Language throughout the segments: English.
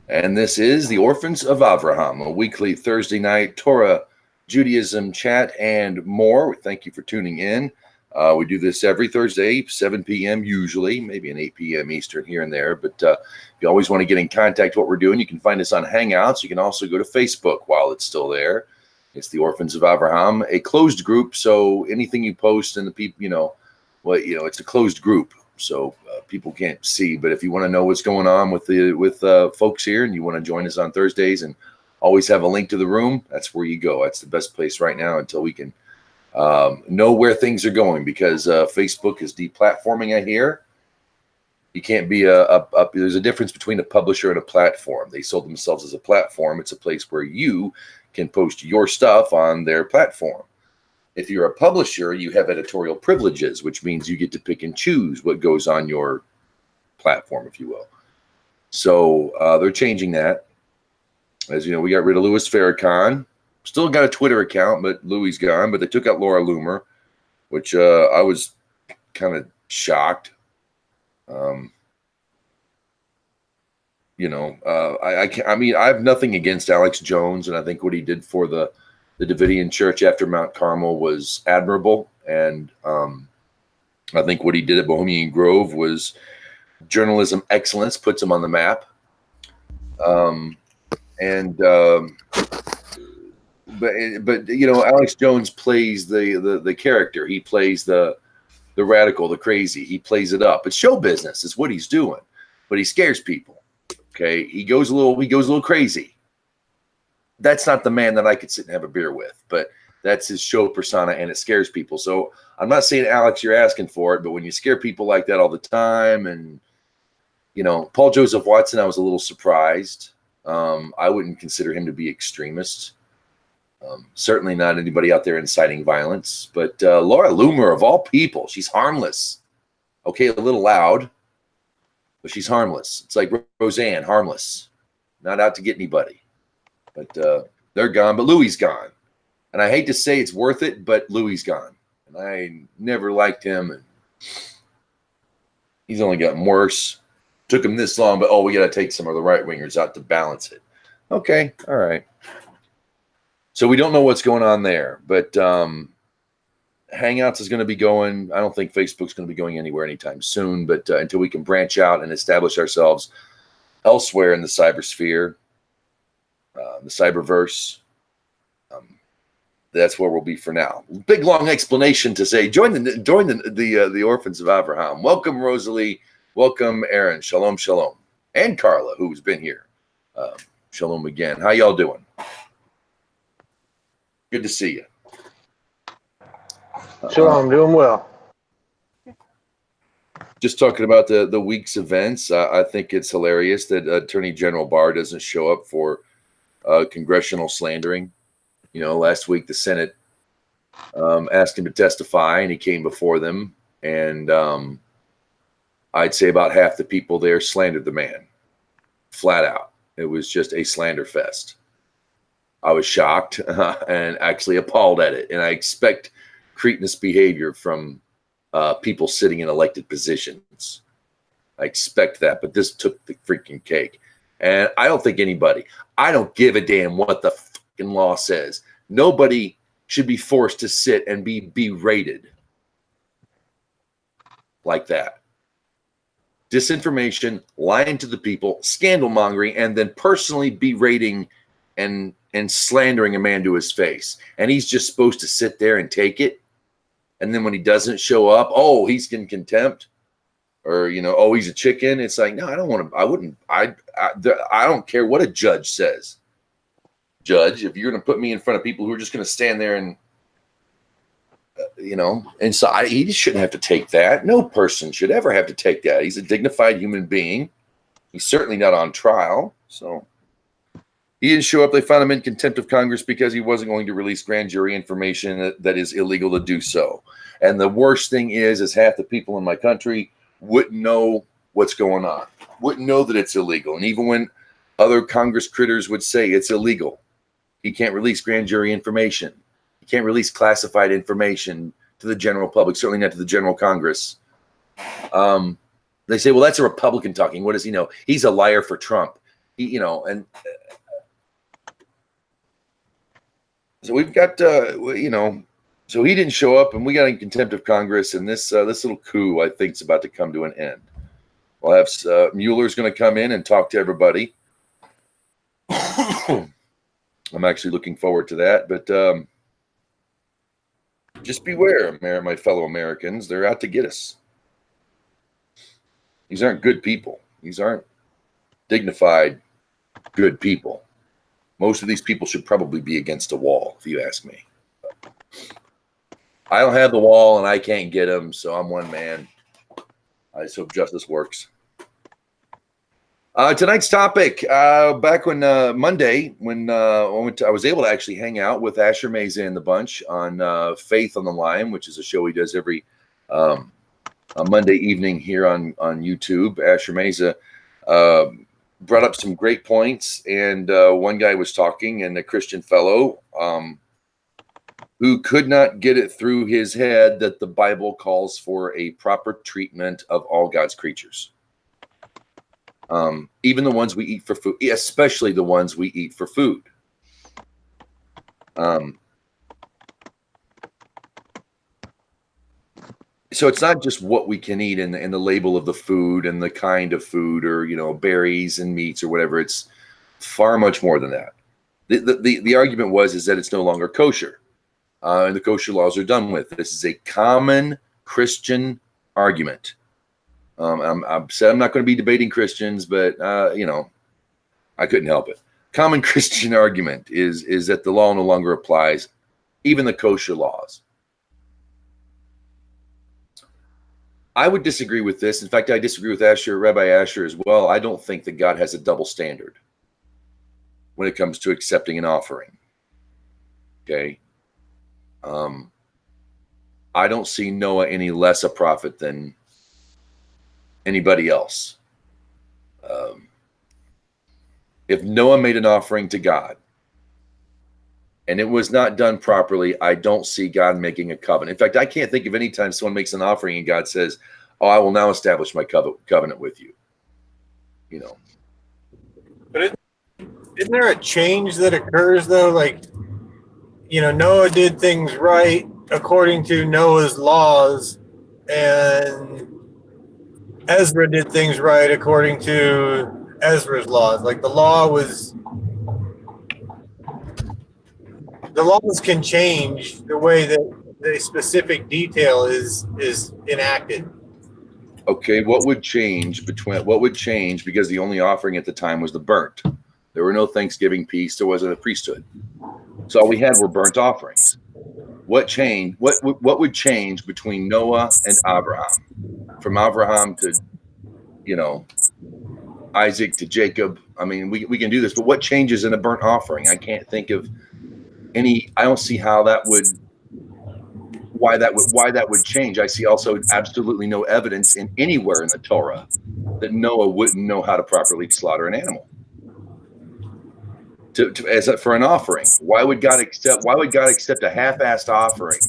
And this is the Orphans of Avraham, a weekly Thursday night Torah, Judaism chat, and more. Thank you for tuning in. We do this every Thursday, 7 p.m. usually, maybe an 8 p.m. Eastern here and there. But if you always want to get in contact with what we're doing, you can find us on Hangouts. You can also go to Facebook while it's still there. It's the Orphans of Avraham, a closed group. So anything you post and the people, it's a closed group. So people can't see, but if you want to know what's going on with folks here and you want to join us on Thursdays and always have a link to the room, that's where you go. That's the best place right now until we can know where things are going, because Facebook is deplatforming, I hear. You can't be there's a difference between a publisher and a platform. They sold themselves as a platform. It's a place where you can post your stuff on their platform. If you're a publisher, you have editorial privileges, which means you get to pick and choose what goes on your platform, if you will. So they're changing that. As you know, we got rid of Louis Farrakhan. Still got a Twitter account, but Louis Gone. But they took out Laura Loomer, which I was kind of shocked. I have nothing against Alex Jones, and I think what he did for the Davidian Church after Mount Carmel was admirable, and I think what he did at Bohemian Grove was journalism excellence, puts him on the map. But Alex Jones plays the character. He plays the radical, the crazy. He plays it up. It's show business. Is what he's doing, but he scares people. Okay, he goes a little crazy. That's not the man that I could sit and have a beer with, but that's his show persona, and it scares people. So I'm not saying, Alex, you're asking for it, but when you scare people like that all the time, and Paul Joseph Watson, I was a little surprised. I wouldn't consider him to be extremist. Certainly not anybody out there inciting violence. But Laura Loomer, of all people, she's harmless. Okay, a little loud, but she's harmless. It's like Roseanne, harmless, not out to get anybody. But they're gone. But Louis gone, and I hate to say it's worth it, but Louis gone, and I never liked him, and he's only gotten worse. Took him this long, but we got to take some of the right wingers out to balance it. Okay, all right. So we don't know what's going on there, but Hangouts is going to be going. I don't think Facebook's going to be going anywhere anytime soon, but until we can branch out and establish ourselves elsewhere in the cybersphere, the cyberverse, that's where we'll be for now. Big long explanation to say join the Orphans of Avraham. Welcome, Rosalie. Welcome, Aaron. Shalom, shalom, and Carla, who's been here. Shalom again. How y'all doing? Good to see you. Shalom, I'm doing well. Just talking about the week's events. I think it's hilarious that Attorney General Barr doesn't show up for congressional slandering. Last week the Senate asked him to testify, and he came before them, and I'd say about half the people there slandered the man, flat out. It was just a slander fest. I was shocked and actually appalled at it, and I expect cretinous behavior from people sitting in elected positions. I expect that, but this took the freaking cake. And I don't think I don't give a damn what the fucking law says. Nobody should be forced to sit and be berated like that. Disinformation, lying to the people, scandal mongering, and then personally berating and slandering a man to his face. And he's just supposed to sit there and take it. And then when he doesn't show up, he's in contempt. Or, he's a chicken. It's like, no, I don't care what a judge says. Judge, if you're going to put me in front of people who are just going to stand there and, and so he just shouldn't have to take that. No person should ever have to take that. He's a dignified human being. He's certainly not on trial. So he didn't show up. They found him in contempt of Congress because he wasn't going to release grand jury information that is illegal to do so. And the worst thing is half the people in my country wouldn't know what's going on, wouldn't know that it's illegal. And even when other Congress critters would say it's illegal, he can't release grand jury information. He can't release classified information to the general public, certainly not to the general Congress. They say, well, that's a Republican talking. What does he know? He's a liar for Trump. and so we've got, so he didn't show up, and we got in contempt of Congress, and this little coup, I think, is about to come to an end. We'll have Mueller's going to come in and talk to everybody. I'm actually looking forward to that, but just beware, my fellow Americans. They're out to get us. These aren't good people. These aren't dignified, good people. Most of these people should probably be against a wall, if you ask me. I don't have the wall, and I can't get them, so I'm one man. I just hope justice works. Tonight's topic, back when Monday, when I was able to actually hang out with Asher Meza and the bunch on Faith on the Line, which is a show he does every Monday evening here on YouTube. Asher Meza brought up some great points, and one guy was talking, and a Christian fellow who could not get it through his head that the Bible calls for a proper treatment of all God's creatures. Even the ones we eat for food, especially the ones we eat for food. So it's not just what we can eat and the label of the food and the kind of food, or berries and meats or whatever. It's far much more than that. The argument is that it's no longer kosher, and the kosher laws are done with. This is a common Christian argument. I'm said I'm not going to be debating Christians, but I couldn't help it. Common Christian argument is that the law no longer applies, even the kosher laws. I would disagree with this. In fact, I disagree with Rabbi Asher as well. I don't think that God has a double standard when it comes to accepting an offering. Okay. I don't see Noah any less a prophet than anybody else. If Noah made an offering to God and it was not done properly, I don't see God making a covenant. In fact, I can't think of any time someone makes an offering and God says, "Oh, I will now establish my covenant with you." But isn't there a change that occurs though? Like, Noah did things right according to Noah's laws, and Ezra did things right according to Ezra's laws. Like the laws can change the way that the specific detail is enacted. Okay, what would change because the only offering at the time was the burnt. There were no Thanksgiving feasts. There wasn't a priesthood. So all we had were burnt offerings. What changed? What would change between Noah and Avraham? From Avraham to, Isaac to Jacob. I mean, we can do this, but what changes in a burnt offering? I can't think of any. I don't see how that would. Why that would change? I see also absolutely no evidence anywhere in the Torah that Noah wouldn't know how to properly slaughter an animal for an offering. Why would God accept a half-assed offering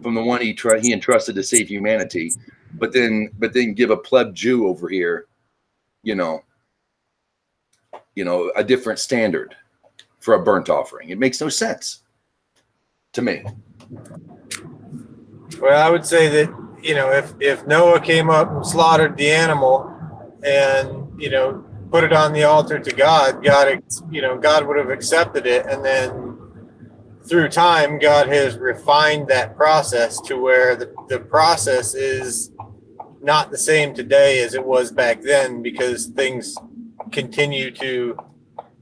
from the one he entrusted to save humanity, but then give a pleb Jew over here, a different standard for a burnt offering? It makes no sense to me. Well, I would say that, if Noah came up and slaughtered the animal and, put it on the altar to God, God would have accepted it. And then through time, God has refined that process to where the process is not the same today as it was back then, because things continue to,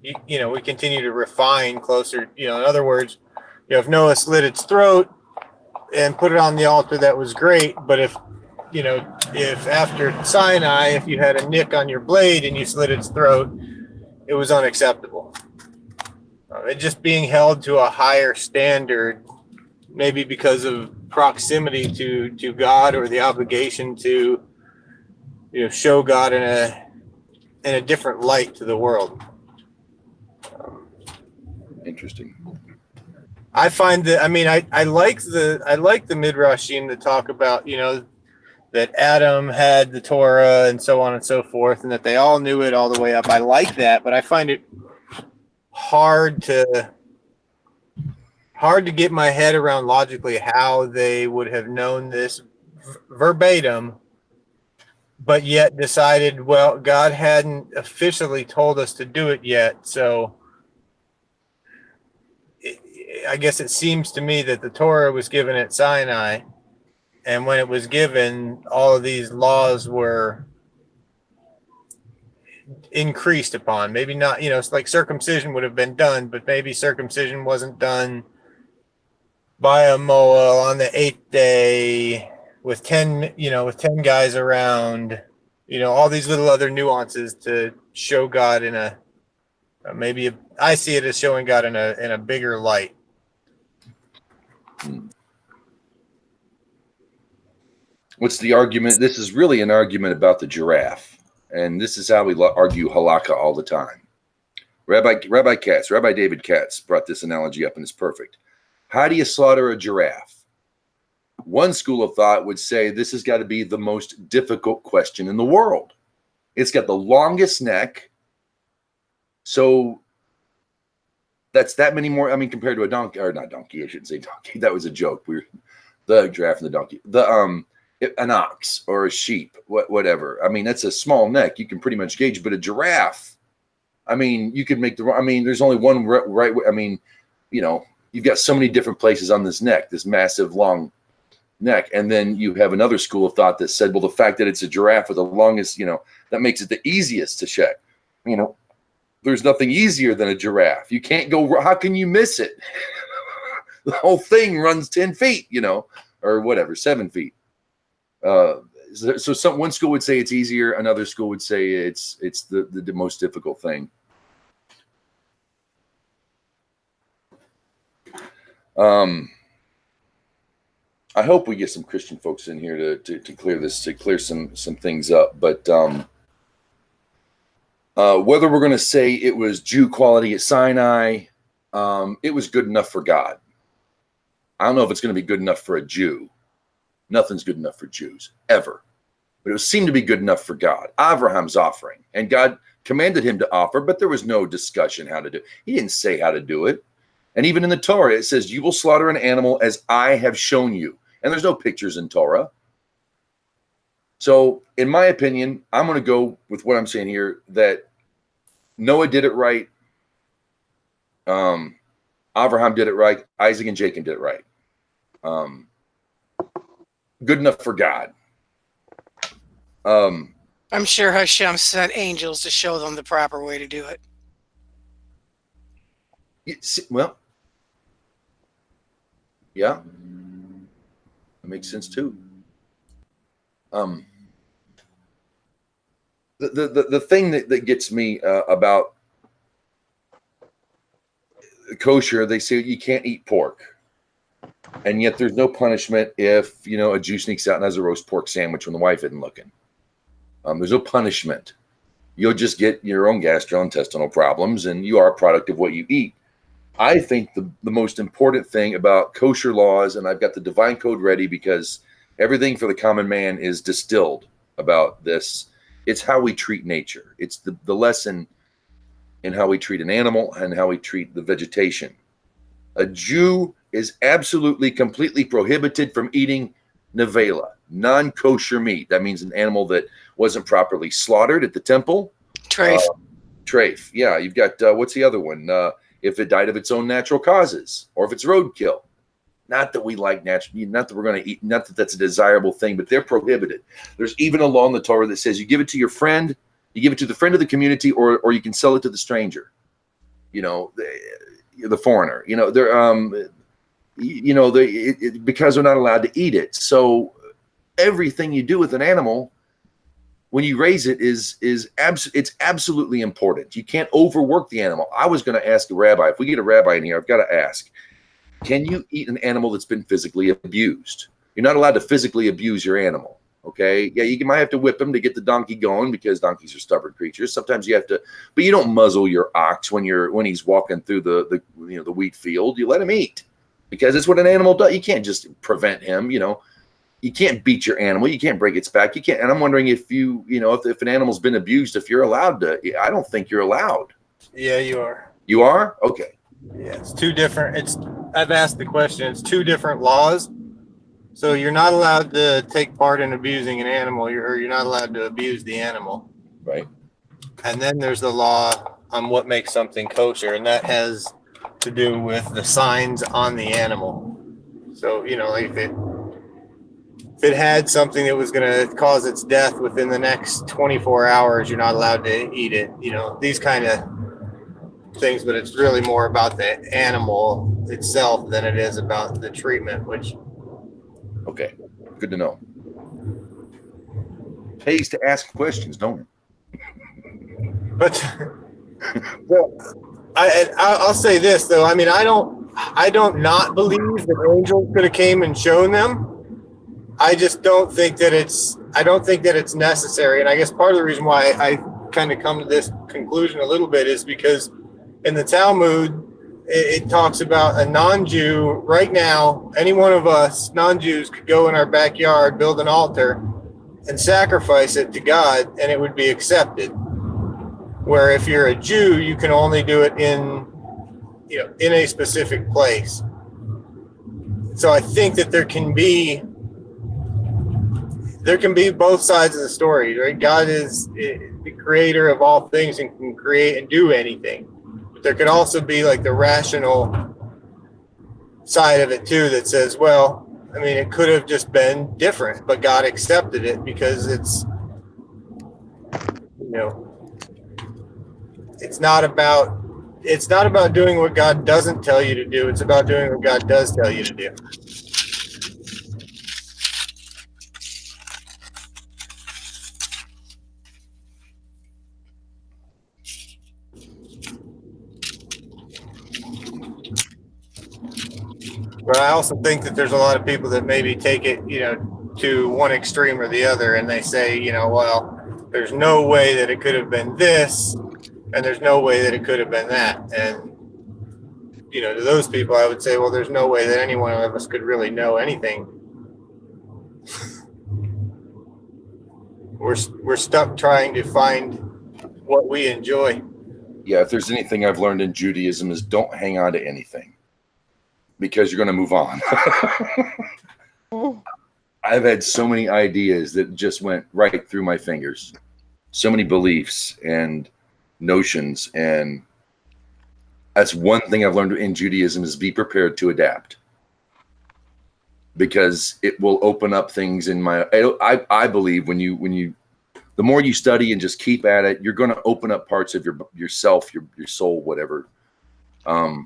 we continue to refine closer. In other words, if Noah slit its throat and put it on the altar, that was great. But if after Sinai, if you had a nick on your blade and you slit its throat, it was unacceptable. It just being held to a higher standard, maybe because of proximity to God, or the obligation to, show God in a different light to the world. Interesting. I find that, I like the Midrashim that talk about, that Adam had the Torah and so on and so forth, and that they all knew it all the way up. I like that, but I find it hard to get my head around logically how they would have known this verbatim, but yet decided, well, God hadn't officially told us to do it yet. So I guess it seems to me that the Torah was given at Sinai, and when it was given, all of these laws were increased upon. Maybe not, it's like circumcision would have been done, but maybe circumcision wasn't done by a Moel on the 8th day with 10 guys around, all these little other nuances to show God in I see it as showing God in a bigger light. What's the argument? This is really an argument about the giraffe, and this is how we argue halakha all the time. Rabbi David Katz brought this analogy up, and it's perfect. How do you slaughter a giraffe? One school of thought would say this has got to be the most difficult question in the world. It's got the longest neck, so that's that many more. I mean, compared to a donkey, or not donkey, I shouldn't say donkey. That was a joke. The giraffe and the donkey. An ox or a sheep, whatever. I mean, that's a small neck. You can pretty much gauge, but a giraffe, I mean, you could make there's only one right way. I mean, you've got so many different places on this neck, this massive long neck. And then you have another school of thought that said, well, the fact that it's a giraffe with the longest, that makes it the easiest to check. There's nothing easier than a giraffe. You can't go, how can you miss it? The whole thing runs 10 feet, or whatever, 7 feet. So one school would say it's easier. Another school would say it's the most difficult thing. I hope we get some Christian folks in here to clear some things up. But whether we're going to say it was Jew quality at Sinai, it was good enough for God. I don't know if it's going to be good enough for a Jew. Nothing's good enough for Jews, ever. But it seemed to be good enough for God. Avraham's offering, and God commanded him to offer, but there was no discussion how to do it. He didn't say how to do it. And even in the Torah, it says, you will slaughter an animal as I have shown you. And there's no pictures in Torah. So, in my opinion, I'm going to go with what I'm saying here, that Noah did it right. Avraham did it right. Isaac and Jacob did it right. Good enough for God. I'm sure Hashem sent angels to show them the proper way to do it. Well, yeah, that makes sense too. The thing that gets me about kosher, they say you can't eat pork. And yet there's no punishment if, a Jew sneaks out and has a roast pork sandwich when the wife isn't looking. There's no punishment. You'll just get your own gastrointestinal problems, and you are a product of what you eat. I think the most important thing about kosher laws, and I've got the divine code ready because everything for the common man is distilled about this. It's how we treat nature. It's the lesson in how we treat an animal and how we treat the vegetation. A Jew is absolutely, completely prohibited from eating nevela, non-kosher meat. That means an animal that wasn't properly slaughtered at the temple. Treif. Treif. Yeah, you've got, what's the other one? If it died of its own natural causes, or if it's roadkill. Not that we like natural, not that we're going to eat, not that that's a desirable thing, but they're prohibited. There's even a law in the Torah that says you give it to your friend, you give it to the friend of the community, or you can sell it to the stranger. The foreigner, because they're not allowed to eat it. So everything you do with an animal, when you raise it, it's absolutely important. You can't overwork the animal. I was going to ask a rabbi, if we get a rabbi in here, I've got to ask, can you eat an animal that's been physically abused? You're not allowed to physically abuse your animal. Okay. Yeah, you might have to whip him to get the donkey going because donkeys are stubborn creatures. Sometimes you have to, but you don't muzzle your ox when he's walking through the wheat field. You let him eat because it's what an animal does. You can't just prevent him. you can't beat your animal. You can't break its back. You can't. And I'm wondering if if an animal's been abused, if you're allowed to. I don't think you're allowed. Yeah, you are. You are? Okay. Yeah, it's two different. I've asked the question. It's two different laws. So you're not allowed to take part in abusing an animal, or you're not allowed to abuse the animal. Right. And then there's the law on what makes something kosher, and that has to do with the signs on the animal. So, like if it had something that was going to cause its death within the next 24 hours, you're not allowed to eat it. These kind of things, but it's really more about the animal itself than it is about the treatment, which. Okay. Good to know. Pays to ask questions, don't it? But well, I'll say this though. I mean, I don't not believe that angels could have came and shown them. I just don't think that it's necessary. And I guess part of the reason why I kind of come to this conclusion a little bit is because in the Talmud, it talks about a non-Jew right now. Any one of us non-Jews could go in our backyard, build an altar, and sacrifice it to God, and it would be accepted. Where if you're a Jew, you can only do it in a specific place. So I think that there can be both sides of the story, right? God is the creator of all things and can create and do anything. But there could also be like the rational side of it too that says, well, I mean, it could have just been different, but God accepted it because it's not about doing what God doesn't tell you to do. It's about doing what God does tell you to do. But I also think that there's a lot of people that maybe take it, to one extreme or the other, and they say, well, there's no way that it could have been this, and there's no way that it could have been that. And, to those people, I would say, well, there's no way that any one of us could really know anything. We're stuck trying to find what we enjoy. Yeah, if there's anything I've learned in Judaism is don't hang on to anything because you're going to move on. I've had so many ideas that just went right through my fingers. So many beliefs and notions, and that's one thing I've learned in Judaism is be prepared to adapt, because it will open up things in I believe when you the more you study and just keep at it, you're going to open up parts of yourself, your soul, whatever, and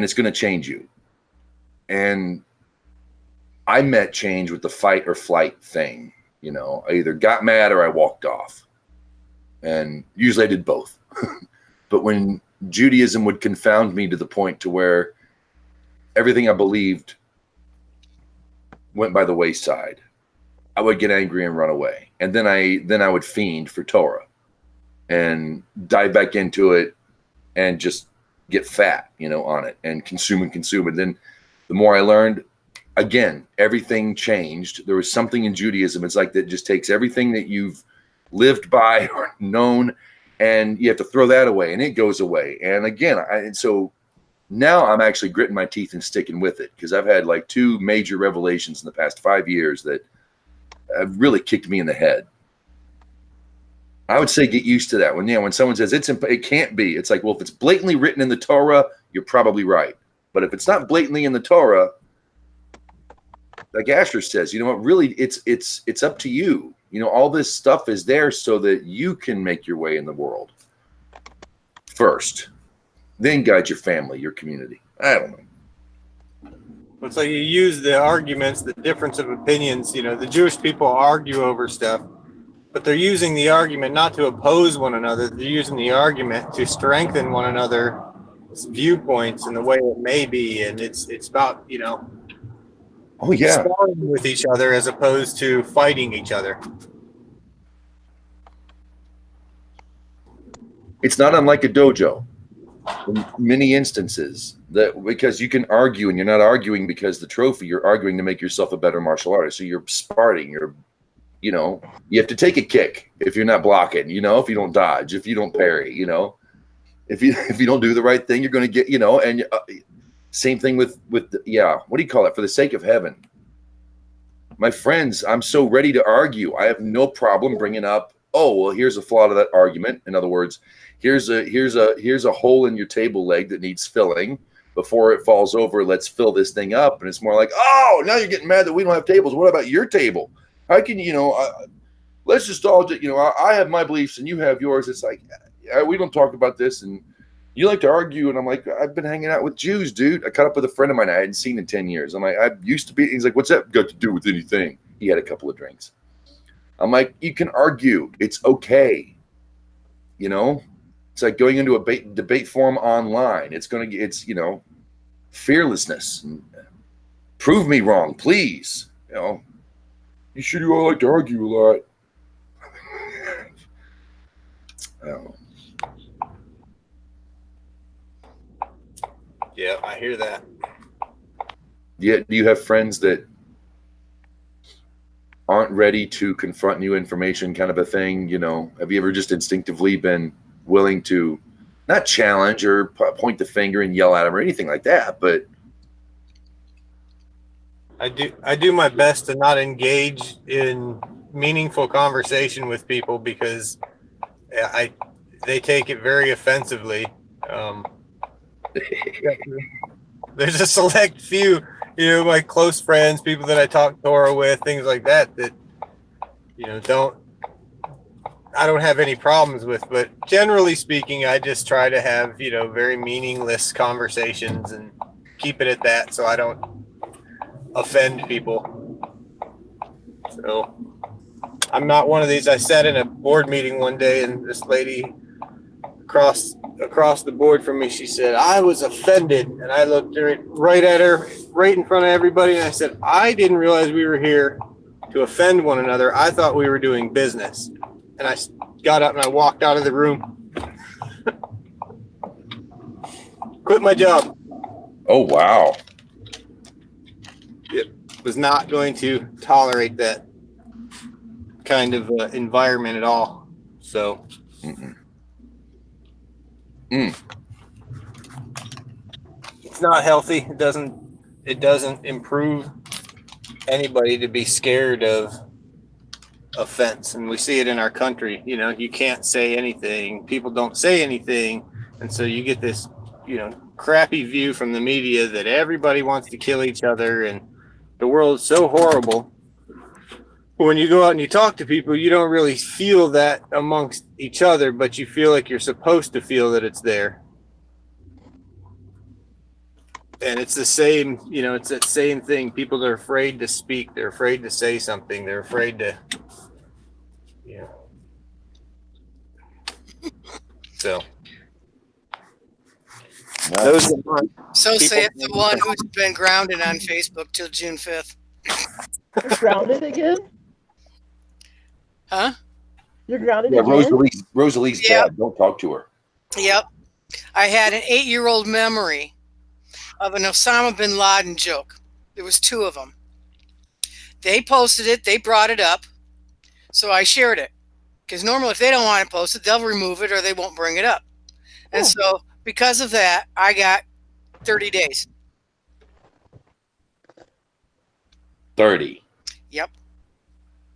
it's going to change you. And I met change with the fight or flight thing. I either got mad or I walked off. And usually I did both. But when Judaism would confound me to the point to where everything I believed went by the wayside, I would get angry and run away. And then I would fiend for Torah and dive back into it and just get fat, on it and consume. And then the more I learned, again, everything changed. There was something in Judaism. It's like that just takes everything that you've lived by or known, and you have to throw that away, and it goes away. And again, so now I'm actually gritting my teeth and sticking with it, because I've had like 2 major revelations in the past 5 years that have really kicked me in the head. I would say get used to that. When someone says it can't be, it's like, well, if it's blatantly written in the Torah, you're probably right. But if it's not blatantly in the Torah, like Asher says, what, really, it's up to you. All this stuff is there so that you can make your way in the world first, then guide your family, your community. I don't know. It's like you use the arguments, the difference of opinions. The Jewish people argue over stuff, but they're using the argument not to oppose one another. They're using the argument to strengthen one another's viewpoints and the way it may be. And it's about, oh yeah, sparring with each other as opposed to fighting each other. It's not unlike a dojo. in many instances, that because you can argue and you're not arguing because the trophy, you're arguing to make yourself a better martial artist. So you're sparring, you have to take a kick if you're not blocking, if you don't dodge, if you don't parry, if you don't do the right thing, you're going to get, and same thing with what do you call it? For the sake of heaven, my friends, I'm so ready to argue. I have no problem bringing up, oh, well, here's a flaw to that argument. In other words, here's a hole in your table leg that needs filling. Before it falls over, let's fill this thing up. And it's more like, oh, now you're getting mad that we don't have tables. What about your table? How can let's just all, I have my beliefs and you have yours. It's like, we don't talk about this, and you like to argue. And I'm like, I've been hanging out with Jews, dude. I caught up with a friend of mine I hadn't seen in 10 years. I'm like, I used to be. He's like, what's that got to do with anything? He had a couple of drinks. I'm like, you can argue. It's okay. It's like going into a debate forum online. It's fearlessness. Prove me wrong, please. You sure you all like to argue a lot? Oh. Yeah, I hear that. Yeah, do you have friends that aren't ready to confront new information, kind of a thing? Have you ever just instinctively been willing to not challenge or point the finger and yell at them or anything like that, but I do my best to not engage in meaningful conversation with people because they take it very offensively. There's a select few, my close friends, people that I talk Torah with, things like that, I don't have any problems with, but generally speaking, I just try to have, very meaningless conversations and keep it at that so I don't offend people. So I'm not one of these. I sat in a board meeting one day and this lady across the board from me, she said, I was offended. And I looked right at her, right in front of everybody. And I said, I didn't realize we were here to offend one another. I thought we were doing business. And I got up and I walked out of the room. Quit my job. Oh, wow. It was not going to tolerate that kind of environment at all. So. It's not healthy. It doesn't improve anybody to be scared of offense. And we see it in our country. You can't say anything. People don't say anything. And so you get this, crappy view from the media that everybody wants to kill each other and the world is so horrible. When you go out and you talk to people, you don't really feel that amongst each other, but you feel like you're supposed to feel that it's there. And it's the same, it's that same thing. People are afraid to speak. They're afraid to say something. They're afraid to, So. So saith the one who's been grounded on Facebook till June 5th. Grounded again? Huh? You're grounded yeah, again? Rosalie's bad. Don't talk to her. Yep. I had an 8-year-old memory of an Osama bin Laden joke. There was 2 of them. They posted it. They brought it up. So I shared it. Because normally if they don't want to post it, they'll remove it or they won't bring it up. And so because of that, I got 30 days. 30. Yep.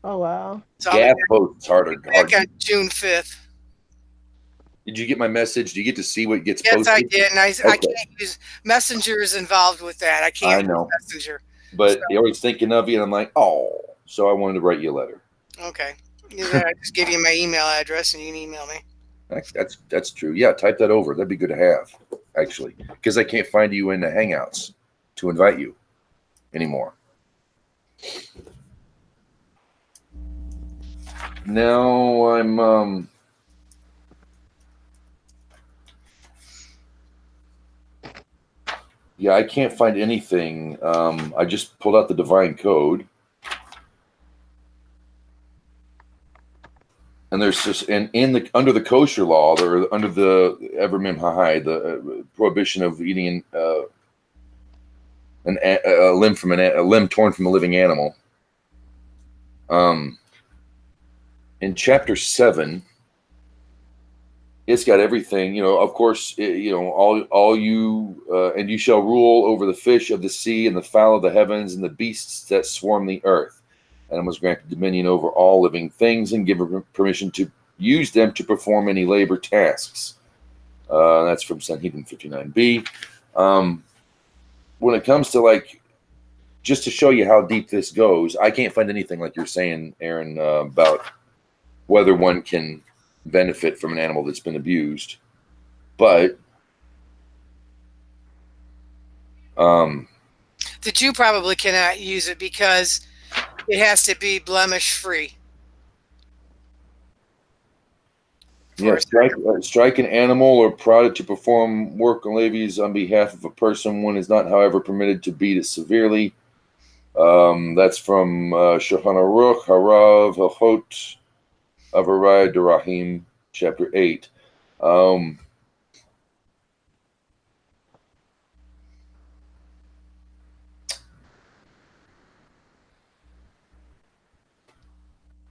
Oh, wow. So Gap posts harder. Back on June 5th. Did you get my message? Do you get to see what gets posted? Yes, I did. And I can't use Messenger is involved with that. I can't use Messenger. But they're always thinking of you, and I'm like, oh. So I wanted to write you a letter. Okay. I just give you my email address, and you can email me. That's true. Yeah, type that over. That'd be good to have, actually, because I can't find you in the Hangouts to invite you anymore. Now I'm yeah, I can't find anything. I just pulled out the divine code. And there's just in the under the kosher law, or under the Avraham Hahai, the prohibition of eating a limb from a limb torn from a living animal. In chapter 7, it's got everything. Of course, all you and you shall rule over the fish of the sea and the fowl of the heavens and the beasts that swarm the earth. And was granted dominion over all living things and given permission to use them to perform any labor tasks. That's from Sanhedrin 59b. When it comes to just to show you how deep this goes, I can't find anything like you're saying, Aaron, about whether one can benefit from an animal that's been abused. But the Jew probably cannot use it because it has to be blemish free. Yeah, strike an animal or prod it to perform work or levies on behalf of a person. One is not, however, permitted to beat it severely. That's from Shulchan Aruch, Harav, Hilchot, Avarai, Derahim, chapter 8.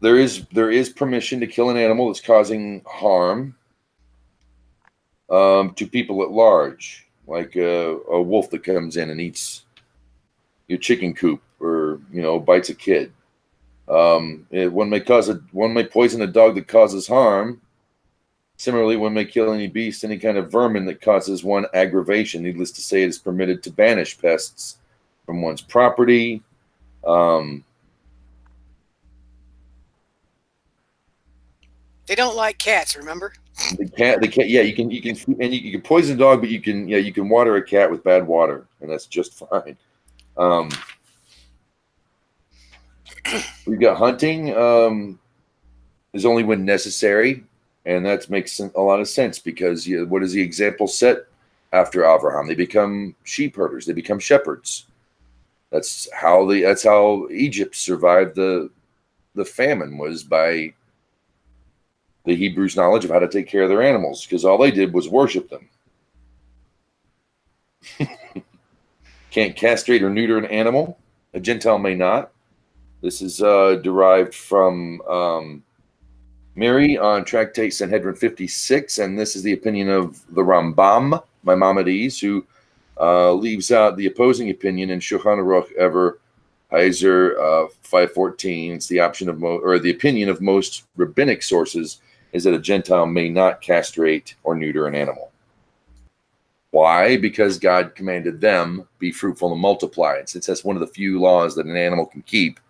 There is permission to kill an animal that's causing harm to people at large, like a wolf that comes in and eats your chicken coop, or bites a kid. One may poison a dog that causes harm. Similarly, one may kill any beast, any kind of vermin that causes one aggravation. Needless to say, it is permitted to banish pests from one's property. They don't like cats, remember? The cat, yeah, you can poison a dog, but you can water a cat with bad water, and that's just fine. We've got hunting is only when necessary, and that makes a lot of sense because what is the example set after Avraham? They become sheep herders, they become shepherds. That's how Egypt survived the famine, was by the Hebrews' knowledge of how to take care of their animals, because all they did was worship them. Can't castrate or neuter an animal. A Gentile may not. This is derived from Miri on Tractate Sanhedrin 56, and this is the opinion of the Rambam, Maimonides, who leaves out the opposing opinion in Shulchan Aruch Ever Heiser 514. It's the opinion of most rabbinic sources is that a Gentile may not castrate or neuter an animal. Why? Because God commanded them, be fruitful and multiply. And since that's one of the few laws that an animal can keep,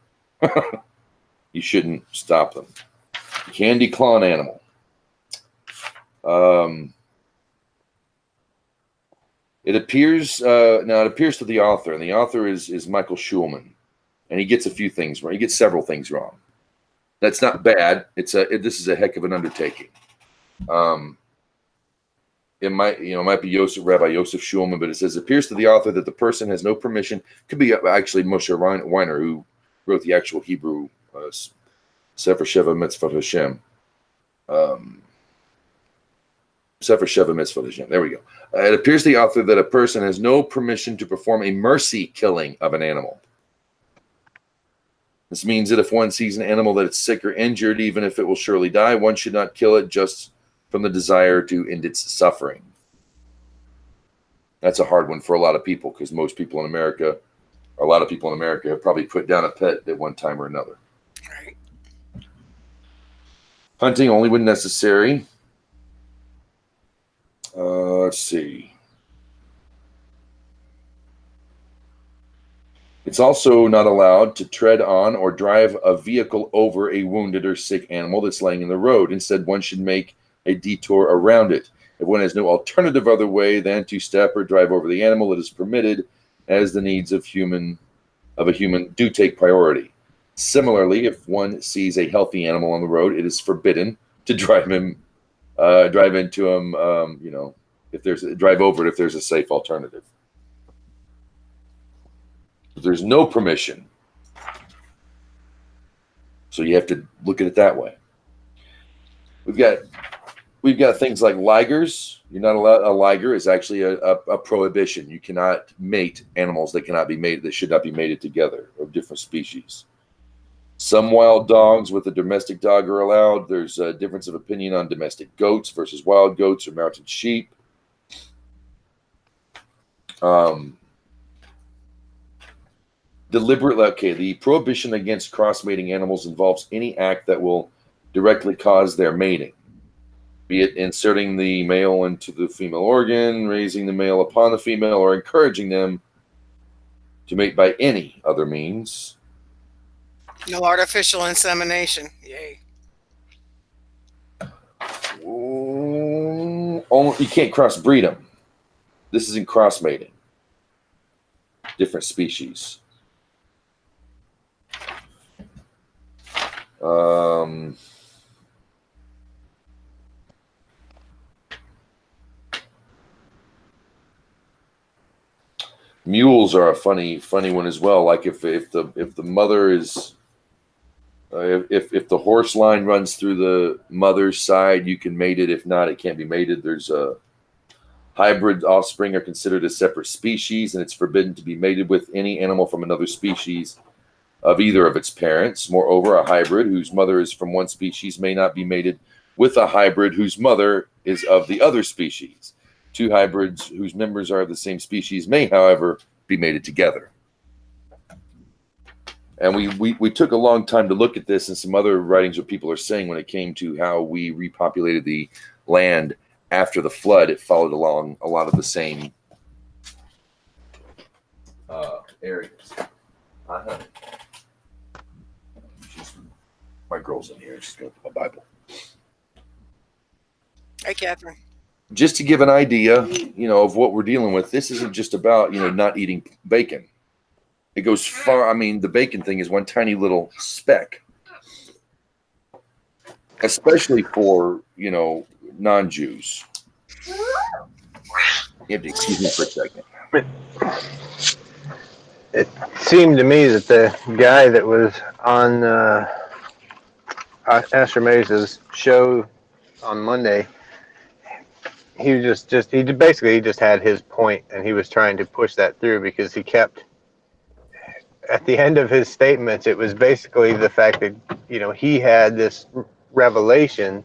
you shouldn't stop them. You can declaw an animal. It appears to the author, and the author is Michael Schulman, and he gets a few things wrong. He gets several things wrong. That's not bad. This is a heck of an undertaking. It might be Rabbi Yosef Schulman, but it says, appears to the author that the person has no permission. Could be actually Moshe Weiner, who wrote the actual Hebrew Sefer Sheva Mitzvot Hashem. Sefer Sheva Mitzvot Hashem. There we go. It appears to the author that a person has no permission to perform a mercy killing of an animal. This means that if one sees an animal that is sick or injured, even if it will surely die, one should not kill it just from the desire to end its suffering. That's a hard one for a lot of people, because a lot of people in America have probably put down a pet at one time or another. Right. Hunting only when necessary. Let's see. It's also not allowed to tread on or drive a vehicle over a wounded or sick animal that's laying in the road. Instead, one should make a detour around it. If one has no alternative other way than to step or drive over the animal, it is permitted, as the needs of a human do take priority. Similarly, if one sees a healthy animal on the road, it is forbidden to drive into him. Drive over it if there's a safe alternative. There's no permission. So you have to look at it that way. We've got things like ligers. You're not allowed. A liger is actually a prohibition. You cannot mate animals that cannot be mated, that should not be mated together, of different species. Some wild dogs with a domestic dog are allowed. There's a difference of opinion on domestic goats versus wild goats or mountain sheep. The prohibition against cross-mating animals involves any act that will directly cause their mating, be it inserting the male into the female organ, raising the male upon the female, or encouraging them to mate by any other means. No artificial insemination. Yay. You can't crossbreed them. This isn't cross-mating. Different species. Mules are a funny one as well. Like if the mother is if the horse line runs through the mother's side, you can mate it. If not, it can't be mated. There's a hybrid offspring are considered a separate species, and it's forbidden to be mated with any animal from another species of either of its parents. Moreover, a hybrid whose mother is from one species may not be mated with a hybrid whose mother is of the other species. Two hybrids whose members are of the same species may, however, be mated together. And we took a long time to look at this and some other writings what people are saying when it came to how we repopulated the land after the flood. It followed along a lot of the same areas. My girl's in here. She's going to my Bible. Hi, Catherine. Just to give an idea, of what we're dealing with, this isn't just about, not eating bacon. It goes far. I mean, the bacon thing is one tiny little speck, especially for, non-Jews. You have to excuse me for a second. It seemed to me that the guy that was on Asher Mesa's show on Monday, he was he just had his point, and he was trying to push that through because he kept, at the end of his statements, it was basically the fact that, he had this revelation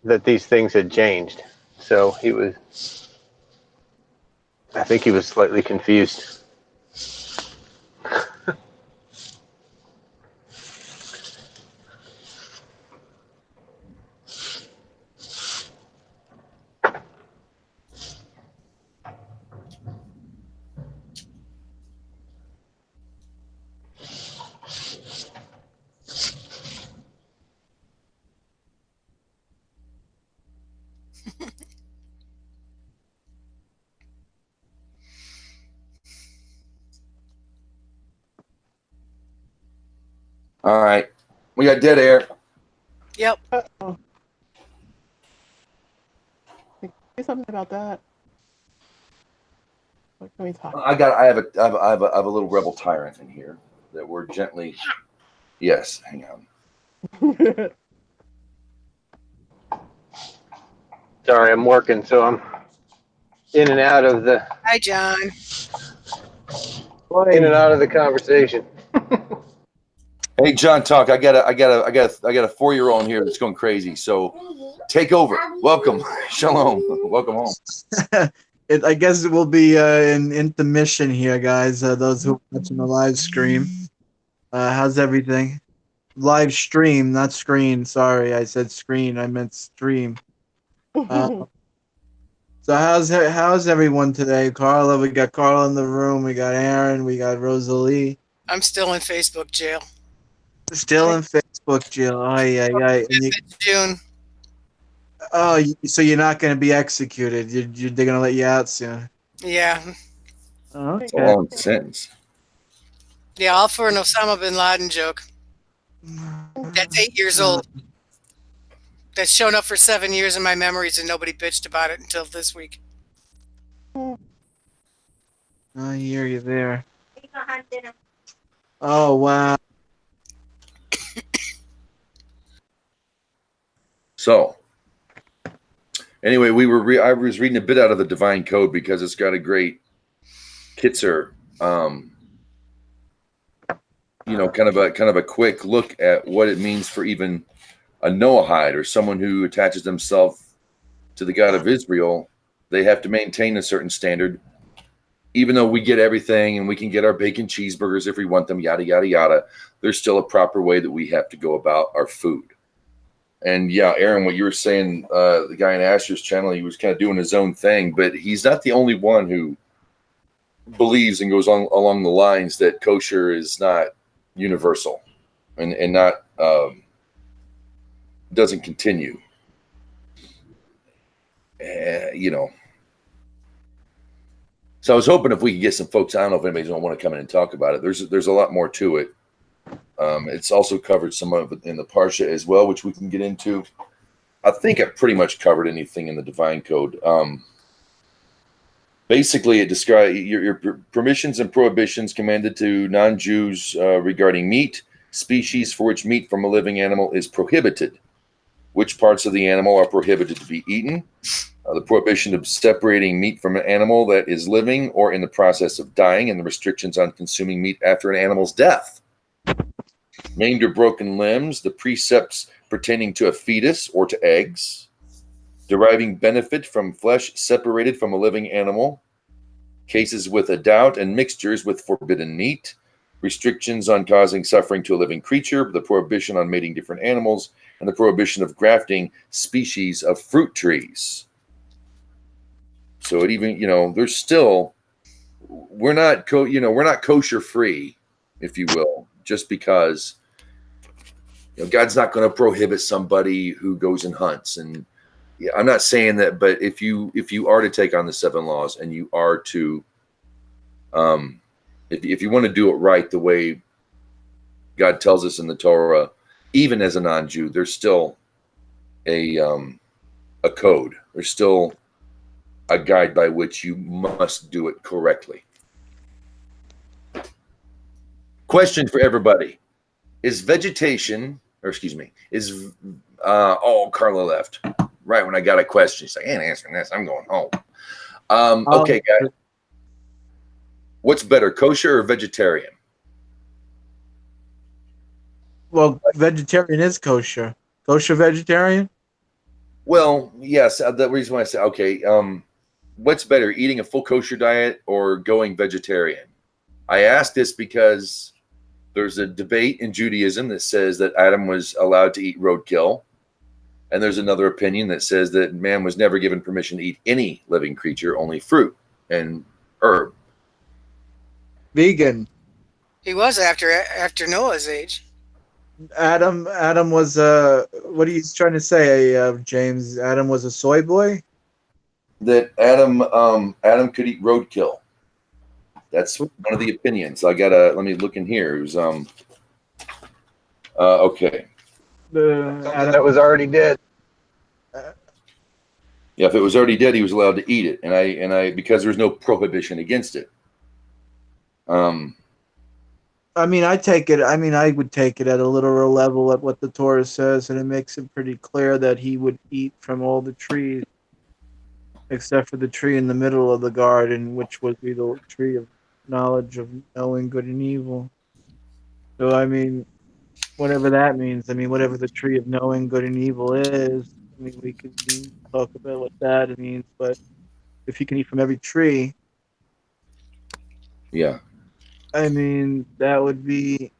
that these things had changed. So I think he was slightly confused. All right. We got dead air. Yep. Uh-oh. Say something about that. What can we talk about? I have a little rebel tyrant in here that we're gently. Yes, hang on. Sorry, I'm working, so I'm in and out of the Hi, John. conversation. Hey, John, talk. I got a 4-year-old in here that's going crazy. So take over. Welcome, shalom. Welcome home. I guess it will be an intermission here, guys. Those who are watching the live stream. How's everything? Live stream, not screen. Sorry, I said screen. I meant stream. So how's everyone today? Carla, we got Carla in the room. We got Aaron. We got Rosalie. I'm still in Facebook jail. Still in Facebook jail. June. So you're not going to be executed. They're going to let you out soon. Yeah. Okay. It's a long sentence. Yeah, all for an Osama bin Laden joke. That's 8 years old. That's shown up for 7 years in my memories, and nobody bitched about it until this week. I hear you there. Oh, wow. So, anyway, I was reading a bit out of the Divine Code because it's got a great Kitzer, kind of a quick look at what it means for even a Noahide or someone who attaches themselves to the God of Israel. They have to maintain a certain standard, even though we get everything and we can get our bacon cheeseburgers if we want them, yada, yada, yada. There's still a proper way that we have to go about our food. And yeah, Aaron, what you were saying, the guy in Asher's channel, he was kind of doing his own thing, but he's not the only one who believes and goes on along the lines that kosher is not universal and not doesn't continue. So I was hoping if we could get some folks, I don't know if anybody's going to want to come in and talk about it. There's a lot more to it. It's also covered some of it in the Parsha as well, which we can get into. I think I've pretty much covered anything in the Divine Code. Basically, it describes your permissions and prohibitions commanded to non-Jews regarding meat, species for which meat from a living animal is prohibited, which parts of the animal are prohibited to be eaten, the prohibition of separating meat from an animal that is living or in the process of dying, and the restrictions on consuming meat after an animal's death. Maimed or broken limbs, the precepts pertaining to a fetus or to eggs, deriving benefit from flesh separated from a living animal, cases with a doubt and mixtures with forbidden meat, restrictions on causing suffering to a living creature, the prohibition on mating different animals, and the prohibition of grafting species of fruit trees. So it even, there's still, we're not kosher free, if you will, just because God's not going to prohibit somebody who goes and hunts. And yeah, I'm not saying that, but if you are to take on the 7 laws and you are to, if you want to do it right the way God tells us in the Torah, even as a non-Jew, there's still a code. There's still a guide by which you must do it correctly. Question for everybody: is Carla left right when I got a question. She's like, I ain't answering this. I'm going home. Okay, guys. What's better, kosher or vegetarian? Well, vegetarian is kosher. Kosher vegetarian? Well, yes. The reason why I say, okay, what's better, eating a full kosher diet or going vegetarian? I ask this because there's a debate in Judaism that says that Adam was allowed to eat roadkill. And there's another opinion that says that man was never given permission to eat any living creature, only fruit and herb. Vegan. He was after Noah's age. Adam was what are you trying to say, James? Adam was a soy boy? That Adam could eat roadkill. That's one of the opinions. Let me look in here. It was okay. Adam that was already dead. Yeah, if it was already dead, he was allowed to eat it, and I because there's no prohibition against it. I would take it at a literal level at what the Torah says, and it makes it pretty clear that he would eat from all the trees, except for the tree in the middle of the garden, which would be the tree of knowledge of knowing good and evil. So, whatever that means, whatever the tree of knowing good and evil is, we can talk about what that means, but if you can eat from every tree, yeah. That would be.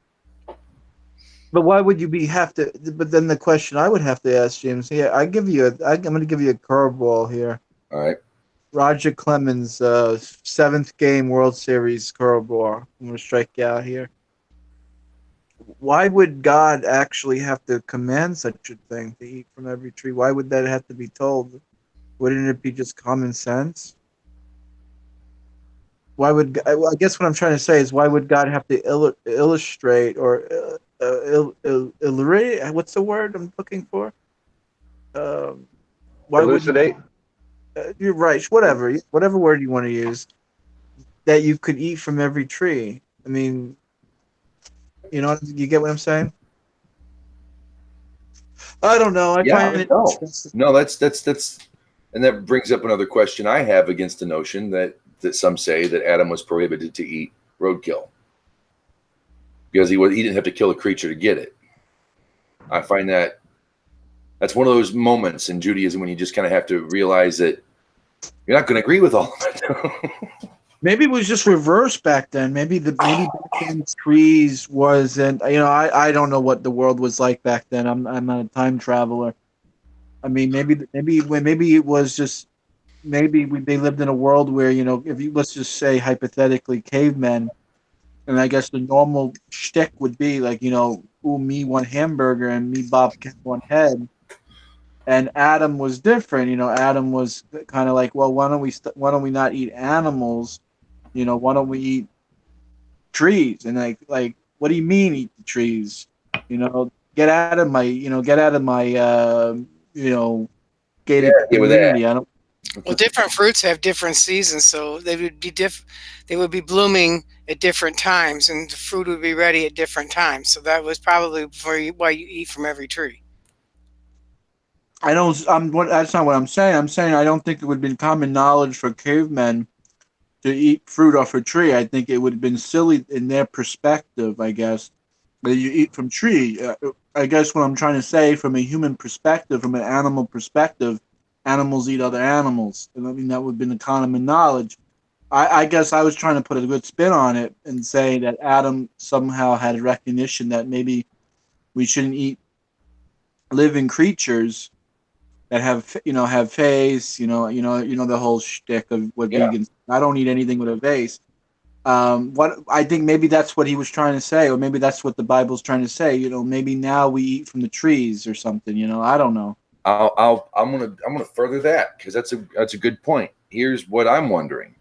But why would you have to? But then the question I would have to ask, James. Yeah, I'm going to give you a curveball here. All right. Roger Clemens' 7th game World Series curveball. I'm going to strike you out here. Why would God actually have to command such a thing to eat from every tree? Why would that have to be told? Wouldn't it be just common sense? I guess what I'm trying to say is, why would God have to illustrate or illustrate? What's the word I'm looking for? Elucidate. You're right. Whatever word you want to use, that you could eat from every tree. You get what I'm saying? I don't know. I Yeah, find it no, interesting. no, that's, and that brings up another question I have against the notion that some say that Adam was prohibited to eat roadkill because he didn't have to kill a creature to get it. I find that's one of those moments in Judaism when you just kind of have to realize that you're not going to agree with all of it. Maybe it was just reversed back then. Maybe back then trees wasn't. I don't know what the world was like back then. I'm not a time traveler. I mean, maybe it was just they lived in a world where if you let's just say hypothetically cavemen, and I guess the normal shtick would be like ooh, me one hamburger and me Bobcat one head. And Adam was different. Adam was kind of like, well, why don't we not eat animals? Why don't we eat trees? And what do you mean eat the trees? Get out of my, gated Yeah, with that. community. I don't. Well, different fruits have different seasons, so they would be They would be blooming at different times, and the fruit would be ready at different times. So that was probably why you eat from every tree. I don't. That's not what I'm saying. I'm saying I don't think it would have been common knowledge for cavemen to eat fruit off a tree. I think it would have been silly in their perspective, I guess, that you eat from tree. I guess what I'm trying to say from a human perspective, from an animal perspective, animals eat other animals. And I mean, that would have been the common knowledge. I guess I was trying to put a good spin on it and say that Adam somehow had a recognition that maybe we shouldn't eat living creatures that have face, the whole shtick of what vegans. I don't eat anything with a face. What I think maybe that's what he was trying to say, or maybe that's what the Bible's trying to say. Maybe now we eat from the trees or something. I don't know. I'm gonna further that because that's a good point. Here's what I'm wondering.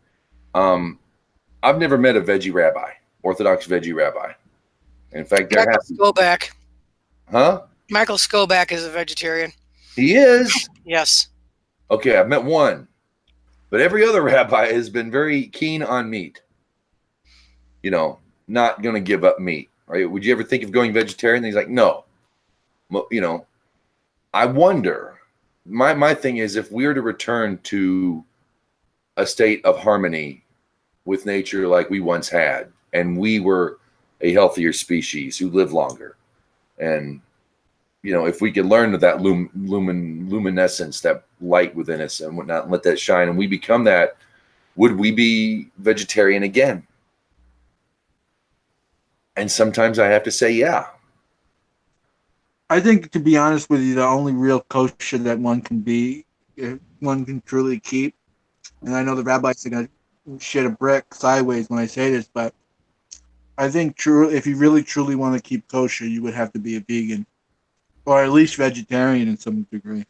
I've never met a veggie rabbi, Orthodox veggie rabbi. In fact, Michael Skoback. Huh? Michael Skoback is a vegetarian. He is? Yes. Okay, I've met one. But every other rabbi has been very keen on meat. Not going to give up meat. Right? Would you ever think of going vegetarian? And he's like, no. I wonder. My thing is, if we were to return to a state of harmony with nature like we once had, and we were a healthier species who lived longer, and if we could learn that luminescence, that light within us and whatnot, and let that shine, and we become that, would we be vegetarian again? And sometimes I have to say, yeah. I think, to be honest with you, the only real kosher that one can truly keep, and I know the rabbis are going to shit a brick sideways when I say this, but I think if you really truly want to keep kosher, you would have to be a vegan. Or at least vegetarian in some degree,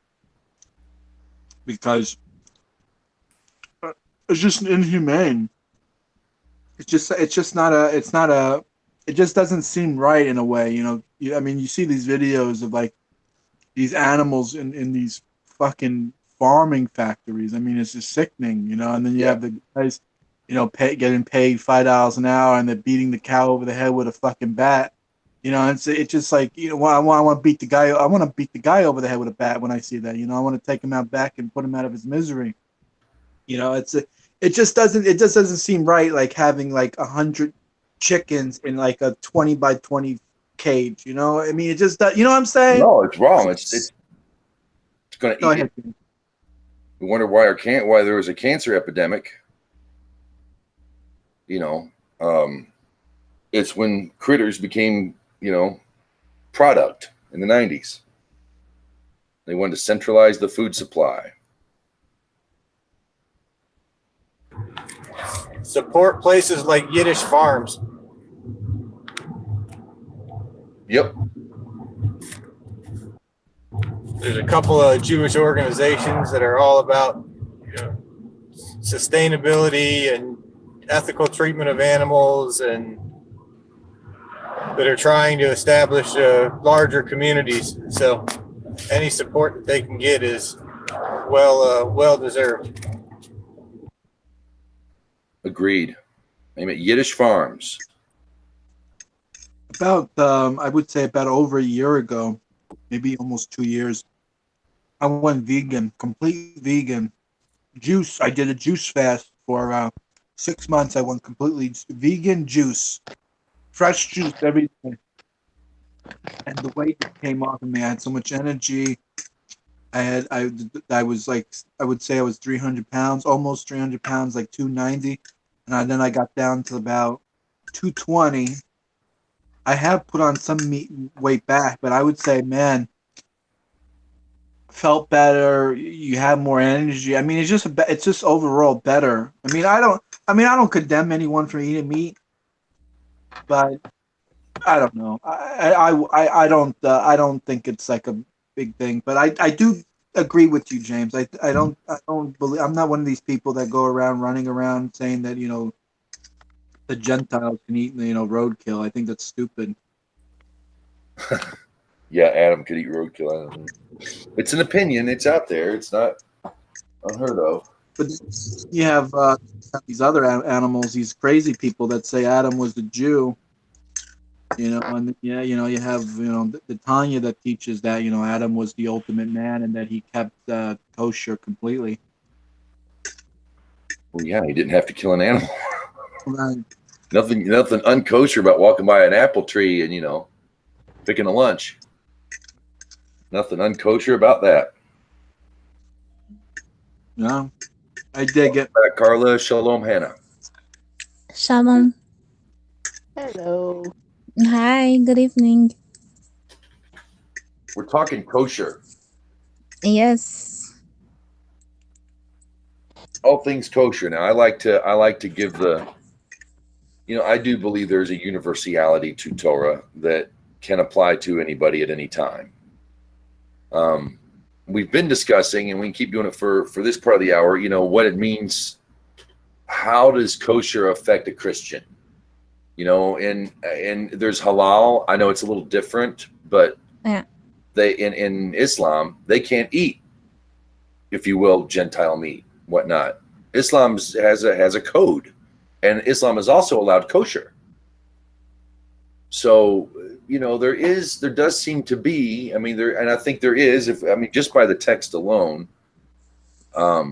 because it's just inhumane. It just doesn't seem right in a way. You see these videos of like these animals in these fucking farming factories. I mean, it's just sickening, and then you have the guys, getting paid $5 an hour, and they're beating the cow over the head with a fucking bat. It's just like, I want to beat the guy. I want to beat the guy over the head with a bat when I see that. I want to take him out back and put him out of his misery. It just doesn't seem right. Like having like 100 chickens in like a 20 by 20 cage. I mean, it just does. You know what I'm saying? No, it's wrong. It's going to eat. Ahead. We wonder why there was a cancer epidemic. It's when critters became product in the 90s. They wanted to centralize the food supply. Support places like Yiddish farms. Yep. There's a couple of Jewish organizations that are all about sustainability and ethical treatment of animals, and that are trying to establish larger communities. So any support that they can get is well deserved. Agreed. Name it Yiddish Farms. I would say about over a year ago, maybe almost 2 years. I went vegan, complete vegan. Juice. I did a juice fast for 6 months. I went completely vegan juice, fresh juice every day, and the weight that came off of me. I had so much energy. I was like, I would say I was 300 pounds, almost 300 pounds, like 290, and then I got down to about 220. I have put on some weight back, but I would say, man, felt better. You have more energy. I mean, it's just overall better. I don't condemn anyone for eating meat, but I don't know. I don't think it's like a big thing. But I do agree with you, James. I don't believe. I'm not one of these people that go around running around saying that the Gentiles can eat roadkill. I think that's stupid. Yeah, Adam could eat roadkill. I don't know. It's an opinion. It's out there. It's not unheard of. But you have these other animals, these crazy people that say Adam was the Jew. And yeah, you have the Tanya that teaches that Adam was the ultimate man and that he kept kosher completely. Well, yeah, he didn't have to kill an animal. Right. Nothing unkosher about walking by an apple tree and picking a lunch. Nothing unkosher about that. Yeah, I dig it. Back, Carla. Shalom, Hannah. Shalom. Hello. Hi, good evening. We're talking kosher. Yes. All things kosher. Now, I like to give the. I do believe there's a universality to Torah that can apply to anybody at any time. We've been discussing, and we can keep doing it for this part of the hour, what it means. How does kosher affect a Christian? And there's halal. I know it's a little different, but Yeah. they in Islam, they can't eat, if you will, Gentile meat, whatnot. Islam has a code, and Islam is also allowed kosher. So there does seem to be. And I think there is. Just by the text alone, I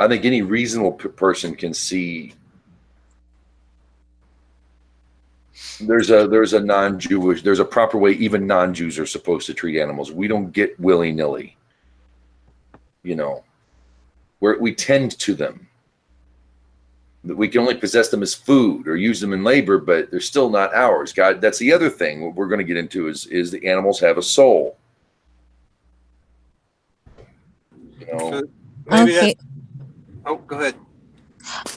think any reasonable person can see there's a non-Jewish, there's a proper way even non-Jews are supposed to treat animals. We don't get willy-nilly, we tend to them. We can only possess them as food or use them in labor, but they're still not ours. God, that's the other thing. What we're going to get into is the animals have a soul. So maybe Okay. oh, go ahead.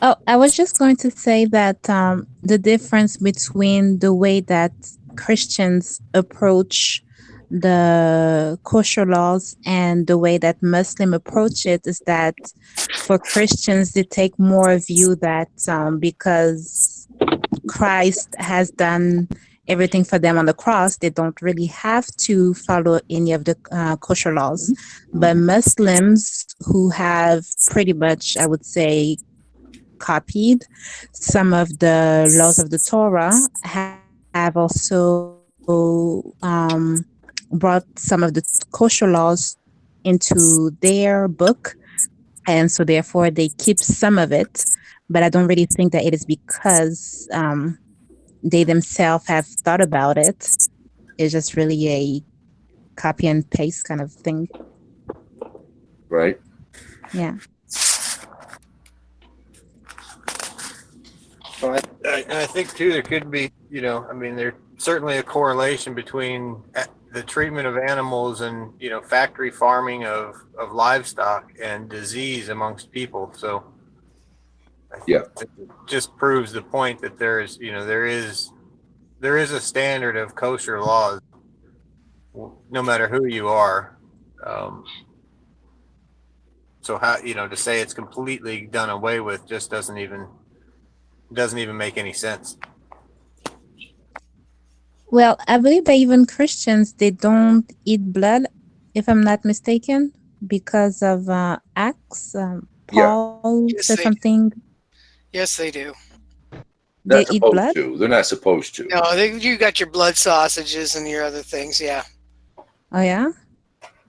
Oh, I was just going to say that the difference between the way that Christians approach the kosher laws and the way that Muslim approach it is that for Christians, they take more view that because Christ has done everything for them on the cross, they don't really have to follow any of the kosher laws. But Muslims who have pretty much, I would say, copied some of the laws of the Torah have also brought some of the kosher laws into their book, and so therefore they keep some of it. But I don't really think that it is because they themselves have thought about it. It's just really a copy and paste kind of thing. Right. Yeah. Well, I think too there could be, there's certainly a correlation between the treatment of animals and factory farming of livestock and disease amongst people. So I think it just proves the point that there is a standard of kosher laws, no matter who you are. So how to say it's completely done away with just doesn't even make any sense. Well, I believe that even Christians, they don't eat blood, if I'm not mistaken, because of Acts. Paul Yes, said they something. Yes, they do. They Not eat supposed blood? to. They're not supposed to. No, you got your blood sausages and your other things. Yeah. Oh yeah.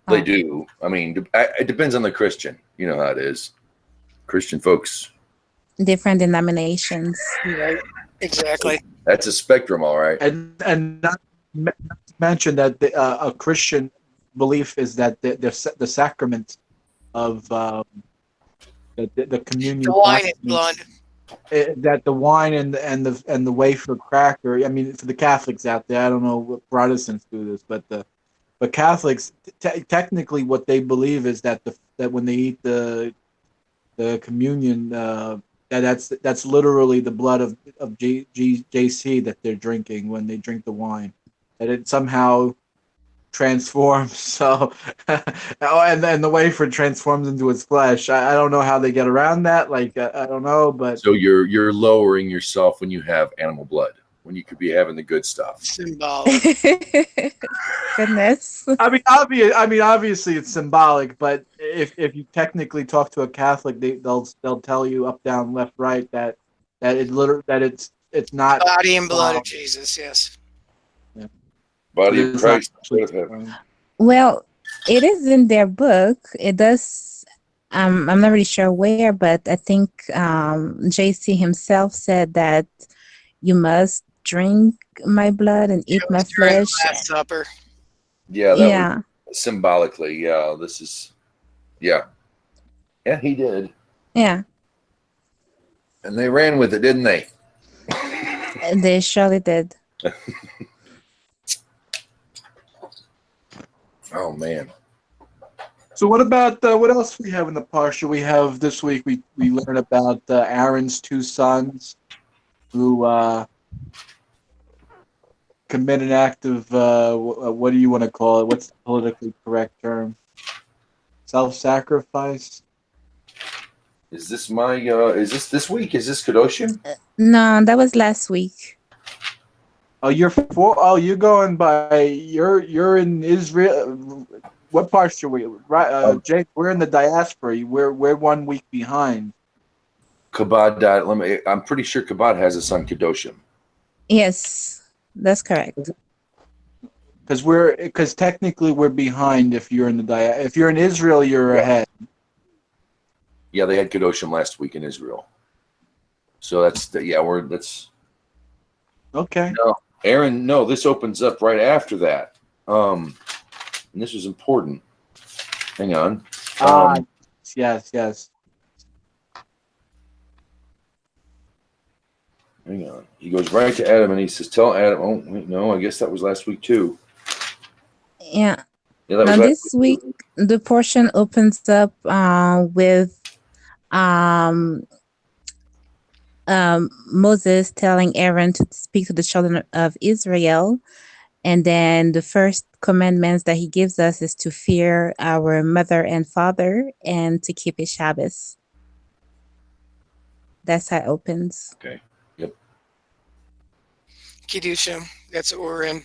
They Oh. do. I mean, it depends on the Christian. You know how it is. Christian folks. Different denominations. Right. Exactly. That's a spectrum, all right. And not to mention that a Christian belief is that the sacrament of the The communion wine is blood. sacrament, that the wine and the wafer cracker. I mean, for the Catholics out there, I don't know what Protestants do this, but Catholics technically what they believe is that that when they eat the communion, that's literally the blood of JC that they're drinking when they drink the wine, that it somehow transforms. So, oh, and then the wafer transforms into its flesh. I don't know how they get around that. Like I don't know, but So you're lowering yourself when you have animal blood, when you could be having the good stuff. Symbolic. Goodness. I mean, obviously it's symbolic. But if you technically talk to a Catholic, they'll tell you up, down, left, right that it's not. Body and blood of Jesus, yes. Body of It's not Christ. actually- Well, it is in their book. It does. I'm not really sure where, but I think JC himself said that you must drink my blood and eat It my was during the flesh. Last Supper. Yeah, that Yeah, was symbolically. Yeah, this is. Yeah, he did, yeah. and they ran with it, didn't they? They surely did. Oh man. So what about what else we have in the parsha? We have this week. We learn about Aaron's two sons who commit an act of what do you want to call it? What's the politically correct term? Self-sacrifice. Is this my? Is this week? Is this Kedoshim? No, that was last week. Oh, you're going by. You're in Israel. What parsha are we? Right, Jake. We're in the diaspora. We're 1 week behind. Kabad. I'm pretty sure Kabad has a son Kedoshim. Yes, that's correct. Because technically we're behind if you're in the if you're in Israel, you're ahead. Yeah, they had Kedoshim last week in Israel. So that's Okay. No, Aaron. No, this opens up right after that. And this was important. Hang on. Yes. Hang on. He goes right to Adam and he says, "Tell Adam." Oh wait, no, I guess that was last week too. Yeah. Yeah, that Now was last this week the portion opens up with Moses telling Aaron to speak to the children of Israel. And then the first commandments that he gives us is to fear our mother and father and to keep a Shabbos. That's how it opens. Okay. Yep. Kedoshim. That's what we're in.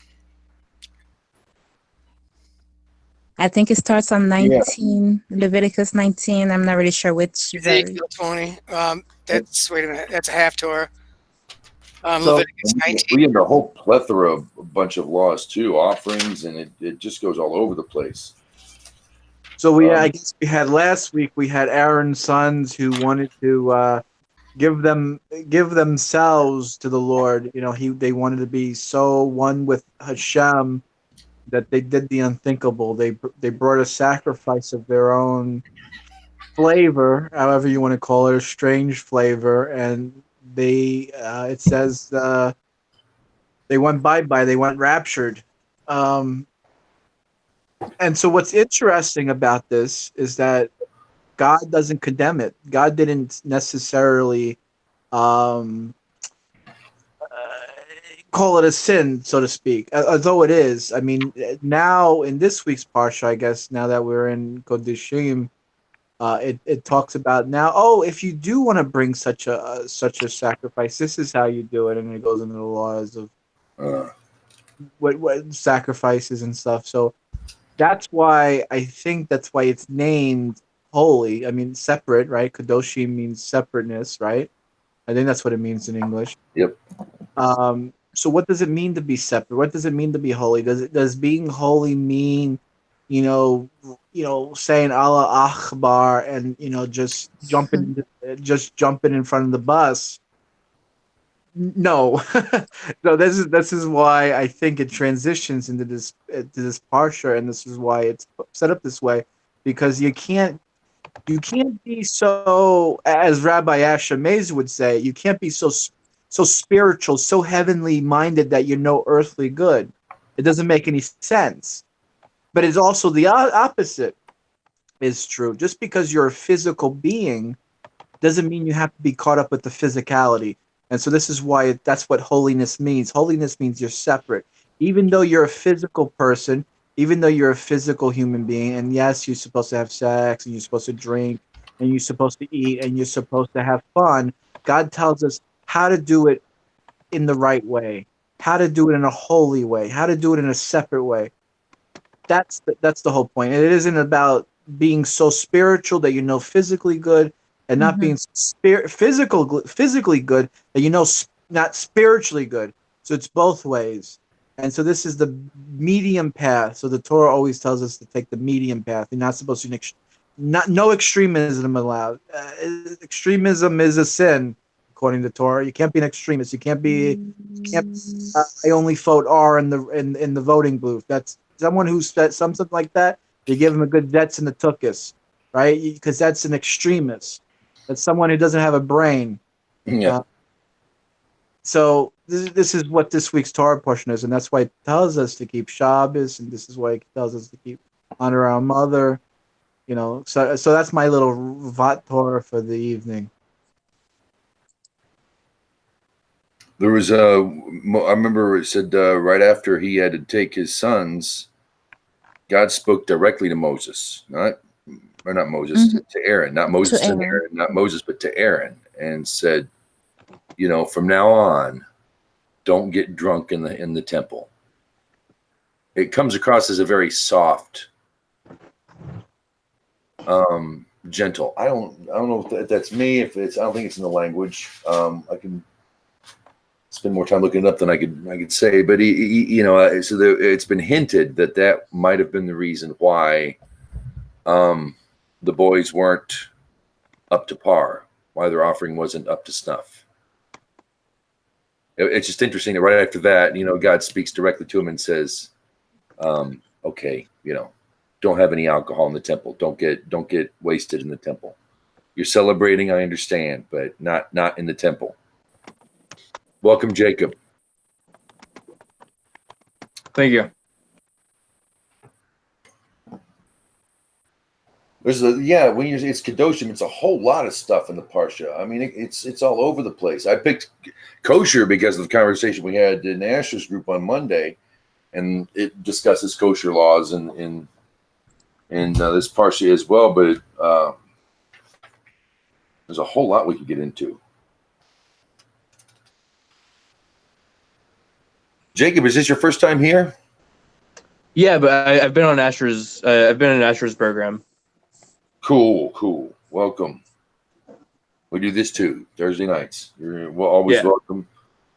I think it starts on 19, Leviticus 19. I'm not really sure which verse. Ezekiel 20. Wait a minute. That's a half Torah. So- Leviticus 19. We have a whole plethora of a bunch of laws too, offerings, and it just goes all over the place. So I guess we had last week. We had Aaron's sons who wanted to give themselves to the Lord. You know, they wanted to be so one with Hashem that they did the unthinkable. They brought a sacrifice of their own flavor, however you want to call it, a strange flavor, and they it says they went bye-bye, they went raptured. And so what's interesting about this is that God doesn't condemn it. God didn't necessarily call it a sin, so to speak, although it is. I mean, now in this week's Parsha, I guess, now that we're in Kedoshim, it talks about now, if you do want to bring such a sacrifice, this is how you do it, and it goes into the laws of what sacrifices and stuff. So that's why it's named holy. I mean, separate, right? Kedoshim means separateness, right? I think that's what it means in English. Yep. So what does it mean to be separate? What does it mean to be holy? Does being holy mean saying Allah Akbar and just jumping in front of the bus. No, no. This is why I think it transitions into this parsha, and this is why it's set up this way, because you can't be so, as Rabbi Asher Mays would say, you can't be so spiritual, so heavenly minded that you know earthly good. It doesn't make any sense. But it's also the opposite is true. Just because you're a physical being doesn't mean you have to be caught up with the physicality. And so this is why that's what holiness means. Holiness means you're separate. Even though you're a physical person, even though you're a physical human being, and yes, you're supposed to have sex, and you're supposed to drink, and you're supposed to eat, and you're supposed to have fun, God tells us how to do it in the right way, how to do it in a holy way, how to do it in a separate way. That's the whole point. And it isn't about being so spiritual that you know physically good, and not being physically good that you know not spiritually good. So it's both ways. And so this is the medium path. So the Torah always tells us to take the medium path. You're not supposed to no extremism allowed. Extremism is a sin according to Torah. You can't be an extremist. You can't be. I only vote R in the voting booth. That's someone who said something like that. You give him a good Zets in the Tuchus, right? Because that's an extremist. That's someone who doesn't have a brain. Yeah. So this is what this week's Torah portion is, and that's why it tells us to keep Shabbos, and this is why it tells us to honor our mother. So that's my little Vat Torah for the evening. There was I remember it said right after he had to take his sons, God spoke directly to Moses, not Moses, to Aaron, not Moses and Aaron, not Moses, but to Aaron, and said, from now on, don't get drunk in the temple. It comes across as a very soft, gentle. I don't know if that's me. I don't think it's in the language. I can spend more time looking it up than I could say. But it's been hinted that might have been the reason why the boys weren't up to par, why their offering wasn't up to snuff. It's just interesting that right after that, God speaks directly to him and says, okay, don't have any alcohol in the temple. Don't get wasted in the temple. You're celebrating, I understand, but not in the temple. Welcome, Jacob. Thank you. When it's Kedoshim, it's a whole lot of stuff in the Parsha. I mean, it's all over the place. I picked Kosher because of the conversation we had in Asher's group on Monday, and it discusses kosher laws in this Parsha as well. But there's a whole lot we could get into. Jacob, is this your first time here? Yeah, but I've been on Asher's. I've been in Asher's program. Cool. Welcome. We do this too, Thursday nights. You're always welcome.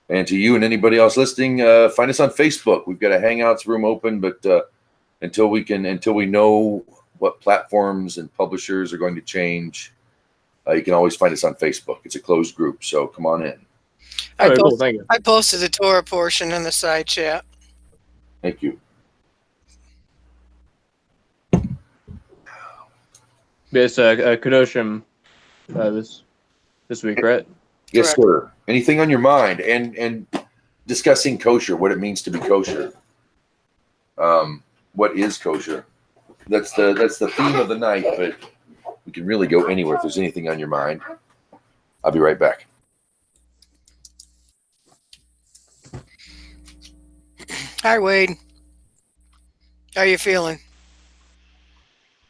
And to you and anybody else listening, find us on Facebook. We've got a Hangouts room open, but until we know what platforms and publishers are going to change, you can always find us on Facebook. It's a closed group, so come on in. Cool, thank you. I posted the Torah portion in the side chat. Thank you. It's Kedoshim this week, right? Yes, sir. Anything on your mind, and discussing kosher, what it means to be kosher. What is kosher? That's the theme of the night, but we can really go anywhere if there's anything on your mind. I'll be right back. Hi, Wade. How are you feeling?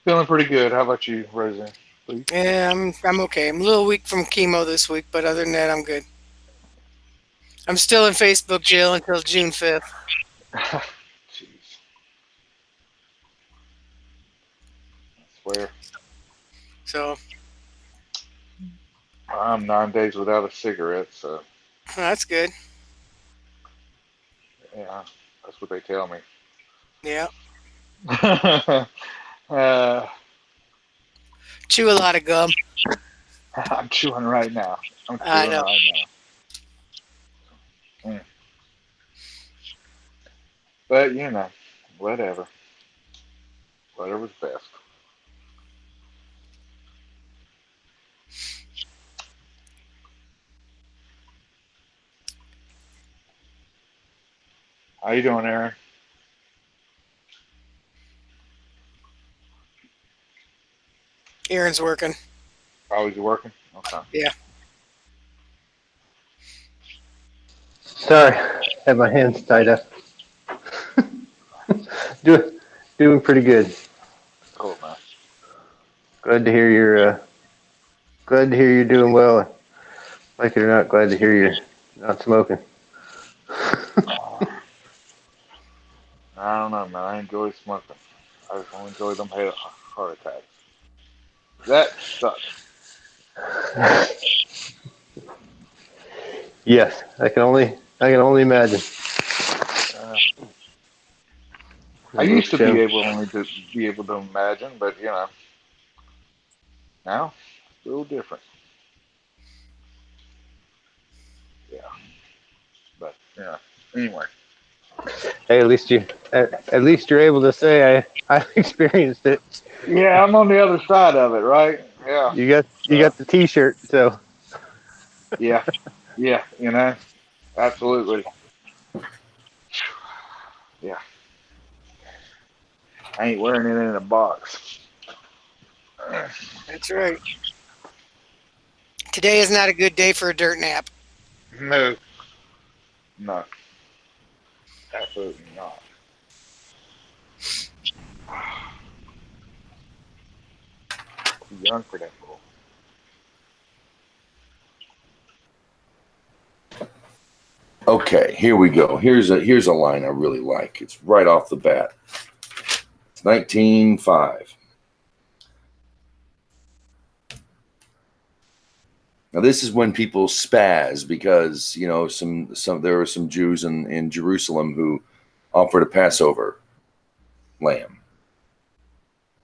Feeling pretty good. How about you, Roseanne? Please? Yeah, I'm okay. I'm a little weak from chemo this week, but other than that, I'm good. I'm still in Facebook jail until June 5th. Jeez. I swear. So I'm 9 days without a cigarette, so that's good. yeah, that's what they tell me. Yeah. Chew a lot of gum. I'm chewing right now. I'm I chewing know. right now. But whatever. Whatever's best. How you doing, Aaron? Aaron's working. Always working? Okay. Yeah. Sorry, had my hands tied up. Doing pretty good. Cool, man. Glad to hear you're doing well. Like it or not, glad to hear you're not smoking. I don't know, man. I enjoy smoking. I just don't enjoy them heart attacks. That sucks. Yes, I can only imagine. I used to be able to imagine, but now it's a little different. Yeah, but anyway. Hey, at least you're able to say I experienced it. Yeah, I'm on the other side of it, right? Yeah. You got the T-shirt, so Yeah, yeah. Absolutely. Yeah. I ain't wearing it in a box. That's right. Today is not a good day for a dirt nap. No. No. Absolutely not. Too young for that bull. Okay, here we go. Here's a line I really like. It's right off the bat. It's 19:5. Now this is when people spaz because there were some Jews in Jerusalem who offered a Passover lamb,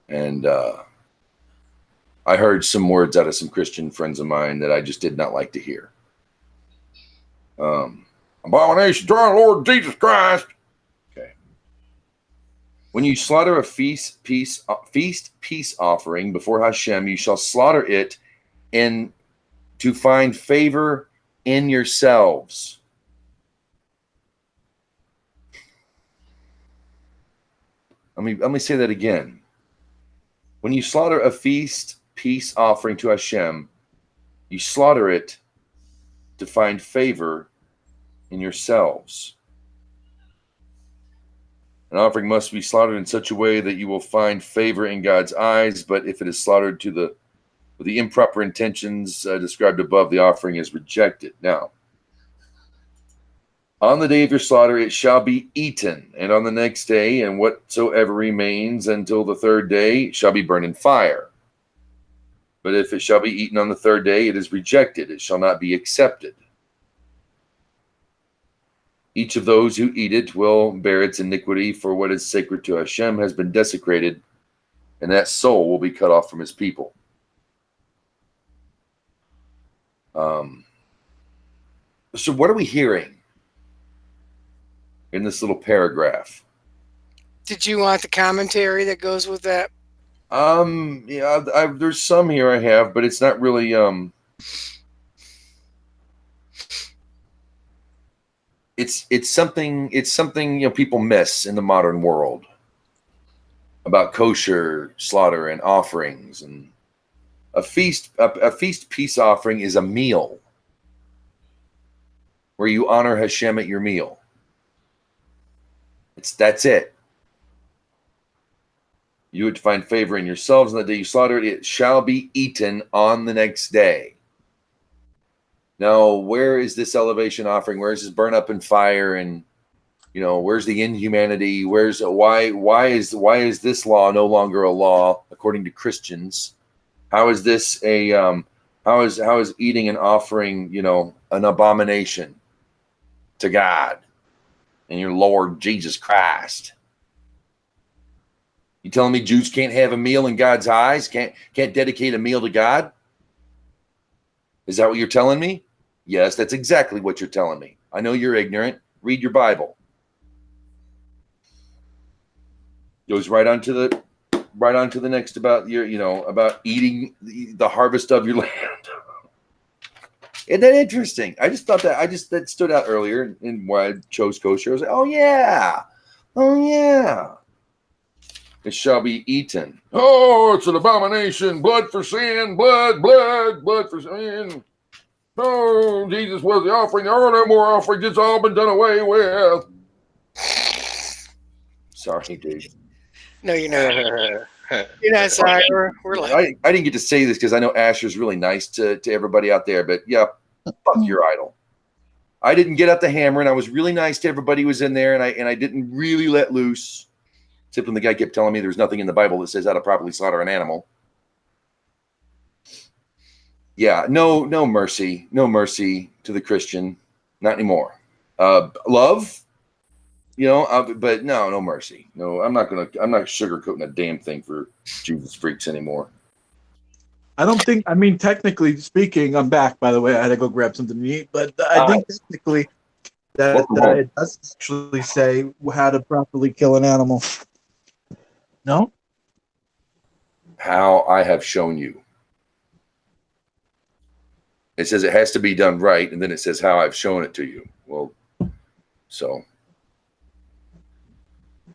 and I heard some words out of some Christian friends of mine that I just did not like to hear. Abomination to our Lord Jesus Christ. Okay. When you slaughter a feast peace offering before Hashem, you shall slaughter it to find favor in yourselves. Let me say that again. When you slaughter a feast peace offering to Hashem, you slaughter it to find favor in yourselves. An offering must be slaughtered in such a way that you will find favor in God's eyes, but if it is slaughtered with the improper intentions described above, the offering is rejected. Now, on the day of your slaughter, it shall be eaten, and on the next day, and whatsoever remains until the third day shall be burned in fire. But if it shall be eaten on the third day, it is rejected. It shall not be accepted. Each of those who eat it will bear its iniquity, for what is sacred to Hashem has been desecrated, and that soul will be cut off from his people. So what are we hearing in this little paragraph? Did you want the commentary that goes with that? Yeah, there's some here I have, but it's not really it's something people miss in the modern world about kosher slaughter and offerings. And a feast peace offering is a meal where you honor Hashem at your meal. That's it. You would find favor in yourselves on the day you slaughter it. It shall be eaten on the next day. Now, where is this elevation offering? Where is this burn up in fire? And where's the inhumanity? Why is this law no longer a law according to Christians? How is this how is eating and offering an abomination to God and your Lord Jesus Christ? You telling me Jews can't have a meal in God's eyes? Can't dedicate a meal to God? Is that what you're telling me? Yes, that's exactly what you're telling me. I know you're ignorant. Read your Bible. Goes right on to the next about your, about eating the harvest of your land. Isn't that interesting? I just thought that stood out earlier in why I chose kosher. I was like, oh yeah. It shall be eaten. Oh, it's an abomination. Blood for sin. Blood for sin. Oh, Jesus was the offering. There are no more offerings. It's all been done away with. Sorry, dude. No, you're not. You're not sorry. We're like, I didn't get to say this because I know Asher's really nice to everybody out there, but yeah, fuck your idol. I didn't get up the hammer, and I was really nice to everybody who was in there, and I didn't really let loose. Except when the guy kept telling me there's nothing in the Bible that says how to properly slaughter an animal. Yeah, no mercy to the Christian, not anymore. Love, but no mercy. No, I'm not sugarcoating a damn thing for Jesus freaks anymore. I don't think. I mean, technically speaking, I'm back. By the way, I had to go grab something to eat, but I think technically that it does actually say how to properly kill an animal. No? How I have shown you. It says it has to be done right, and then it says how I've shown it to you. Well, so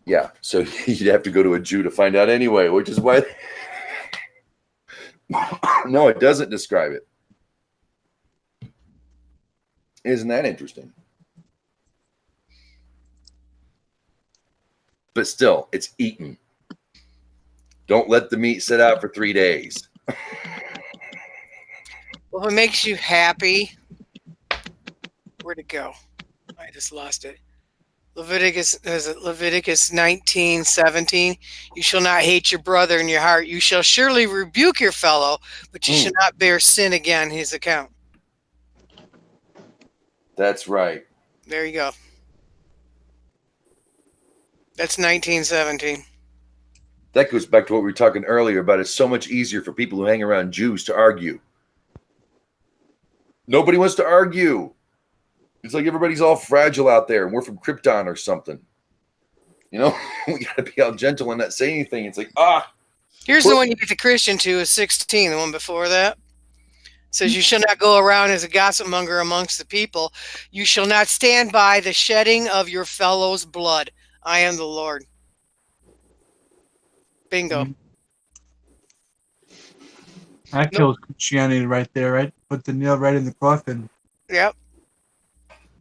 yeah, so you'd have to go to a Jew to find out anyway, which is why. No, it doesn't describe it. Isn't that interesting? But still, it's eaten. Don't let the meat sit out for 3 days. well, if it makes you happy, where'd it go? I just lost it. Leviticus 19:17. You shall not hate your brother in your heart. You shall surely rebuke your fellow, but you shall not bear sin again his account. That's right. There you go. That's 19:17. That goes back to what we were talking earlier about. It's so much easier for people who hang around Jews to argue. Nobody wants to argue. It's like everybody's all fragile out there, and we're from Krypton or something. We got to be all gentle and not say anything. It's like, Here's the one you get the Christian to is 16. The one before that says, you shall not go around as a gossip monger amongst the people. You shall not stand by the shedding of your fellow's blood. I am the Lord. Bingo. That kills Christianity right there, right? Put the nail right in the coffin. Yep.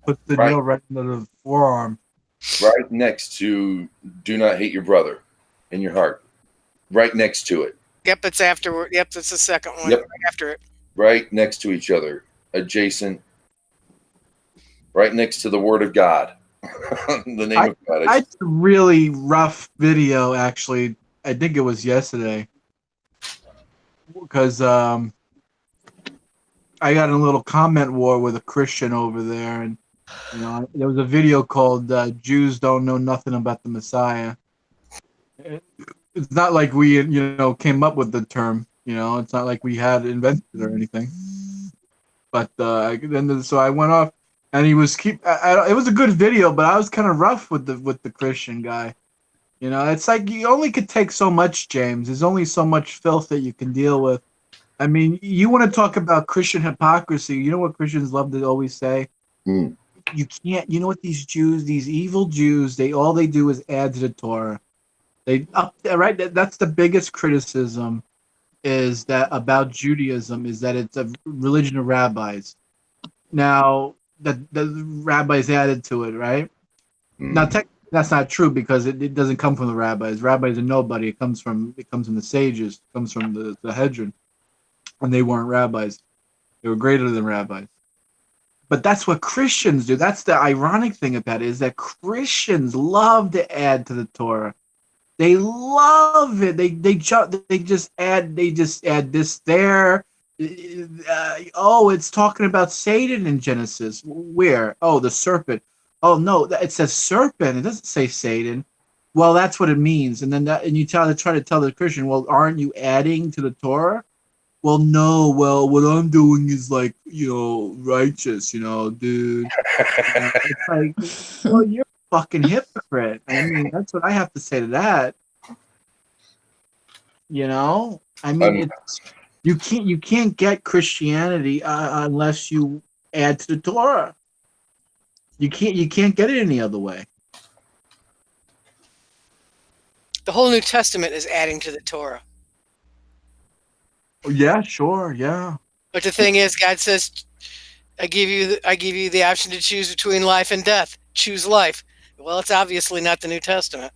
Put the nail right into the forearm. Right next to do not hate your brother in your heart. Right next to it. Yep, it's afterward. Yep, that's the second one. Yep. Right after it. Right next to each other. Adjacent. Right next to the word of God. The name of God. I did a really rough video, actually. I think it was yesterday. Because I got in a little comment war with a Christian over there. And, there was a video called Jews Don't Know Nothing About the Messiah. It's not like we, came up with the term. It's not like we had invented it or anything. But so I went off. And he was it was a good video, but I was kind of rough with the Christian guy. It's like you only could take so much, James. There's only so much filth that you can deal with. I mean, you want to talk about Christian hypocrisy. You know what Christians love to always say? You can't. You know what these Jews, these evil Jews, all they do is add to the Torah. Right. That's the biggest criticism is that about Judaism is that it's a religion of rabbis. Now, the rabbis added to it, right? Now, that's not true because it doesn't come from the rabbis. Rabbis are nobody. It comes from the sages. It comes from the Hedron, and they weren't rabbis. They were greater than rabbis. But that's what Christians do. That's the ironic thing about it is that Christians love to add to the Torah. They love it. They just add this there. It's talking about Satan in Genesis. Where? Oh, the serpent. Oh, no, it says serpent. It doesn't say Satan. well, that's what it means. And then you try to tell the Christian, well, aren't you adding to the Torah? Well, no. Well, what I'm doing is like, righteous, dude. It's like, well, you're a fucking hypocrite. I mean, that's what I have to say to that. I mean, you can't get Christianity unless you add to the Torah. You can't get it any other way. The whole New Testament is adding to the Torah. Yeah, sure, yeah. But the thing is, God says, I give you the option to choose between life and death. Choose life. Well, it's obviously not the New Testament.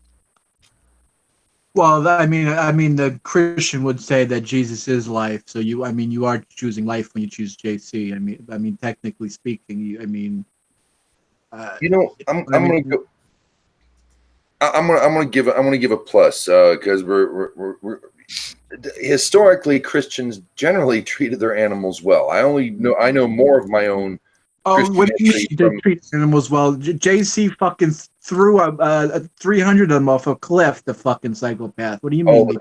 Well, I mean, the Christian would say that Jesus is life. So you are choosing life when you choose JC. I mean, technically speaking, I'm gonna give a plus because we're historically Christians generally treated their animals well. I know more of my own. Oh, what do you mean they treat animals well? JC fucking threw 300 of them off a cliff. The fucking psychopath. What do you mean?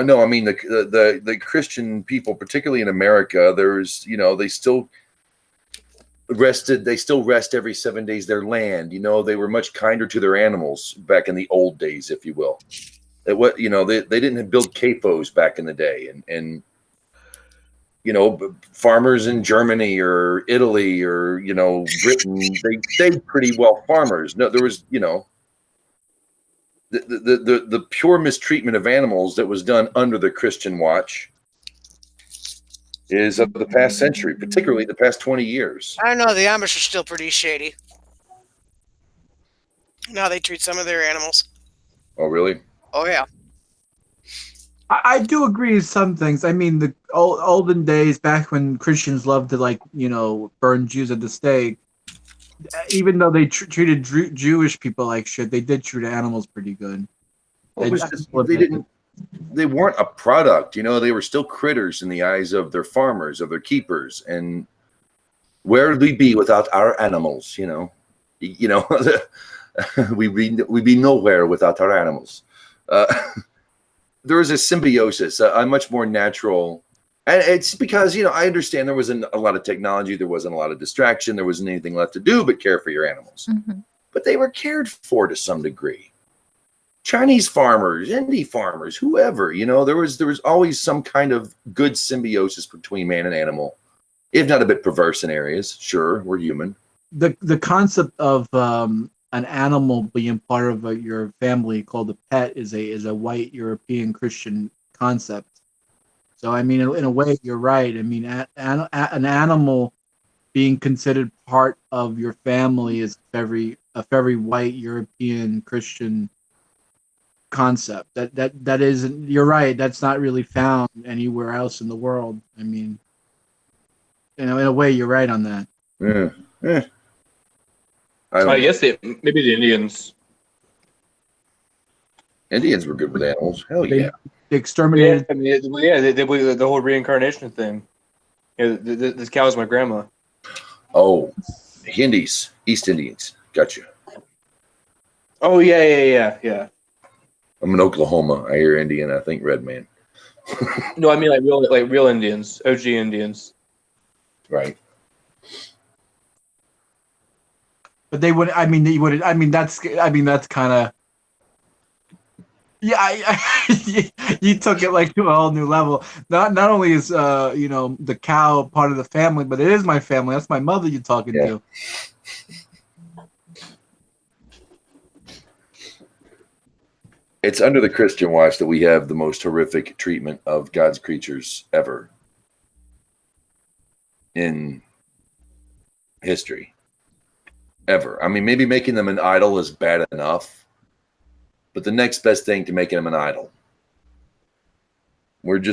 No, I mean the Christian people, particularly in America. There's they still rested. They still rest every 7 days. Their land. They were much kinder to their animals back in the old days, if you will. They didn't build capos back in the day, and farmers in Germany or Italy or Britain, they stayed pretty well farmers. No, there was the pure mistreatment of animals that was done under the Christian watch is of the past century, particularly the past 20 years. I don't know. The Amish are still pretty shady. Now they treat some of their animals. Oh, really? Oh, yeah. I do agree with some things. I mean, the olden days, back when Christians loved to burn Jews at the stake, even though they treated Jewish people like shit, they did treat animals pretty good. They weren't a product, they were still critters in the eyes of their farmers, of their keepers. And where would we be without our animals? we'd be nowhere without our animals. There is a symbiosis, a much more natural, and it's because I understand there wasn't a lot of technology, there wasn't a lot of distraction, there wasn't anything left to do but care for your animals. Mm-hmm. But they were cared for to some degree. Chinese farmers, Indian farmers, whoever, there was always some kind of good symbiosis between man and animal, if not a bit perverse in areas. Sure, we're human. The concept of an animal being part of your family called a pet is a white European Christian concept. So I mean, in a way, you're right. I mean, an animal being considered part of your family is a very white European Christian concept. That isn't. You're right. That's not really found anywhere else in the world. I mean, in a way, you're right on that. Yeah. I guess maybe the Indians. Indians were good with animals. Hell yeah. They exterminated. They believe the whole reincarnation thing. This cow is my grandma. Oh, Hindis, East Indians. Gotcha. Oh yeah. I'm in Oklahoma. I hear Indian. I think red man. No, I mean like real Indians, OG Indians. Right. But they would. I mean, they would. I mean, that's kind of. Yeah, you took it like to a whole new level. Not only is the cow part of the family, but it is my family. That's my mother you're talking to. It's under the Christian watch that we have the most horrific treatment of God's creatures ever in history. Ever. I mean, maybe making them an idol is bad enough, but the next best thing to making them an idol. And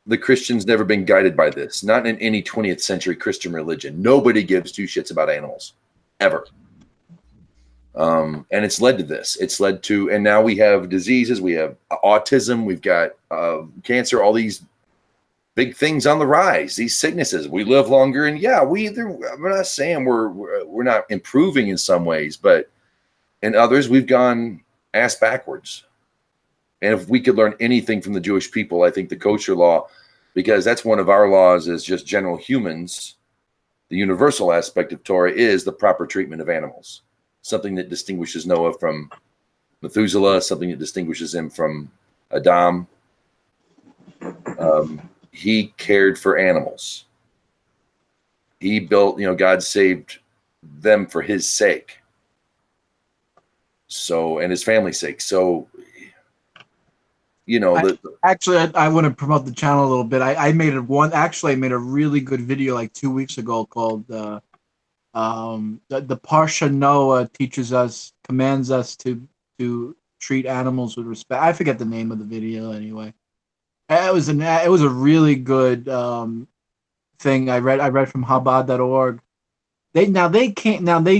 the Christians never been guided by this. Not in any 20th century Christian religion. Nobody gives two shits about animals, ever. And it's led to this. It's led to, and now we have diseases. We have autism. We've got cancer. All these big things on the rise, these sicknesses. We live longer, and we're not saying we're not improving in some ways, but and others, we've gone ass backwards. And if we could learn anything from the Jewish people, I think the kosher law, because that's one of our laws as just general humans, the universal aspect of Torah is the proper treatment of animals. Something that distinguishes Noah from Methuselah, something that distinguishes him from Adam. He cared for animals. He built, God saved them for his sake. So, and his family's sake. So, Actually, I want to promote the channel a little bit. I made a really good video like 2 weeks ago called the Parsha Noah commands us to treat animals with respect. I forget the name of the video anyway. It was a really good thing. I read from Chabad.org. They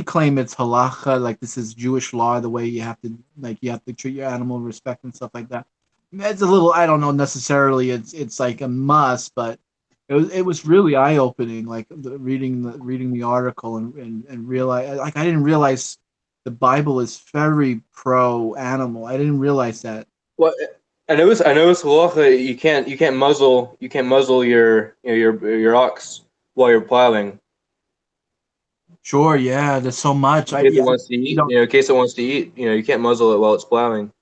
claim it's halacha, like this is Jewish law, the way you have to treat your animal with respect and stuff like that. It's a little, I don't know necessarily it's like a must, but it was really eye opening, like reading the article and realize, like, I didn't realize the Bible is very pro animal. I didn't realize that. Well, I know it's halacha. You can't muzzle your ox while you're plowing. Sure, yeah. There's so much. In case it wants to eat, in case it wants to eat, you can't muzzle it while it's plowing.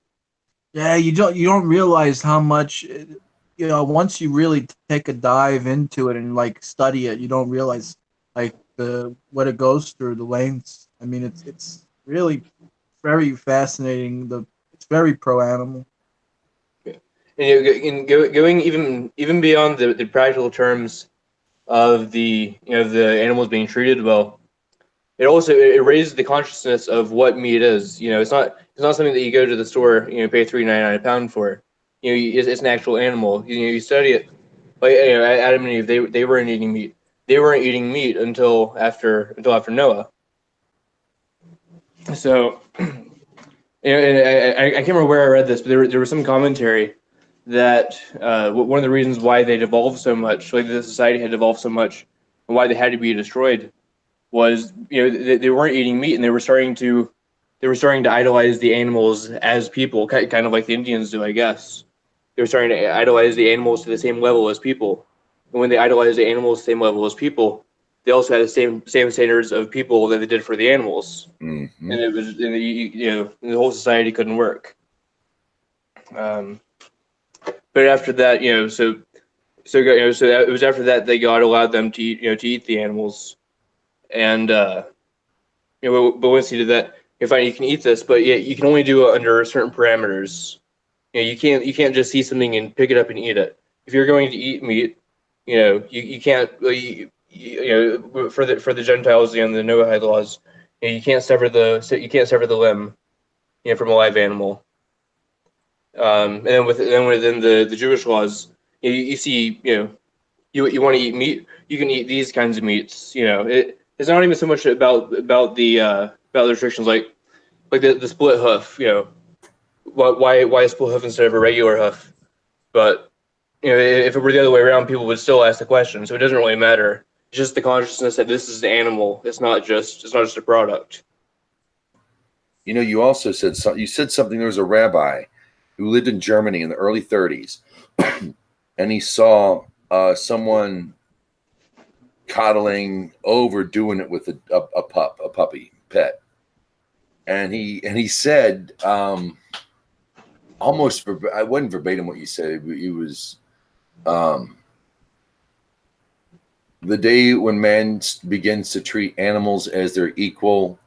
Yeah, you don't realize how much, once you really take a dive into it and like study it, you don't realize like what it goes through, the lengths. I mean, it's really very fascinating. It's very pro animal. And going even beyond the practical terms of the animals being treated well, it raises the consciousness of what meat is. It's not something that you go to the store, pay $3.99 a pound for. It's an actual animal. You study it. Like Adam and Eve, they weren't eating meat. They weren't eating meat until after Noah. So, and I can't remember where I read this, but there was some commentary that one of the reasons why they devolved so much, like the society had devolved so much, and why they had to be destroyed, was they weren't eating meat, and they were starting to idolize the animals as people, kind of like the Indians do, I guess. They were starting to idolize the animals to the same level as people, and when they idolized the animals to the same level as people, they also had the same standards of people that they did for the animals, and it was the whole society couldn't work. But after that, so it was after that that God allowed them to eat the animals. And but once you did that, fine, you can eat this, but you can only do it under certain parameters. You can't just see something and pick it up and eat it. If you're going to eat meat, you can't. For the Gentiles and the Noahide laws, you can't sever the limb, from a live animal. And then within the Jewish laws, you see, you want to eat meat, you can eat these kinds of meats. It's not even so much about the restrictions like the split hoof. Why a split hoof instead of a regular hoof? But if it were the other way around, people would still ask the question. So it doesn't really matter. It's just the consciousness that this is an animal. It's not just a product. You also said something. There was a rabbi who lived in Germany in the early 30s, and he saw someone coddling, overdoing it with a puppy pet, and he said, almost I wasn't verbatim what you said. He was the day when man begins to treat animals as their equal,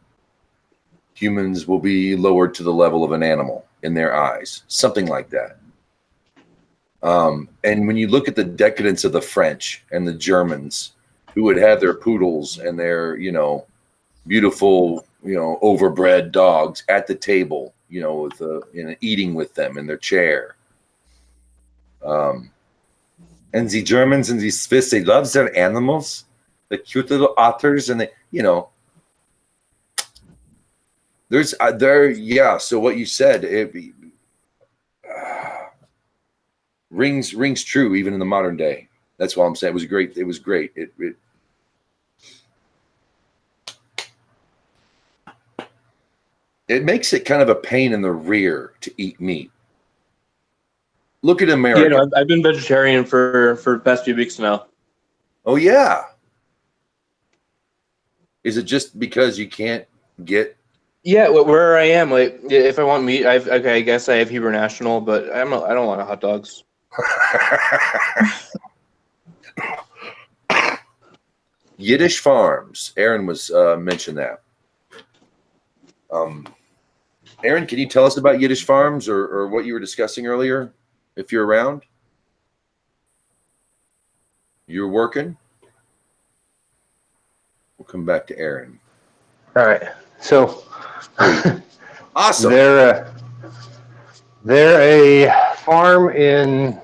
humans will be lowered to the level of an animal in their eyes, something like that. And when you look at the decadence of the French and the Germans, who would have their poodles and their, beautiful, overbred dogs at the table, with eating with them in their chair. And the Germans and the Swiss, they love their animals, the cute little otters, and there's So what you said, rings true even in the modern day. That's what I'm saying. It was great. It was great. It makes it kind of a pain in the rear to eat meat. Look at Yeah, America. no, I've been vegetarian for the past few weeks now. Oh, yeah. Is it just because you can't get? Yeah, where I am, like if I want meat, I guess I have Hebrew National, but I don't want hot dogs. Yiddish farms. Aaron was mentioned that. Aaron, can you tell us about Yiddish farms or what you were discussing earlier? If you're around, you're working. We'll come back to Aaron. All right. So Awesome. they're a farm in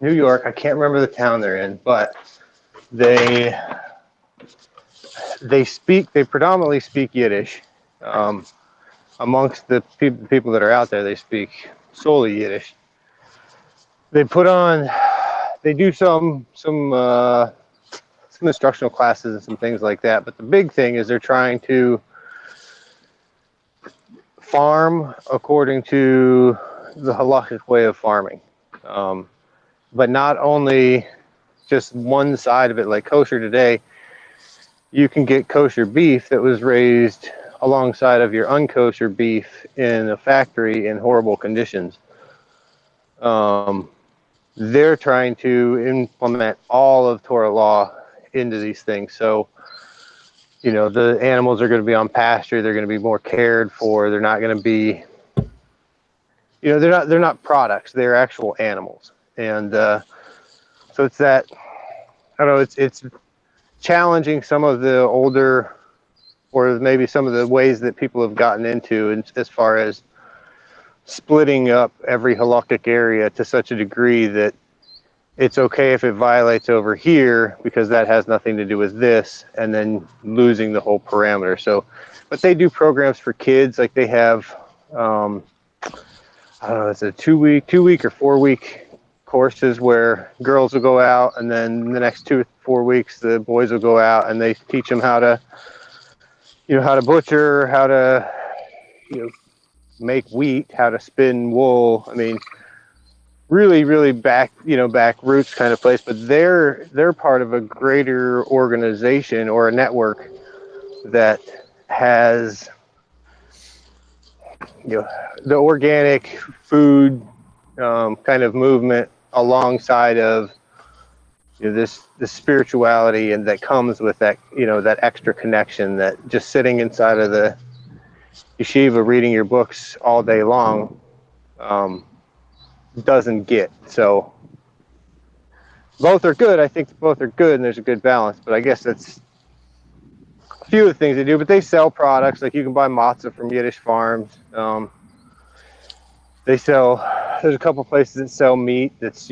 New York. I can't remember the town they're in, but they predominantly speak Yiddish. Amongst the people that are out there, they speak solely Yiddish. They do some instructional classes and some things like that. But the big thing is they're trying to farm according to the halakhic way of farming. But not only just one side of it, like kosher today, you can get kosher beef that was raised alongside of your unkosher beef in a factory in horrible conditions. They're trying to implement all of Torah law into these things. So, the animals are going to be on pasture. They're going to be more cared for. They're not going to be, they're not products. They're actual animals. And so it's that, I don't know, it's challenging some of the older, or maybe some of the ways that people have gotten into as far as splitting up every halakhic area to such a degree that it's okay if it violates over here because that has nothing to do with this, and then losing the whole parameter. So, but they do programs for kids, like they have, I don't know, it's a 2 week or 4 week courses where girls will go out, and then the next 2 or 4 weeks the boys will go out and they teach them how to, how to butcher, how to, make wheat, how to spin wool. I mean, really back roots kind of place, but they're part of a greater organization or a network that has the organic food kind of movement alongside of this spirituality, and that comes with that that extra connection that just sitting inside of the yeshiva reading your books all day long doesn't get. So both are good. I think both are good, and there's a good balance. But I guess that's a few of the things they do. But they sell products, like you can buy matzah from Yiddish farms. There's a couple places that sell meat that's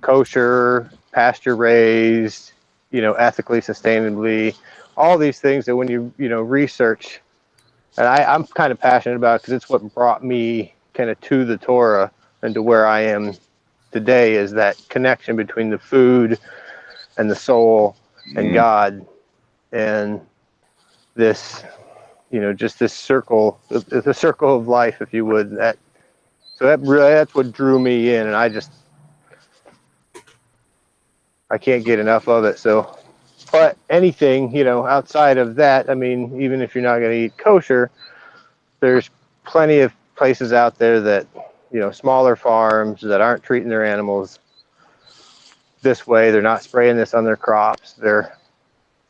kosher, pasture raised, ethically, sustainably, all these things that when you research, and I'm kind of passionate about it because it's what brought me kind of to the Torah and to where I am today, is that connection between the food and the soul and God, and this, just this circle, the circle of life, if you would. That's what drew me in, and I can't get enough of it. So, but anything, outside of that, I mean, even if you're not going to eat kosher, there's plenty of places out there that, smaller farms that aren't treating their animals this way. They're not spraying this on their crops. They're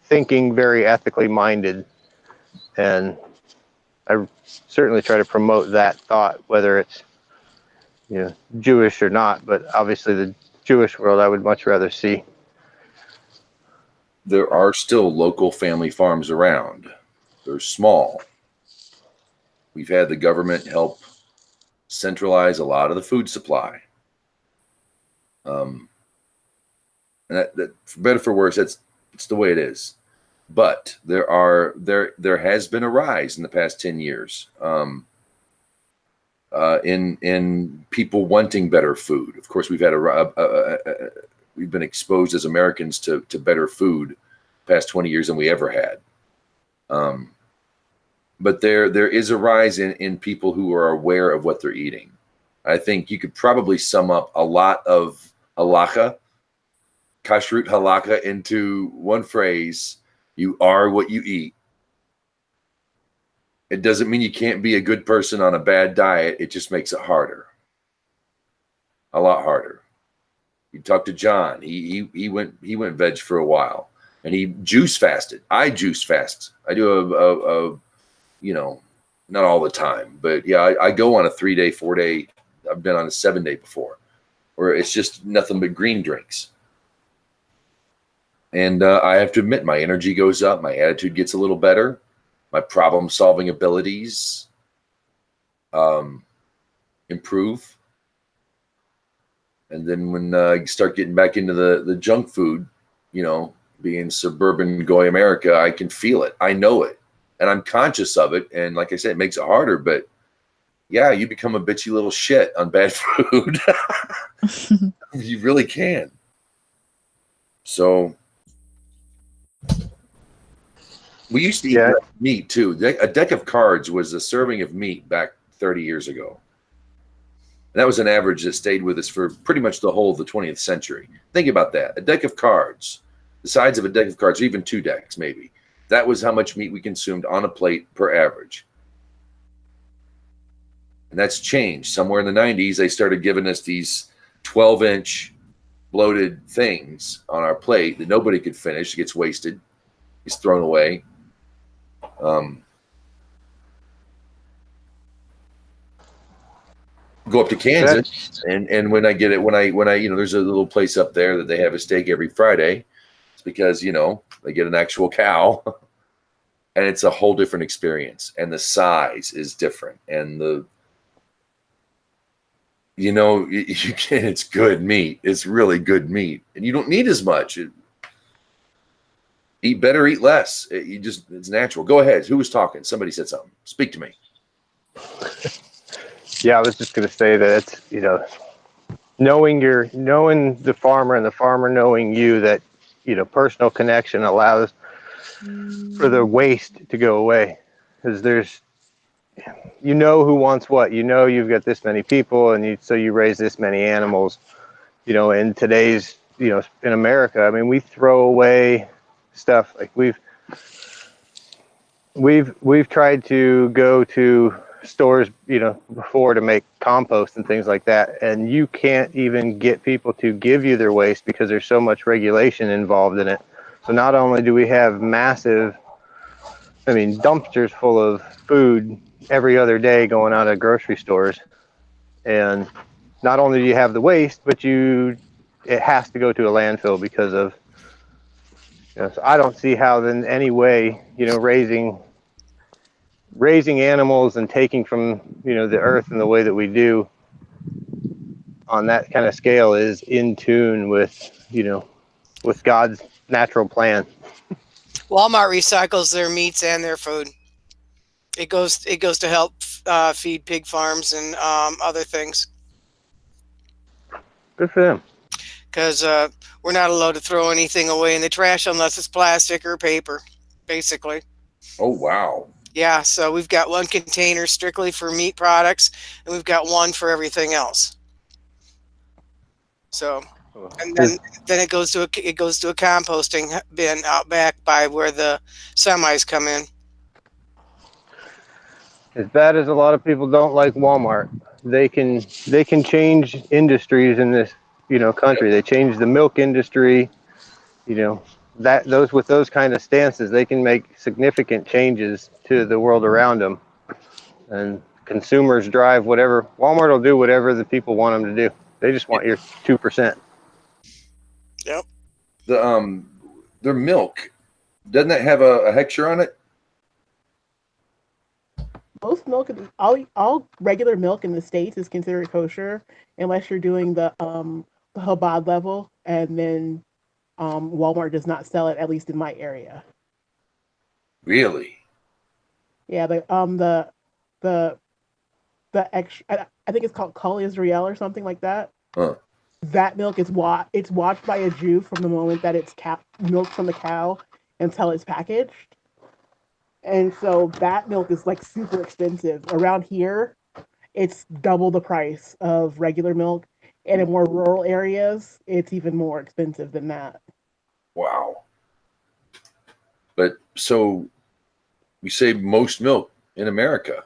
thinking very ethically minded. And I certainly try to promote that thought, whether it's, Jewish or not. But obviously the Jewish world, I would much rather see. There are still local family farms around. They're small. We've had the government help centralize a lot of the food supply. And that for better or for worse, it's the way it is. But there has been a rise in the past 10 years in people wanting better food. Of course, we've had we've been exposed as Americans to better food the past 20 years than we ever had. but there is a rise in people who are aware of what they're eating. I think you could probably sum up a lot of halakha, kashrut halakha, into one phrase: you are what you eat. It doesn't mean you can't be a good person on a bad diet. It just makes it harder, a lot harder. You talk to John. He went veg for a while, and he juice fasted. I juice fast. I do a not all the time, but yeah, I go on a 3-day, 4-day. I've been on a 7-day before, where it's just nothing but green drinks. And I have to admit, my energy goes up, my attitude gets a little better, my problem-solving abilities improve. And then when you start getting back into the junk food, being suburban Goy America, I can feel it. I know it. And I'm conscious of it. And like I said, it makes it harder. But yeah, you become a bitchy little shit on bad food. You really can. So we used to eat meat too. A deck of cards was a serving of meat back 30 years ago. And that was an average that stayed with us for pretty much the whole of the 20th century. Think about that. A deck of cards, the size of a deck of cards, or even 2 decks maybe. That was how much meat we consumed on a plate per average. And that's changed. Somewhere in the 90s, they started giving us these 12-inch bloated things on our plate that nobody could finish. It gets wasted. It's thrown away. Go up to Kansas, and when I get it, when I there's a little place up there that they have a steak every Friday. It's because they get an actual cow, and it's a whole different experience, and the size is different, and it's good meat. It's really good meat, and you don't need as much. Eat better, eat less. It's natural. Go ahead. Who was talking? Somebody said something. Speak to me. Yeah, I was just going to say that it's, knowing the farmer and the farmer knowing you, that, personal connection allows for the waste to go away, because there's, who wants what, you've got this many people, and so you raise this many animals, in today's, in America. I mean, we throw away stuff. Like we've tried to go to stores, before, to make compost and things like that, and you can't even get people to give you their waste because there's so much regulation involved in it. So not only do we have massive, dumpsters full of food every other day going out of grocery stores, and not only do you have the waste, but it has to go to a landfill because of, so I don't see how in any way, raising animals and taking from, the earth in the way that we do on that kind of scale is in tune with, with God's natural plan. Walmart recycles their meats and their food. It goes to help feed pig farms and other things. Good for them. Because we're not allowed to throw anything away in the trash unless it's plastic or paper, basically. Oh, wow. Yeah, so we've got one container strictly for meat products, and we've got one for everything else. So, and then it goes to a composting bin out back by where the semis come in. As bad as a lot of people don't like Walmart, they can change industries in this, country. They change the milk industry, with those kind of stances, they can make significant changes to the world around them. And consumers drive whatever. Walmart will do whatever the people want them to do. They just want your 2%. Yep. Their milk, doesn't that have a hectare on it? Most milk, all regular milk in the States is considered kosher unless you're doing the Chabad level, and then Walmart does not sell it, at least in my area. Really? Yeah, the extra, I think it's called Kol Israel or something like that. Huh. That milk is it's watched by a Jew from the moment that it's milked from the cow until it's packaged. And so that milk is like super expensive. Around here, it's double the price of regular milk. And in more rural areas, it's even more expensive than that. Wow. But so we say most milk in America.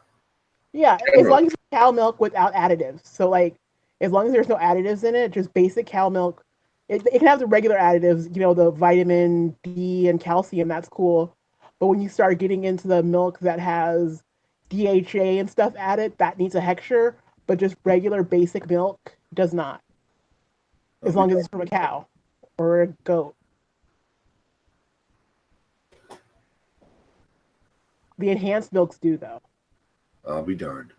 Yeah, Cow as milk. long as it's cow milk without additives. So like, as long as there's no additives in it, just basic cow milk. It can have the regular additives, the vitamin D and calcium. That's cool. But when you start getting into the milk that has DHA and stuff added, that needs a hexture. But just regular basic milk does not, as long as it's from a cow or a goat. The enhanced milks do though. I'll be darned.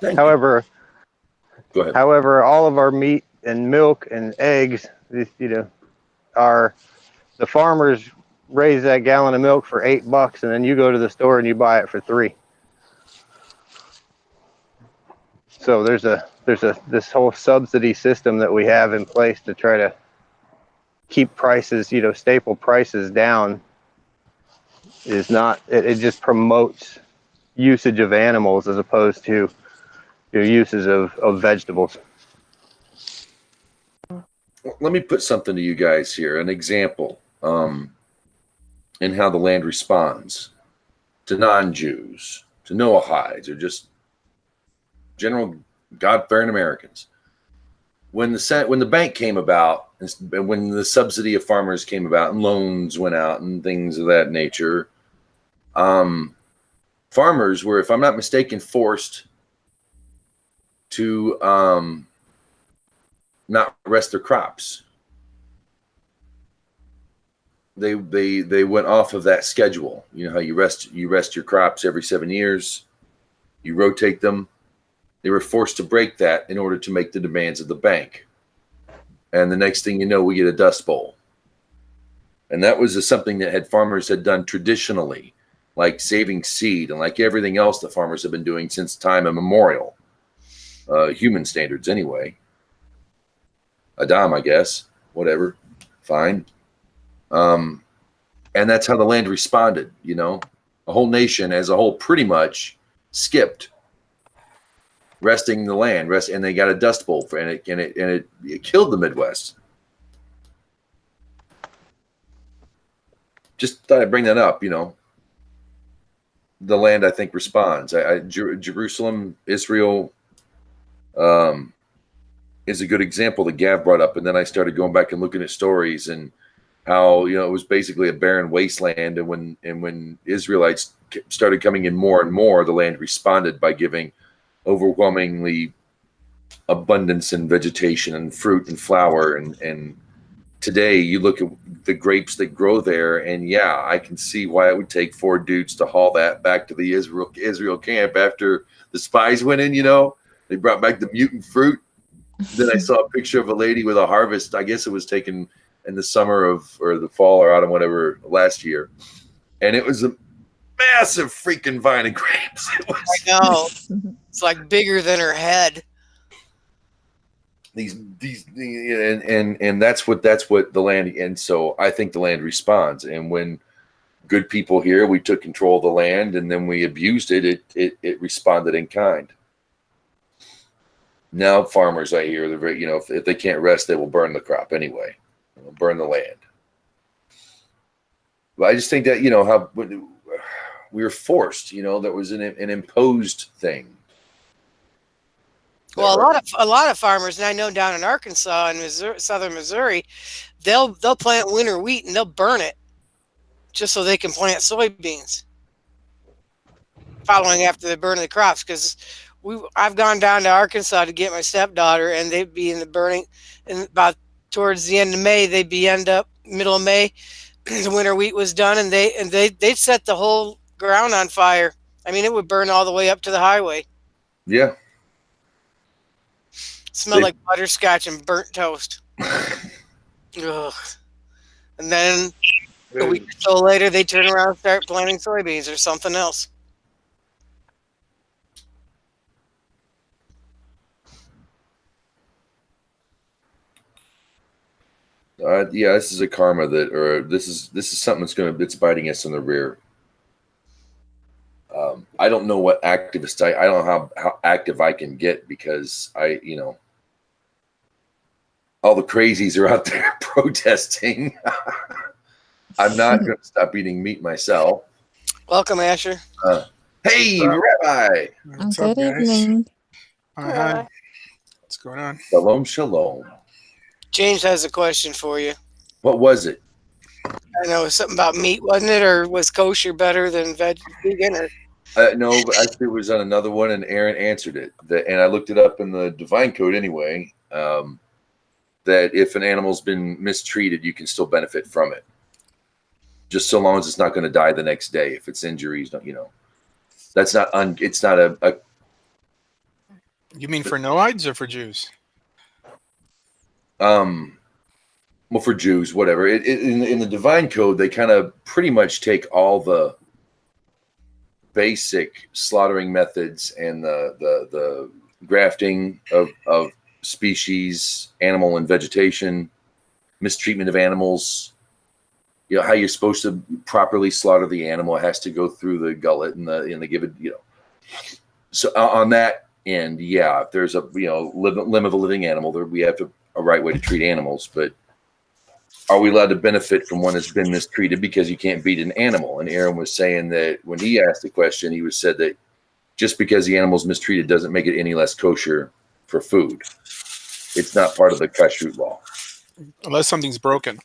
Thank However, you. Go ahead. however, all of our meat and milk and eggs, are the farmers raise that gallon of milk for $8, and then you go to the store and you buy it for $3. So there's this whole subsidy system that we have in place to try to keep prices, staple prices down. Is not it just promotes usage of animals as opposed to uses of vegetables. Let me put something to you guys here, an example in how the land responds to non-Jews, to Noahides, or just general God-fearing Americans. When the bank came about, and when the subsidy of farmers came about, and loans went out, and things of that nature, farmers were, if I'm not mistaken, forced to not rest their crops. They went off of that schedule. You know how you rest your crops every 7 years, you rotate them. They were forced to break that in order to make the demands of the bank. And the next thing you know, we get a dust bowl. And that was something that farmers had done traditionally, like saving seed and like everything else that farmers have been doing since time immemorial. Human standards anyway. Adam, I guess, whatever, fine. And that's how the land responded. The whole nation as a whole pretty much skipped resting the land, and they got a dust bowl for, and it killed the Midwest. Just thought I'd bring that up. The land, I think, responds. Jerusalem, Israel, is a good example that Gav brought up, and then I started going back and looking at stories and how it was basically a barren wasteland, and when Israelites started coming in more and more, the land responded by giving overwhelmingly abundance in vegetation and fruit and flower, and today you look at the grapes that grow there, and yeah, I can see why it would take 4 dudes to haul that back to the Israel camp after the spies went in. They brought back the mutant fruit. Then I saw a picture of a lady with a harvest. I guess it was taken in the summer or the fall or autumn, whatever, last year, and it was a massive freaking vine of grapes. I know. It's like bigger than her head. These and that's what the land, and so I think the land responds. And when good people here, we took control of the land and then we abused it, it responded in kind. Now farmers, I hear, if they can't rest, they will burn the crop anyway. Burn the land. But I just think that how we were forced, that was an imposed thing. Well, a lot of farmers, and I know down in Arkansas and Missouri, southern Missouri, they'll plant winter wheat and they'll burn it just so they can plant soybeans. Following after they burn the crops, because I've gone down to Arkansas to get my stepdaughter, and they'd be in the burning, and about towards the end of May, middle of May, the winter wheat was done, and they'd set the whole ground on fire. I mean, it would burn all the way up to the highway. Yeah. Smelled like butterscotch and burnt toast. Ugh. And then a week or so later, they turn around and start planting soybeans or something else. Yeah, this is a karma or this is something that's biting us in the rear. I don't know what activist I don't know how active I can get because all the crazies are out there protesting. I'm not going to stop eating meat myself. Welcome, Asher. Hey, Rabbi. What's up, Good guys? evening. Hi. What's going on? Shalom, shalom. James has a question for you. What was it? I know it was something about meat, wasn't it? Or was kosher better than vegan? Or No, but actually, it was on another one, and Aaron answered it. And I looked it up in the Divine Code anyway. That if an animal's been mistreated, you can still benefit from it, just so long as it's not going to die the next day. If it's injuries, that's not. It's not a. You mean for no-ides or for Jews? Well, for Jews, whatever. In the Divine Code, they kind of pretty much take all the basic slaughtering methods and the grafting of species, animal and vegetation, mistreatment of animals, how you're supposed to properly slaughter the animal. It has to go through the gullet and they give it, So on that end, if there's a limb of a living animal, we have a right way to treat animals, but are we allowed to benefit from one that's been mistreated because you can't beat an animal? And Aaron was saying that when he asked the question, he said that just because the animal's mistreated doesn't make it any less kosher for food. It's not part of the Kashrut law. Unless something's broken.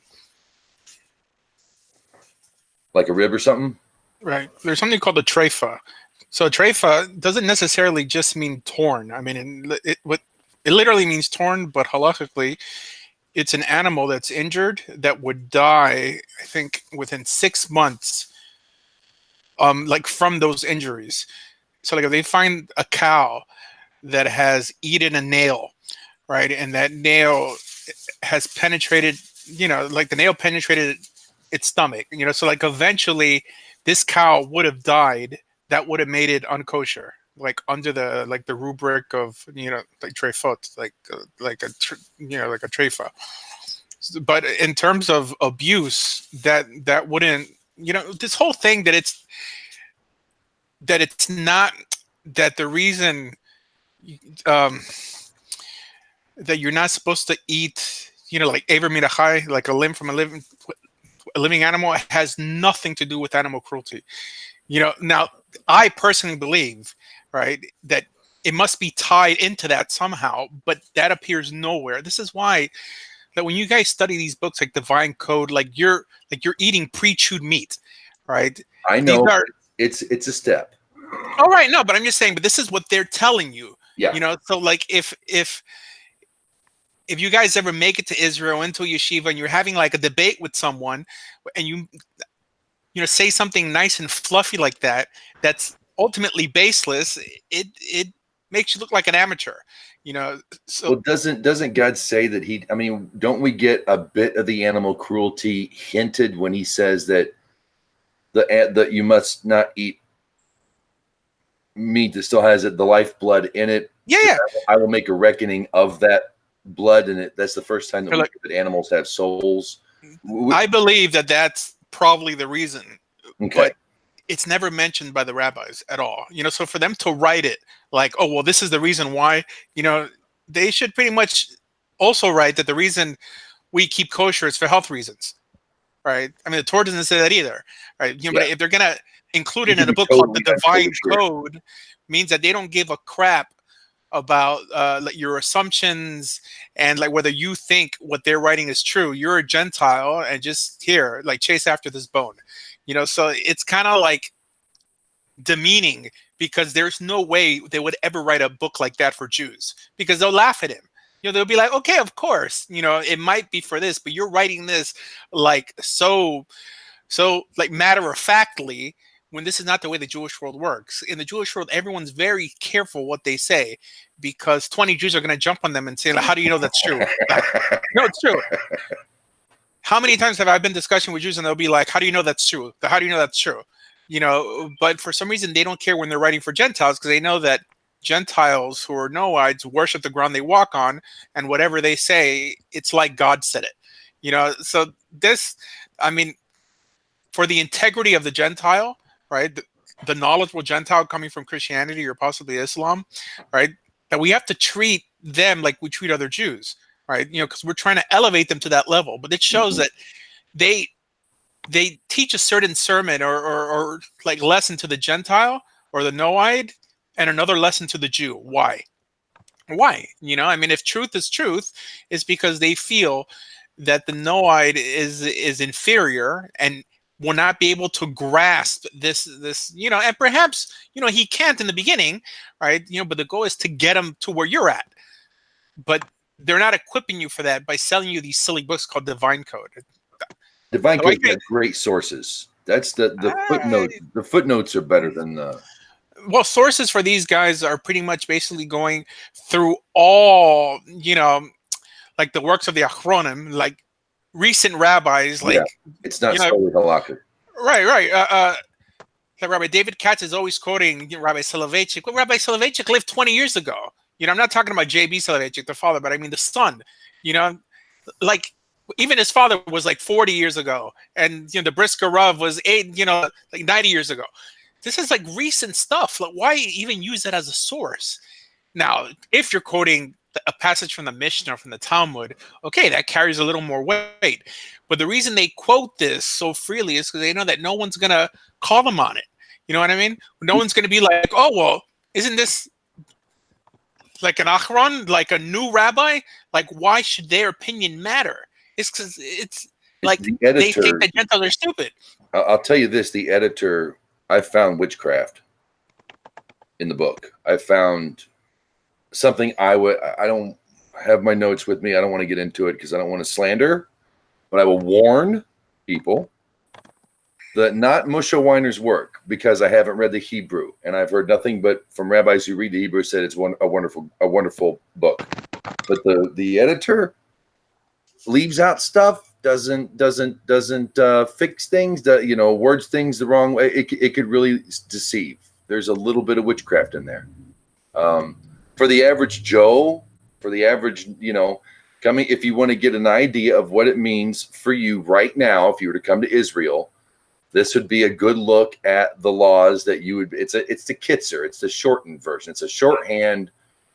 Like a rib or something? Right. There's something called a treifa. So a treifa doesn't necessarily just mean torn. I mean, it literally means torn, but halakhically, it's an animal that's injured that would die, I think, within 6 months, like from those injuries. So like if they find a cow that has eaten a nail, right, and that nail has penetrated, like the nail penetrated its stomach, so like eventually this cow would have died. That would have made it unkosher, like under the rubric of like treifot, like a treifa. But in terms of abuse, that wouldn't, this whole thing that it's not, that the reason that you're not supposed to eat, like Aver Mirachai, like a limb from a living animal, has nothing to do with animal cruelty. Now I personally believe, right, that it must be tied into that somehow, but that appears nowhere. This is why that when you guys study these books like Divine Code, like you're eating pre-chewed meat, right? I know it's a step. All right, no, but I'm just saying, but this is what they're telling you. Yeah. So like if you guys ever make it to Israel into a yeshiva and you're having like a debate with someone and you say something nice and fluffy like that, that's ultimately baseless, it makes you look like an amateur, So well, doesn't God say that don't we get a bit of the animal cruelty hinted when he says that that you must not eat meat that still has the lifeblood in it? Yeah. I will make a reckoning of that blood in it. That's the first time that animals have souls. I believe that that's probably the reason. Okay. But it's never mentioned by the rabbis at all. So for them to write it like, oh, well, this is the reason why, they should pretty much also write that the reason we keep kosher is for health reasons, right? I mean, the Torah doesn't say that either, right? But if they're going to include it in a book called the Divine Code, means that they don't give a crap about your assumptions and like whether you think what they're writing is true. You're a Gentile and just here, like chase after this bone, so it's kind of like demeaning because there's no way they would ever write a book like that for Jews because they'll laugh at him. They'll be like, okay, of course, it might be for this, but you're writing this like so like matter of factly, when this is not the way the Jewish world works. In the Jewish world, everyone's very careful what they say because 20 Jews are going to jump on them and say, like, how do you know that's true? No, it's true. How many times have I been discussing with Jews and they'll be like, how do you know that's true? How do you know that's true? But for some reason, they don't care when they're writing for Gentiles because they know that Gentiles who are no-ides worship the ground they walk on, and whatever they say, it's like God said it. You know, so this, I mean, for the integrity of the Gentile, right? The knowledgeable Gentile coming from Christianity or possibly Islam, right? That we have to treat them like we treat other Jews, right? You know, because we're trying to elevate them to that level. But it shows that they teach a certain sermon or like lesson to the Gentile or the Noahide and another lesson to the Jew. Why? Why? You know, I mean, if truth is truth, it's because they feel that the Noahide is inferior and will not be able to grasp this, you know, and perhaps, you know, he can't in the beginning, right? You know, but the goal is to get him to where you're at. But they're not equipping you for that by selling you these silly books called Divine Code. Divine So Code got great sources. That's the footnote. The footnotes are better than the. Well, sources for these guys are pretty much basically going through all, you know, like the works of the Achronim, like recent rabbis, like, it's not you know, solely halakhic. Right. Like Rabbi David Katz is always quoting Rabbi Soloveitchik. Well, Rabbi Soloveitchik lived 20 years ago. You know, I'm not talking about J.B. Soloveitchik, the father, but I mean the son. You know, like even his father was like 40 years ago, and you know the Brisker Rav was like 90 years ago. This is like recent stuff. Like, why even use that as a source? Now, if you're quoting a passage from the Mishnah or from the Talmud, okay, that carries a little more weight. But the reason they quote this so freely is because they know that no one's going to call them on it. You know what I mean? No one's going to be like, oh, well, isn't this like an Achron, like a new rabbi? Like, why should their opinion matter? It's because it's like the editor, they think that Gentiles are stupid. I'll tell you this, the editor, I found witchcraft in the book. I found something I don't have my notes with me. I don't want to get into it because I don't want to slander, but I will warn people that not Moshe Weiner's work, because I haven't read the Hebrew and I've heard nothing but from rabbis who read the Hebrew said it's a wonderful book. But the editor leaves out stuff, doesn't fix things, words things the wrong way. It could really deceive. There's a little bit of witchcraft in there. For the average Joe, for the average, coming, if you want to get an idea of what it means for you right now, if you were to come to Israel, this would be a good look at the laws that you would. It's the Kitzer, it's the shortened version. It's a shorthand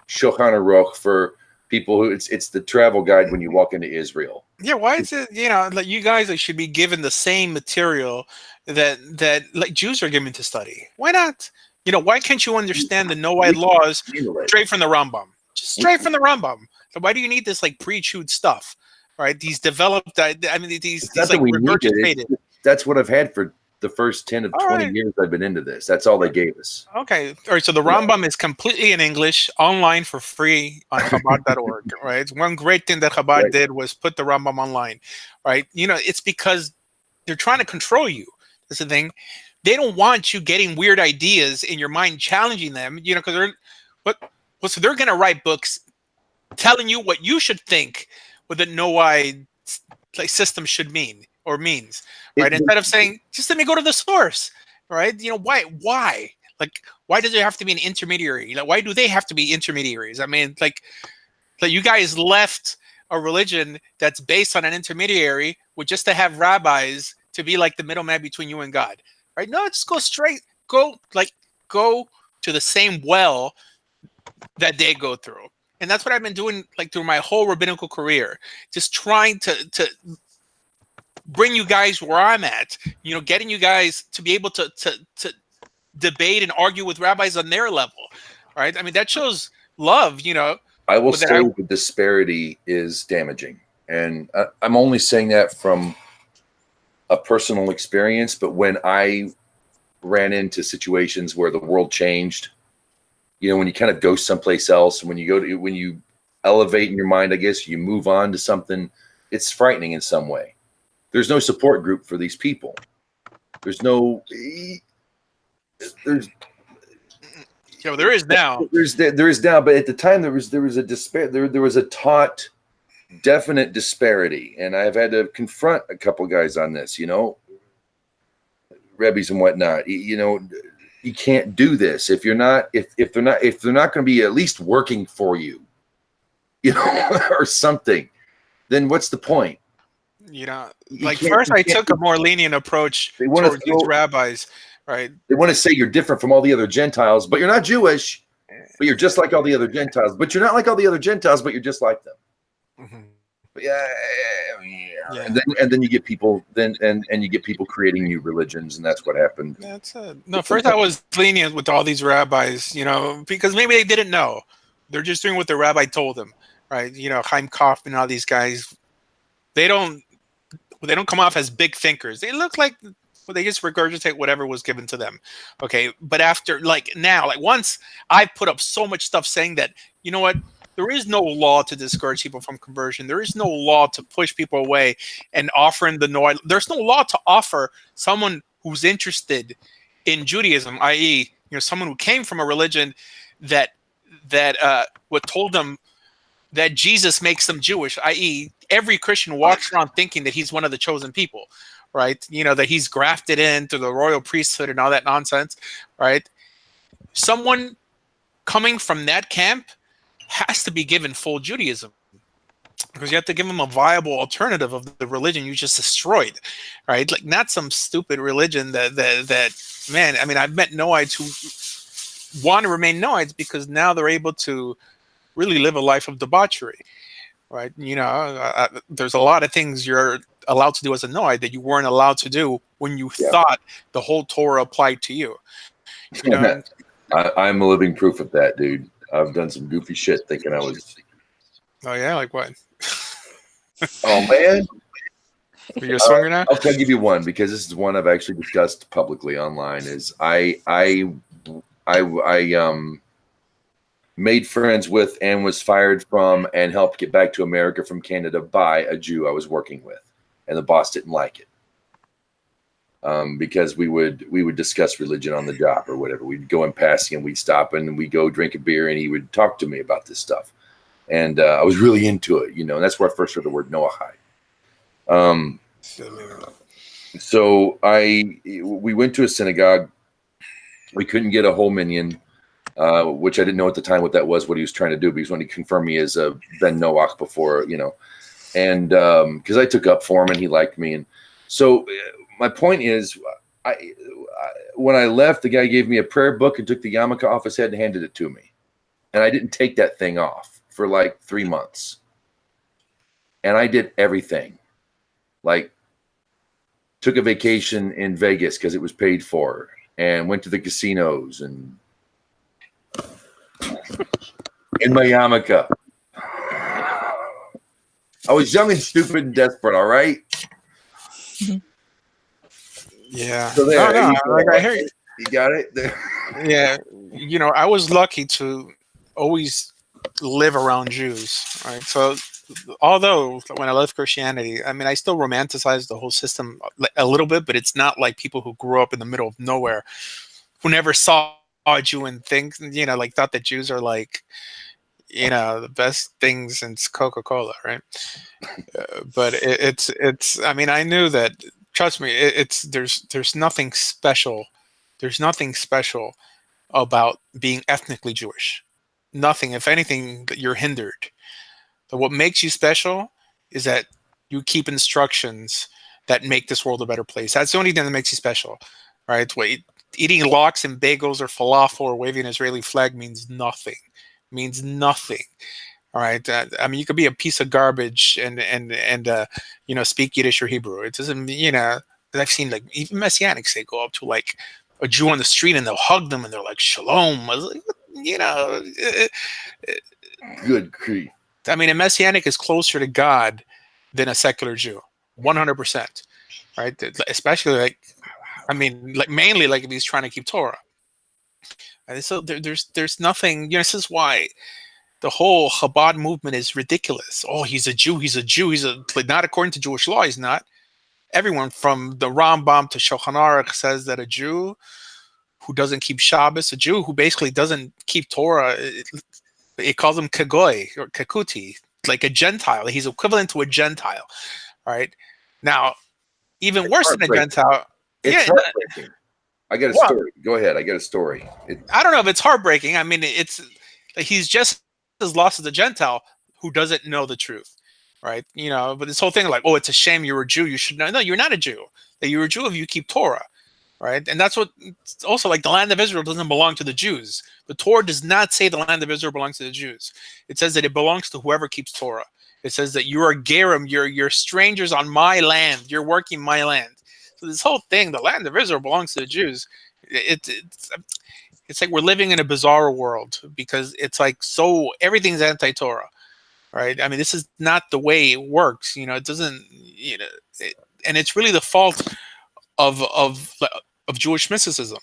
Shulchan Aruch for people who it's the travel guide when you walk into Israel. Yeah, why is it, like you guys should be given the same material that like Jews are given to study? Why not? Why can't you understand the Noahide laws straight from the Rambam? Just straight from the Rambam. So why do you need this like pre-chewed stuff? Right? These developed, these like regurgitated. That's what I've had for the first 10 of 20 years I've been into this. That's all they gave us. Okay. All right. So the Rambam is completely in English, online for free on Chabad.org. Right. It's one great thing that Chabad did was put the Rambam online. Right. It's because they're trying to control you. That's the thing. They don't want you getting weird ideas in your mind, challenging them, because so they're going to write books telling you what you should think what the Noahide system should mean or means, right? Instead of saying, just let me go to the source, right? Why? Like, why does there have to be an intermediary? Like, why do they have to be intermediaries? I mean, like you guys left a religion that's based on an intermediary with just to have rabbis to be like the middleman between you and God, right? No, just go straight, go to the same well that they go through. And that's what I've been doing like through my whole rabbinical career, just trying to bring you guys where I'm at, getting you guys to be able to debate and argue with rabbis on their level, right? I mean, that shows love, I will say the disparity is damaging. And I'm only saying that from a personal experience, but when I ran into situations where the world changed, when you kind of go someplace else, when you elevate in your mind, I guess you move on to something, it's frightening in some way. There's no support group for these people. There is now. There is now, but at the time there was a despair. There was a taught, definite disparity, and I've had to confront a couple guys on this. Rebbes and whatnot. You can't do this if you're not if they're not going to be at least working for you, or something. Then what's the point? You know, You like can't- first you I can't- took a more lenient approach They wanna towards these throw- rabbis, right? They want to say you're different from all the other Gentiles, but you're not Jewish, but you're just like all the other Gentiles. But you're not like all the other Gentiles, but you're just like them. Mhm. But yeah. Yeah. And then you get people and you get people creating new religions, and that's what happened. That's no. First, I was lenient with all these rabbis, you know, because maybe they didn't know. They're just doing what the rabbi told them, right? You know, Chaim Kaufman, all these guys, they don't come off as big thinkers. They look like they just regurgitate whatever was given to them. Okay, but after now, once I put up so much stuff saying that, you know what, there is no law to discourage people from conversion. There is no law to push people away and offering there's no law to offer someone who's interested in Judaism, i.e., you know, someone who came from a religion that what told them that Jesus makes them Jewish, i.e., every Christian walks around thinking that he's one of the chosen people, right? You know, that he's grafted into the royal priesthood and all that nonsense, right? Someone coming from that camp has to be given full Judaism, because you have to give them a viable alternative of the religion you just destroyed, right? Like, not some stupid religion that man, I mean, I've met Noahites who want to remain Noahites because now they're able to really live a life of debauchery, right? You know, there's a lot of things you're allowed to do as a Noahide that you weren't allowed to do when you thought the whole Torah applied to you. You know, I'm a living proof of that, dude. I've done some goofy shit thinking I was. oh yeah, like what? Oh man, You're a swinger now? I'll give you one, because this is one I've actually discussed publicly online. Is I made friends with and was fired from and helped get back to America from Canada by a Jew I was working with, and the boss didn't like it. Because we would discuss religion on the job or whatever. We'd go in passing and we'd stop and we'd go drink a beer and he would talk to me about this stuff. And I was really into it, you know, and that's where I first heard the word Noahide. So we went to a synagogue. We couldn't get a whole minyan, which I didn't know at the time what that was, what he was trying to do, because when he confirmed me as a Ben Noach before, you know, and because I took up for him and he liked me. And so my point is, when I left, the guy gave me a prayer book and took the yarmulke off his head and handed it to me. And I didn't take that thing off for like 3 months. And I did everything. Like, took a vacation in Vegas because it was paid for, and went to the casinos and in my yarmulke. I was young and stupid and desperate, all right? Yeah. So there, No, like I hear you got it? yeah, you know, I was lucky to always live around Jews, right? So although when I left Christianity, I mean, I still romanticize the whole system a little bit, but it's not like people who grew up in the middle of nowhere, who never saw a Jew and think, you know, like thought that Jews are like, you know, the best thing since Coca-Cola, right? But it's. I mean, I knew that. Trust me, there's nothing special. There's nothing special about being ethnically Jewish. Nothing. If anything, that you're hindered. But what makes you special is that you keep instructions that make this world a better place. That's the only thing that makes you special, right? Eating lox and bagels or falafel or waving an Israeli flag means nothing. Means nothing. All right. I mean, you could be a piece of garbage and you know, speak Yiddish or Hebrew. It doesn't, you know. I've seen like even Messianics, they go up to like a Jew on the street and they'll hug them and they're like shalom. I was like, you know. Good grief. I mean, a Messianic is closer to God than a secular Jew, 100%. Right. Especially like, I mean, like mainly like if he's trying to keep Torah. And so there's nothing. You know, this is why the whole Chabad movement is ridiculous. Oh, he's a Jew. He's a Jew. He's not according to Jewish law. He's not. Everyone from the Rambam to Shulchan Aruch says that a Jew who doesn't keep Shabbos, a Jew who basically doesn't keep Torah, it calls him kagoy or kakuti, like a Gentile. He's equivalent to a Gentile. All right. Now, even worse than a Gentile. It's heartbreaking. I got a story. Go ahead. I got a story. I don't know if it's heartbreaking. I mean, he's just as lost as a Gentile who doesn't know the truth. right? But this whole thing like, oh, it's a shame you're a Jew. You should know. No, you're not a Jew. That you're a Jew if you keep Torah, right? And that's what also like the land of Israel doesn't belong to the Jews. The Torah does not say the land of Israel belongs to the Jews. It says that it belongs to whoever keeps Torah. It says that you're a Gerim, you're strangers on my land. You're working my land. So this whole thing, the land of Israel belongs to the Jews. It's like we're living in a bizarre world because it's like everything's anti-Torah, right? I mean, this is not the way it works. It doesn't. And it's really the fault of Jewish mysticism,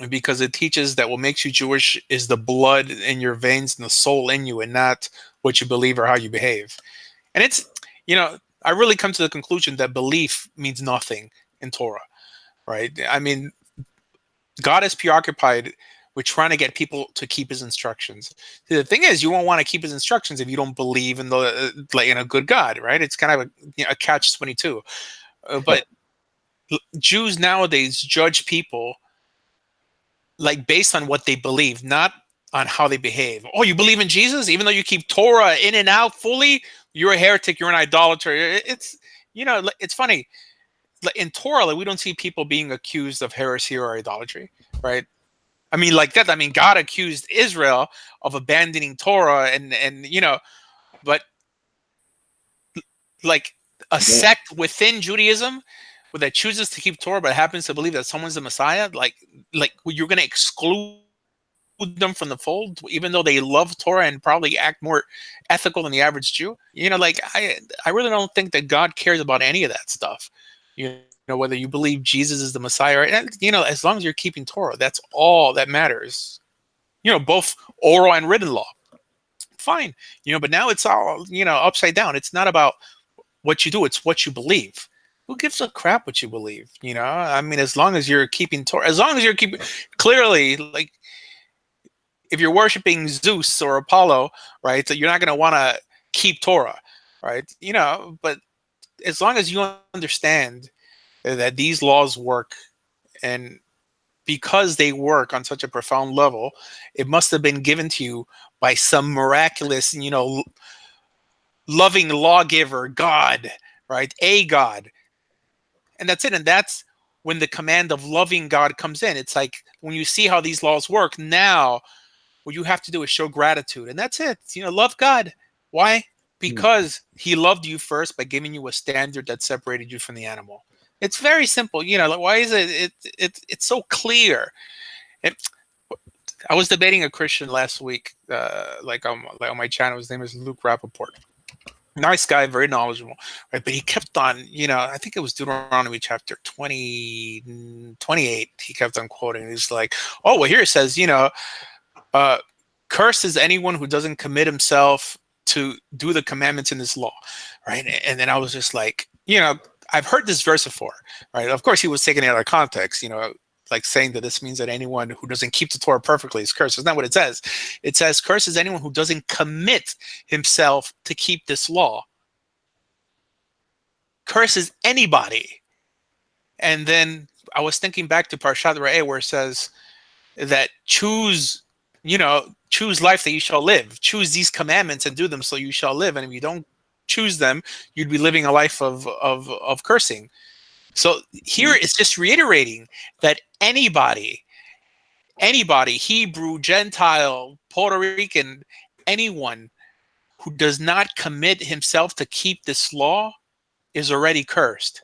because it teaches that what makes you Jewish is the blood in your veins and the soul in you, and not what you believe or how you behave. And it's I really come to the conclusion that belief means nothing in Torah, right? I mean, God is preoccupied with trying to get people to keep his instructions. See, the thing is, you won't want to keep his instructions if you don't believe in a good God, right? It's kind of a catch-22. But Jews nowadays judge people like based on what they believe, not on how they behave. Oh, you believe in Jesus, even though you keep Torah in and out fully, you're a heretic, you're an idolater. It's it's funny. In Torah, we don't see people being accused of heresy or idolatry, right? I mean, like that. I mean, God accused Israel of abandoning Torah, and but like a sect within Judaism that chooses to keep Torah but happens to believe that someone's the Messiah, like you're going to exclude them from the fold, even though they love Torah and probably act more ethical than the average Jew. I really don't think that God cares about any of that stuff. Whether you believe Jesus is the Messiah, right? As long as you're keeping Torah, that's all that matters. Both oral and written law. Fine. But now it's all, upside down. It's not about what you do, it's what you believe. Who gives a crap what you believe? I mean, as long as you're keeping Torah, as long as you're keeping, clearly, like, if you're worshiping Zeus or Apollo, right, so you're not going to want to keep Torah, right? But as long as you understand that these laws work, and because they work on such a profound level, it must have been given to you by some miraculous, loving lawgiver, God, right? A God. And that's it. And that's when the command of loving God comes in. It's like when you see how these laws work, now what you have to do is show gratitude. And that's it. Love God. Why? Because he loved you first by giving you a standard that separated you from the animal. It's very simple. Why is it's so clear? I was debating a Christian last week, on my channel. His name is Luke Rappaport. Nice guy, very knowledgeable, right? But he kept on, I think it was Deuteronomy chapter 28. He kept on quoting. He's like, oh, well, here it says, cursed is anyone who doesn't commit himself to do the commandments in this law, right? And then I was just like, I've heard this verse before, right? Of course, he was taking it out of context, like saying that this means that anyone who doesn't keep the Torah perfectly is cursed. That's not what it says. It says, cursed is anyone who doesn't commit himself to keep this law. Curse is anybody. And then I was thinking back to Parshat Re'eh, where it says that choose life that you shall live. Choose these commandments and do them so you shall live. And if you don't choose them, you'd be living a life of cursing. So here it's just reiterating that anybody, Hebrew, Gentile, Puerto Rican, anyone who does not commit himself to keep this law is already cursed.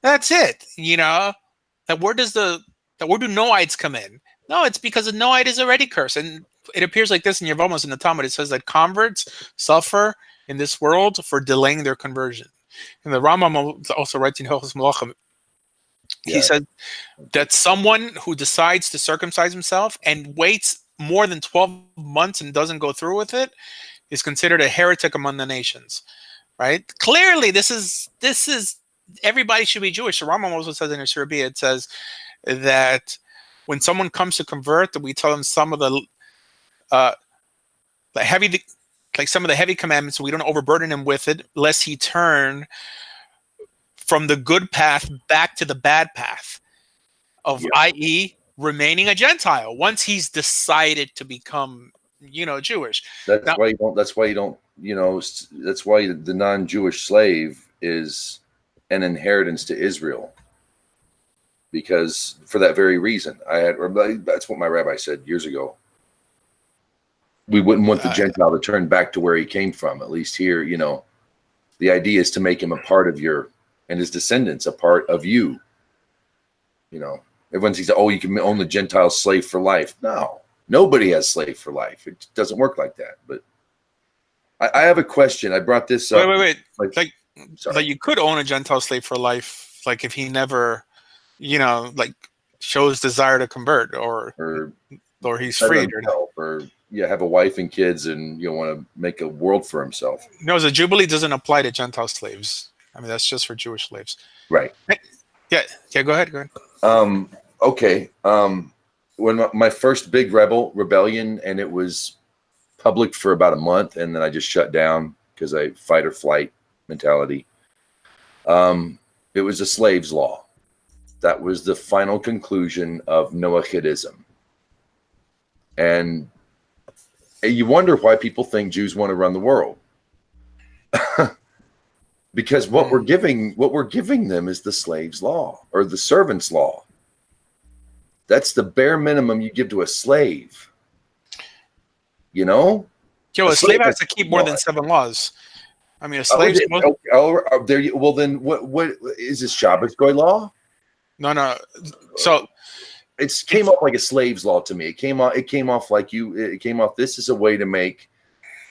That's it. Where do Noahites come in? No, it's because a Noahide is already cursed. And it appears like this in Yevamos in the Talmud. It says that converts suffer in this world for delaying their conversion. And the Rambam also writes in Hilchos Malachim, he said that someone who decides to circumcise himself and waits more than 12 months and doesn't go through with it is considered a heretic among the nations, right? Clearly, this is everybody should be Jewish. The Rambam also says in his Shirabiyah, it says that when someone comes to convert, that we tell them some of the some of the heavy commandments, so we don't overburden him with it, lest he turn from the good path back to the bad path of, i.e., remaining a Gentile. Once he's decided to become Jewish. That's Now, why you don't. That's why you don't. That's why the non-Jewish slave is an inheritance to Israel. Because for that very reason, that's what my rabbi said years ago. We wouldn't want the Gentile to turn back to where he came from. At least here, the idea is to make him a part of and his descendants a part of you. Everyone says, "Oh, you can own the Gentile slave for life." No, nobody has slave for life. It doesn't work like that. But I have a question. I brought this up. Wait. Like you could own a Gentile slave for life, like if he never, like shows desire to convert, or he's freed, or have a wife and kids, and want to make a world for himself. No, the Jubilee doesn't apply to Gentile slaves. I mean, that's just for Jewish slaves. Right. Yeah. Go ahead. Okay. When my first big rebellion, and it was public for about a month, and then I just shut down because I fight or flight mentality. It was a slave's law. That was the final conclusion of Noahidism. And you wonder why people think Jews want to run the world. Because what we're giving them is the slave's law, or the servant's law. That's the bare minimum you give to a slave. A slave has to keep more than 7 laws. I mean, a slave. Well, then what is this Shabbos goy law? No. So it came off like a slave's law to me. It came off like this is a way to make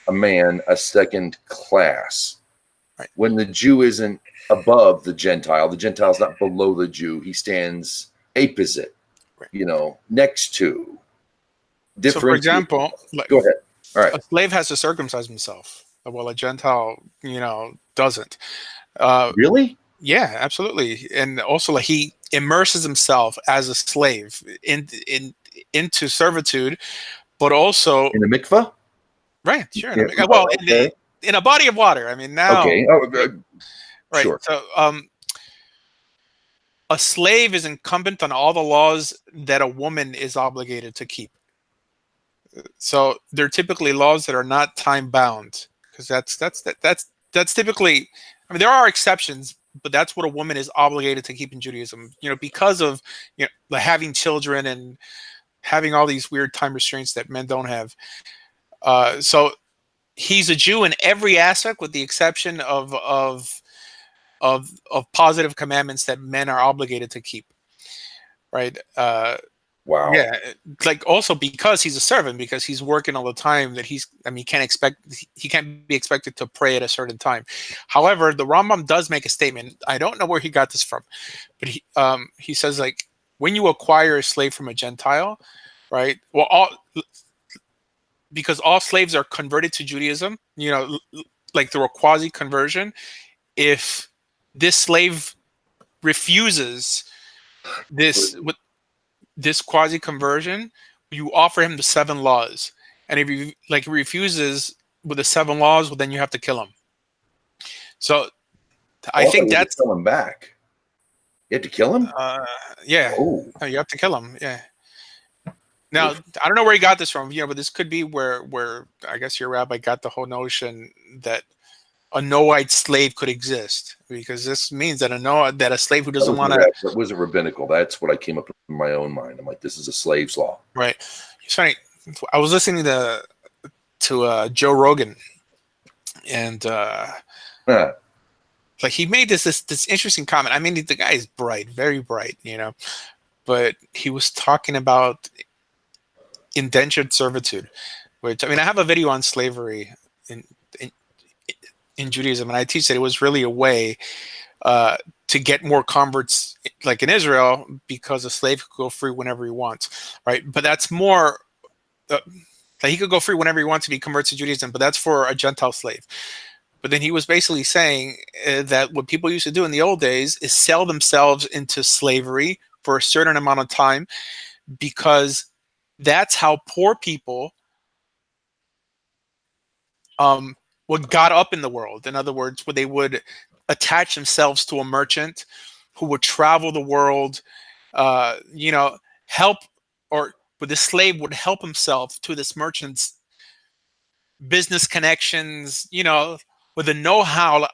a man a second class. Right. When the Jew isn't above the Gentile's not below the Jew. He stands opposite, right. Next to. So, for example, go ahead. All right. A slave has to circumcise himself, while a Gentile, doesn't. Really? Yeah, absolutely. And also, he immerses himself as a slave into servitude, but also in a mikvah. Right. Sure. Yeah. Well, in a body of water. I mean, now. Okay. Right. Sure. So, a slave is incumbent on all the laws that a woman is obligated to keep. So they're typically laws that are not time bound, because that's typically. I mean, there are exceptions, but that's what a woman is obligated to keep in Judaism. Because of having children and having all these weird time restraints that men don't have. So he's a Jew in every aspect, with the exception of positive commandments that men are obligated to keep. Right. Wow. Yeah, also because he's a servant, because he's working all the time, that he can't be expected to pray at a certain time. However, the Rambam does make a statement. I don't know where he got this from, but he says, when you acquire a slave from a Gentile, right? Well, because all slaves are converted to Judaism, through a quasi conversion. If this slave refuses this quasi conversion, you offer him the 7 laws, and if he refuses with the 7 laws, well, then you have to kill him. So I think that's coming back. You have to kill him. Yeah. Oh. No, you have to kill him. Yeah. Now I don't know where he got this from, but this could be where I guess your rabbi got the whole notion that a Noahide slave could exist, because this means that a slave who doesn't want to. That was a rabbinical. That's what I came up with in my own mind. I'm like, this is a slave's law. Right. It's funny. I was listening to Joe Rogan, and he made this interesting comment. I mean, the guy is bright, very bright, but he was talking about indentured servitude, which, I mean, I have a video on slavery in Judaism, and I teach that it was really a way to get more converts, like in Israel, because a slave could go free whenever he wants, right? But that's more he could go free whenever he wants if he converts to Judaism, but that's for a Gentile slave. But then he was basically saying that what people used to do in the old days is sell themselves into slavery for a certain amount of time, because that's how poor people what got up in the world. In other words, where they would attach themselves to a merchant who would travel the world, help, or the slave would help himself to this merchant's business connections, with the know-how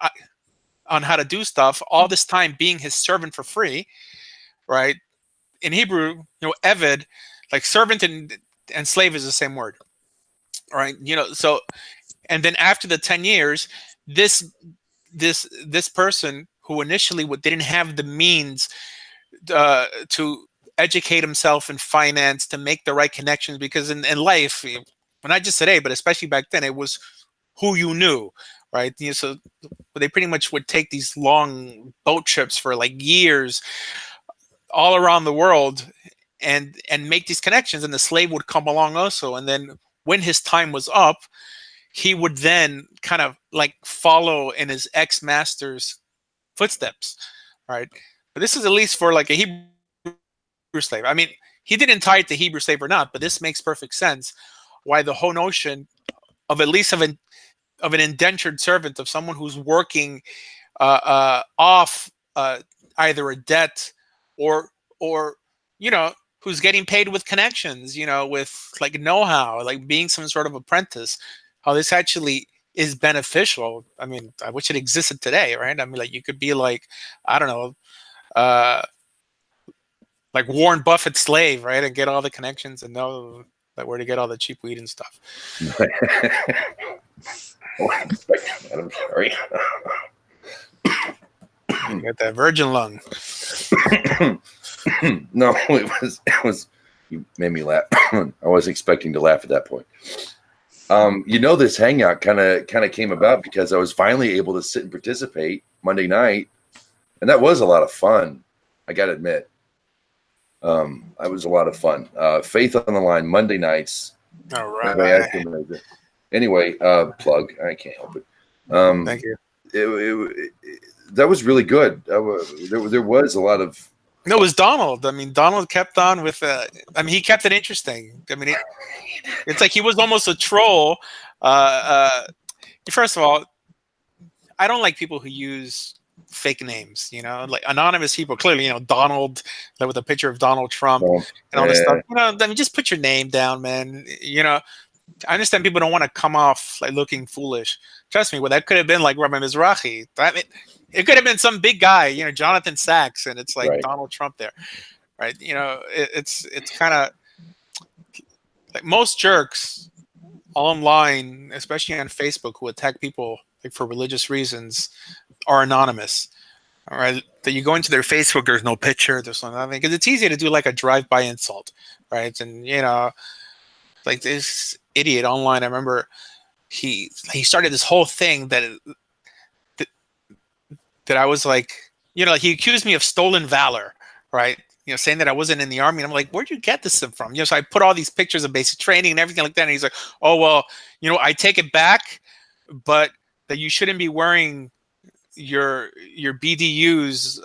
on how to do stuff, all this time being his servant for free, right? In Hebrew, Eved, like servant and slave is the same word, right? So, and then after the 10 years, this person who initially didn't have the means to educate himself in finance, to make the right connections, because in life, well, not just today, but especially back then, it was who you knew, right? So they pretty much would take these long boat trips for like years all around the world and make these connections, and the slave would come along also, and then when his time was up, he would then kind of like follow in his ex-master's footsteps, right? But this is at least for like a Hebrew slave. I mean, he didn't tie it to Hebrew slave or not, but this makes perfect sense why the whole notion of at least of an indentured servant, of someone who's working off either a debt or who's getting paid with connections, with like know-how, like being some sort of apprentice, how this actually is beneficial. I mean, I wish it existed today, right? I mean, like you could be like, I don't know, like Warren Buffett's slave, right? And get all the connections and know like where to get all the cheap weed and stuff. I'm sorry. You got that virgin lung. No, it was. You made me laugh. I wasn't expecting to laugh at that point. This hangout kind of came about because I was finally able to sit and participate Monday night, and that was a lot of fun. I got to admit, it was a lot of fun. Faith on the Line Monday nights. All right. Anyway, plug. I can't help it. Thank you. That was really good. There was a lot of. No, it was Donald. I mean, Donald kept on with. He kept it interesting. I mean, it's like he was almost a troll. First of all, I don't like people who use fake names. Like anonymous people. Clearly, Donald, like with a picture of Donald Trump and all this stuff. Just put your name down, man. I understand people don't want to come off like looking foolish. Trust me, that could have been like Rabbi Mizrahi. It could have been some big guy, Jonathan Sachs, and it's like Donald Trump there, right? It's kind of like most jerks online, especially on Facebook, who attack people like for religious reasons, are anonymous. All right, that you go into their Facebook, there's no picture, there's nothing, because it's easy to do like a drive-by insult, right? And like this idiot online, I remember he started this whole thing that I was like, like he accused me of stolen valor, right? Saying that I wasn't in the army. And I'm like, where'd you get this from? So I put all these pictures of basic training and everything like that. And he's like, oh, well, I take it back, but that you shouldn't be wearing your BDUs,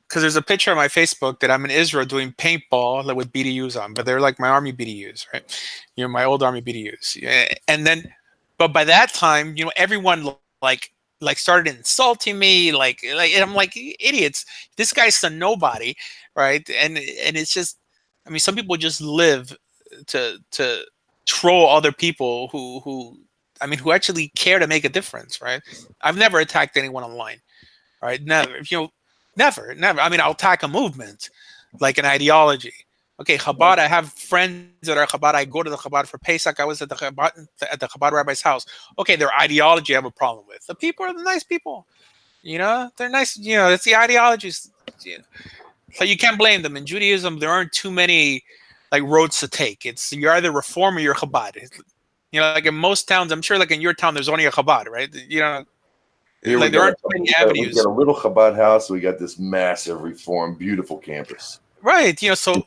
because there's a picture on my Facebook that I'm in Israel doing paintball like, with BDUs on, but they're like my army BDUs, right? My old army BDUs. And then, but by that time, everyone like started insulting me, like, and I'm like, idiots. This guy's a nobody, right? And it's just, some people just live to troll other people who actually care to make a difference, right? I've never attacked anyone online, right? Never. Never. I'll attack a movement, like an ideology. Okay, Chabad, I have friends that are Chabad. I go to the Chabad for Pesach. I was at the Chabad rabbi's house. Okay, their ideology I have a problem with. The people are the nice people. They're nice. It's the ideologies. So you can't blame them. In Judaism, there aren't too many like roads to take. It's you're either Reform or you're Chabad. Like in most towns, I'm sure like in your town, there's only a Chabad, right? Like there aren't too many avenues. We got a little Chabad house. We got this massive Reform, beautiful campus. Right. So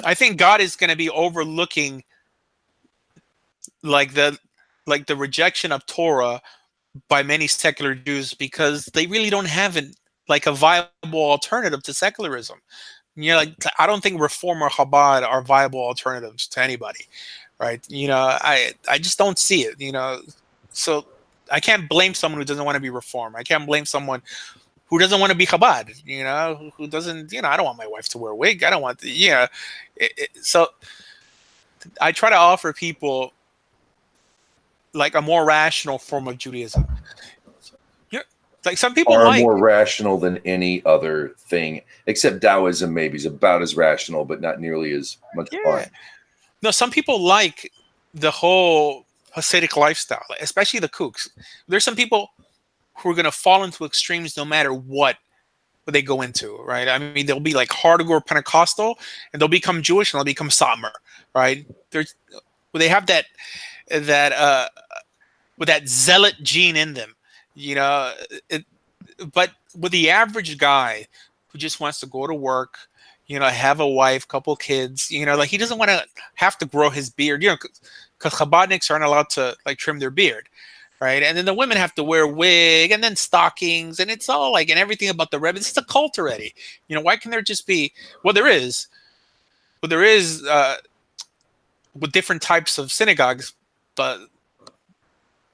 I think God is going to be overlooking like the rejection of Torah by many secular Jews because they really don't have a viable alternative to secularism. I don't think Reform or Chabad are viable alternatives to anybody, right? I just don't see it. So I can't blame someone who doesn't want to be Reform. I can't blame someone who doesn't want to be Chabad, who doesn't, I don't want my wife to wear a wig. I don't want, so I try to offer people like a more rational form of Judaism. Like some people Are like more rational than any other thing, except Taoism maybe is about as rational, but not nearly as much fun. No, some people like the whole Hasidic lifestyle, especially the kooks. There's some people who are going to fall into extremes no matter what they go into, right? I mean, they'll be like hardcore Pentecostal, and they'll become Jewish, and they'll become Satmar, right? They have that with that zealot gene in them, you know. But with the average guy who just wants to go to work, you know, have a wife, couple kids, you know, like he doesn't want to have to grow his beard, you know, because Chabadniks aren't allowed to like trim their beard, right? And then the women have to wear a wig and then stockings, and it's all like, and everything about the Rebbe. It's a cult already. You know, why can there just be? Well, there is with different types of synagogues, but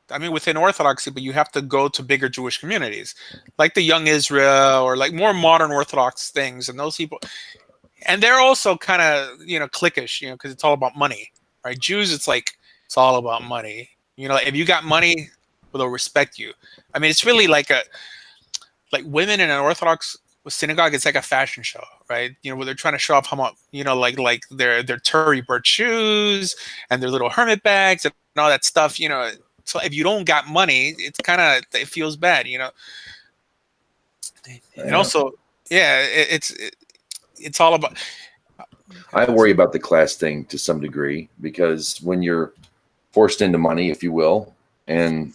I mean, within Orthodoxy, but you have to go to bigger Jewish communities, like the Young Israel or like more modern Orthodox things. And those people, and they're also kind of, you know, cliquish, you know, because it's all about money, right? Jews, it's like, it's all about money. You know, if you got money, well, they'll respect you. I mean, it's really like women in an Orthodox synagogue, it's like a fashion show, right? You know, where they're trying to show off how much, you know, like their Tory bird shoes and their little hermit bags and all that stuff, you know. So if you don't got money, it's kind of, it feels bad, you know. And also, yeah, it's all about. I worry about the class thing to some degree, because when you're forced into money, if you will, and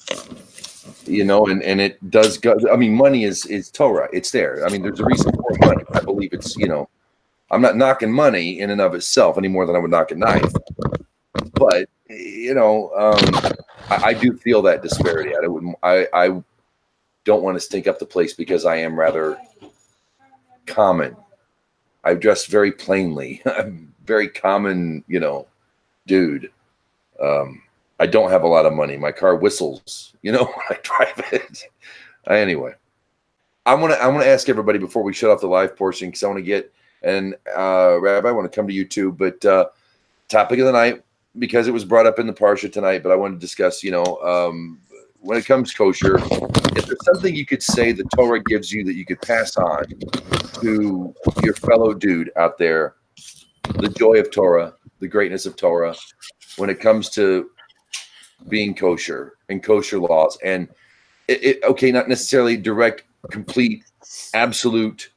you know, and it does go. I mean, money is Torah. It's there. I mean, there's a reason for money. I believe it's, you know, I'm not knocking money in and of itself any more than I would knock a knife, but you know, I do feel that disparity. I don't want to stink up the place because I am rather common. I dress very plainly. I'm very common, you know, dude. I don't have a lot of money. My car whistles, you know, when I drive it. Anyway, I want to ask everybody before we shut off the live portion, because I want to get, and Rabbi, I want to come to you too, but topic of the night, because it was brought up in the Parsha tonight, but I want to discuss, you know, when it comes to kosher, if there's something you could say the Torah gives you that you could pass on to your fellow dude out there, the joy of Torah, the greatness of Torah, when it comes to being kosher and kosher laws, and okay, not necessarily direct, complete, absolute,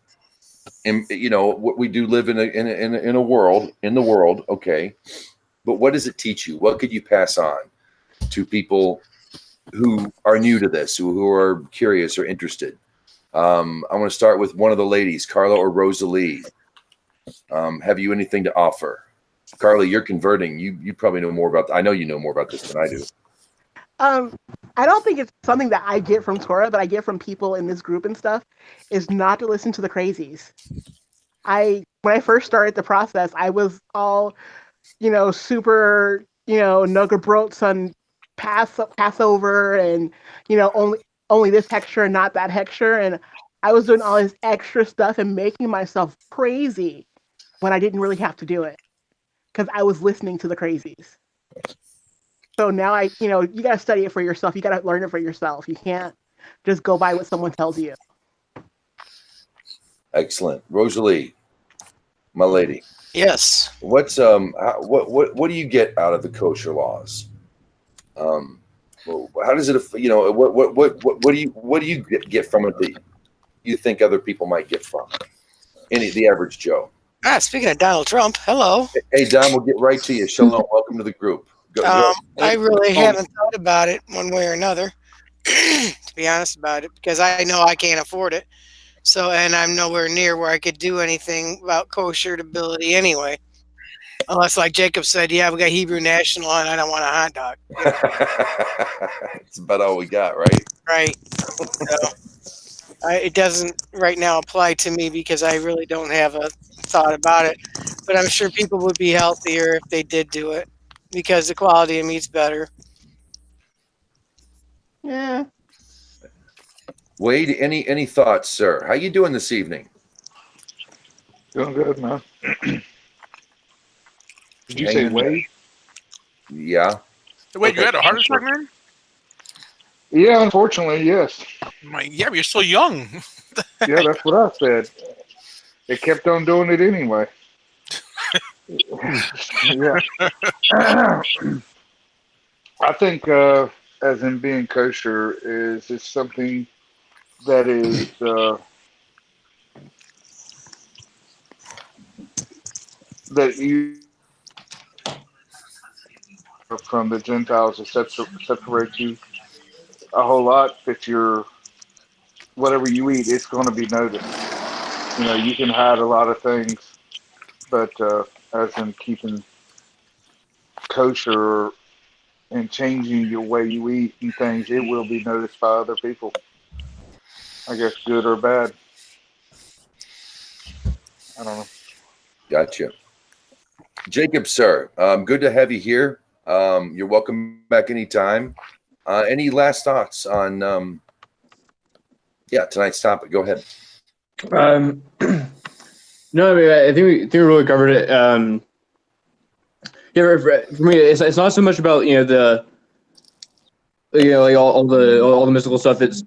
you know, what we do live in a world, in the world, okay. But what does it teach you? What could you pass on to people who are new to this, who are curious or interested? I want to start with one of the ladies, Carla or Rosalie. Have you anything to offer? Carla, you're converting. You probably know more about. I know you know more about this than I do. I don't think it's something that I get from Torah, but I get from people in this group and stuff, is not to listen to the crazies. When I first started the process, I was all, you know, super, you know, Nugger on Passover, and you know, only this texture and not that texture, and I was doing all this extra stuff and making myself crazy when I didn't really have to do it, because I was listening to the crazies. So now you know, you got to study it for yourself. You got to learn it for yourself. You can't just go by what someone tells you. Excellent, Rosalie, my lady. Yes. What's what do you get out of the kosher laws? How does it, you know, what do you get from it that you think other people might get from the average Joe? Speaking of Donald Trump, hello. Hey, Don, we'll get right to you. Shalom, welcome to the group. Go. I really haven't thought about it one way or another, to be honest about it, because I know I can't afford it. So, and I'm nowhere near where I could do anything about kosher ability anyway. Unless, like Jacob said, yeah, we got Hebrew National and I don't want a hot dog. It's about all we got, right? Right. So, it doesn't right now apply to me because I really don't have a thought about it. But I'm sure people would be healthier if they did do it, because the quality of meat's better. Yeah. Wade, any thoughts, sir? How you doing this evening? Doing good, man. Did you say Wade? Yeah. Wait, Okay. you had a heart attack, man? Yeah, unfortunately, yes. Yeah, but you're so young. Yeah, that's what I said. They kept on doing it anyway. Yeah. I think, as in being kosher, is it's something that is that you from the Gentiles to separate you a whole lot. If you're whatever you eat, it's going to be noticed. You know, you can hide a lot of things, but as in keeping kosher and changing your way you eat and things, it will be noticed by other people. I guess good or bad. I don't know. Gotcha. Jacob, sir, good to have you here. You're welcome back anytime. Any last thoughts on tonight's topic? Go ahead. No, I mean, I think we really covered it. Yeah, for me, it's not so much about like all the mystical stuff. It's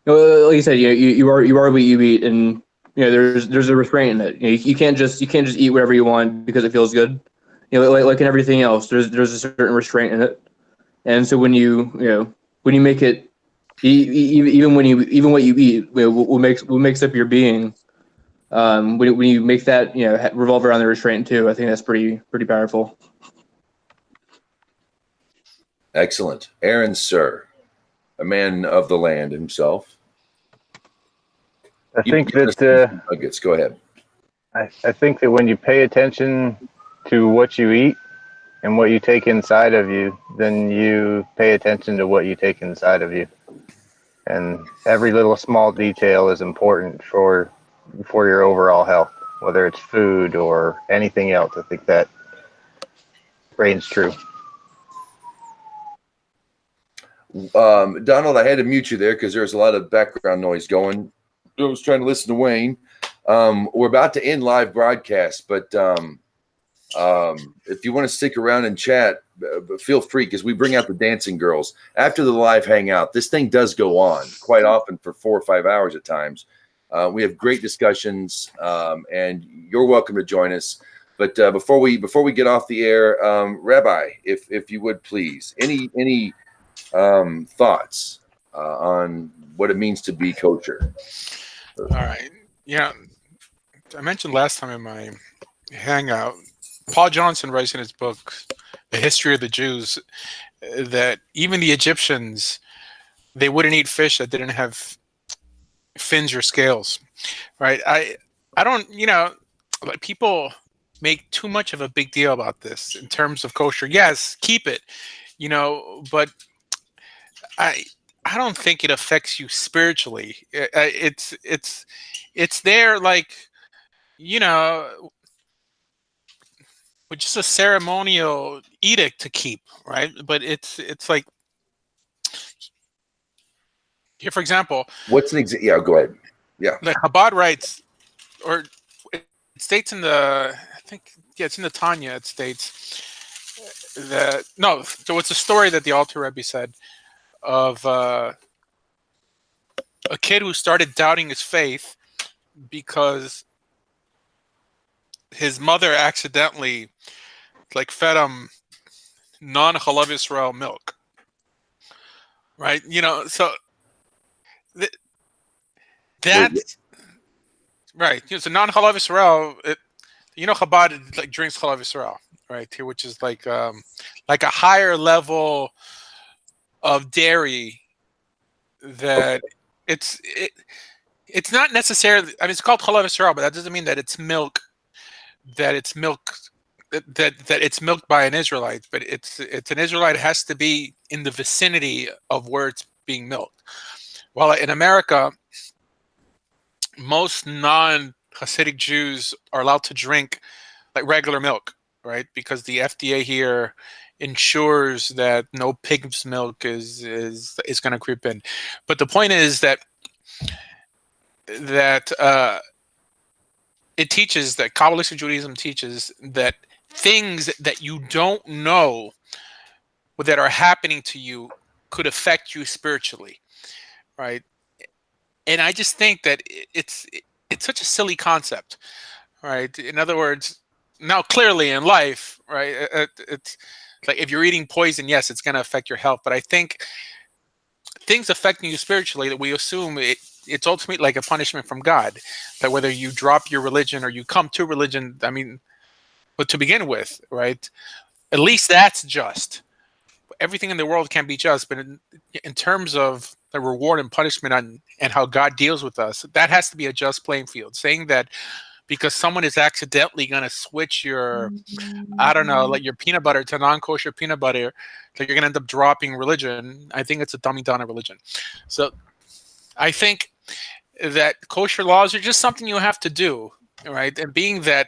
like you said, you are what you eat, and there's a restraint in it. You can't just eat whatever you want because it feels good. Like in everything else, there's a certain restraint in it, and so when when you make it, even what you eat, what makes up your being. When you make that revolve around the restraint too, I think that's pretty powerful. Excellent. Aaron, sir, a man of the land himself. I think that nuggets. Go ahead. I think that when you pay attention to what you eat and what you take inside of you, then you pay attention to what you take inside of you. And every little small detail is important for your overall health, whether it's food or anything else. I think that reigns true. Donald, I had to mute you there because there's a lot of background noise going. I was trying to listen to Wayne. We're about to end live broadcast, but if you want to stick around and chat, feel free because we bring out the dancing girls after the live hangout. This thing does go on quite often for 4 or 5 hours at times. We have great discussions, and you're welcome to join us. But before we get off the air, Rabbi, if you would please, any thoughts on what it means to be kosher? All right. Yeah, I mentioned last time in my hangout, Paul Johnson writes in his book, The History of the Jews, that even the Egyptians, they wouldn't eat fish that didn't have fins or scales, right? I don't, like people make too much of a big deal about this in terms of kosher. Yes, keep it, but I don't think it affects you spiritually. It's there, like, with just a ceremonial edict to keep, right? But it's like, here, for example, What's an example? Yeah, go ahead. Yeah, like Chabad writes, or it states in the, I think, it's in the Tanya. It states that so it's a story that the Alter Rebbe said of a kid who started doubting his faith because his mother accidentally fed him non-Chalav Yisrael milk, right? So that's right. So non-Chalav Yisrael, Chabad drinks Chalav Yisrael, right? Which is like a higher level of dairy that it's not necessarily. I mean, it's called Chalav Yisrael, but that doesn't mean that it's milk. That it's it's milked by an Israelite, but it's an Israelite has to be in the vicinity of where it's being milked. While in America, most non-Hasidic Jews are allowed to drink like regular milk, right? Because the FDA here ensures that no pig's milk is going to creep in. But the point is that it teaches that Kabbalistic Judaism teaches that things that you don't know that are happening to you could affect you spiritually, right? And I just think that it's such a silly concept, right? In other words, now clearly in life, right? It's like if you're eating poison, yes, it's going to affect your health. But I think things affecting you spiritually that we assume it's ultimately like a punishment from God. That whether you drop your religion or you come to religion, I mean, but to begin with, right? At least that's just. Everything in the world can be just, but in terms of the reward and punishment and how God deals with us, that has to be a just playing field. Saying that because someone is accidentally going to switch your, I don't know, like your peanut butter to non-kosher peanut butter, that you're going to end up dropping religion, I think it's a dumbing down of religion. So I think that kosher laws are just something you have to do, right? And being that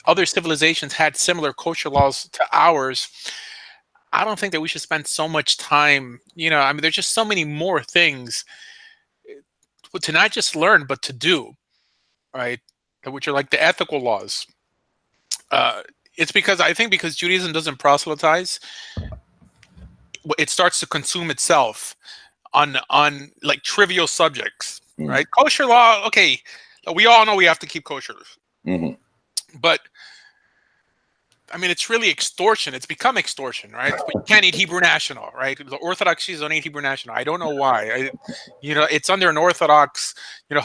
other civilizations had similar kosher laws to ours, I don't think that we should spend so much time, I mean, there's just so many more things to not just learn, but to do, right? Which are like the ethical laws. It's because Judaism doesn't proselytize, it starts to consume itself on like trivial subjects, right? Kosher law, okay, we all know we have to keep kosher, but I mean, it's really extortion. It's become extortion, right? You can't eat Hebrew National, right? The Orthodox Jews don't eat Hebrew National. I don't know why. It's under an Orthodox, the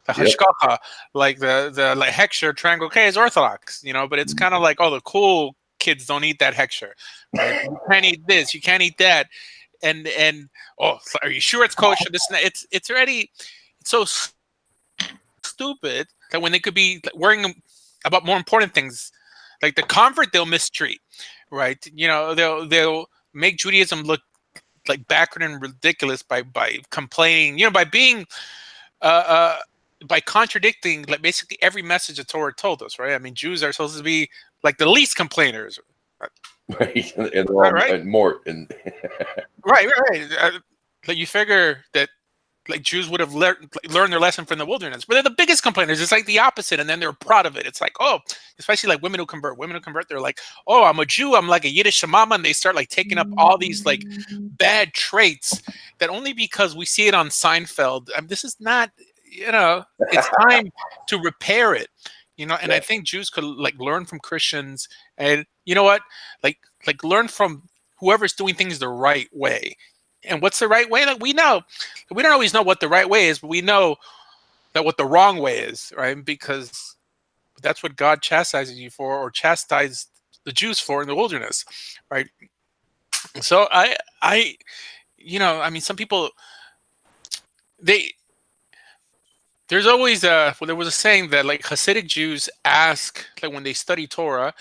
hashkacha, like the like Heksher triangle K is Orthodox, but it's kind of like, oh, the cool kids don't eat that Heksher, right? You can't eat this, you can't eat that, and oh, are you sure it's kosher? This and that. It's already so stupid that when they could be worrying about more important things. Like the convert, they'll mistreat, right? They'll make Judaism look like backward and ridiculous by complaining, by being, by contradicting like basically every message the Torah told us, right? I mean, Jews are supposed to be like the least complainers, right? And right? More, right. Like you figure that. Like Jews would have learned their lesson from the wilderness, but they're the biggest complainers. It's like the opposite, and then they're proud of it. It's like, oh, especially like women who convert. They're like, oh, I'm a Jew. I'm like a Yiddish mama, and they start like taking up all these like bad traits that only because we see it on Seinfeld. I mean, this is not, it's time to repair it. And I think Jews could like learn from Christians, and you know what, like learn from whoever's doing things the right way. And what's the right way? Like we don't always know what the right way is, but we know that what the wrong way is, right? Because that's what God chastises you for, or chastised the Jews for in the wilderness, right? So I mean, some people, there's always there was a saying that like Hasidic Jews ask, like when they study Torah,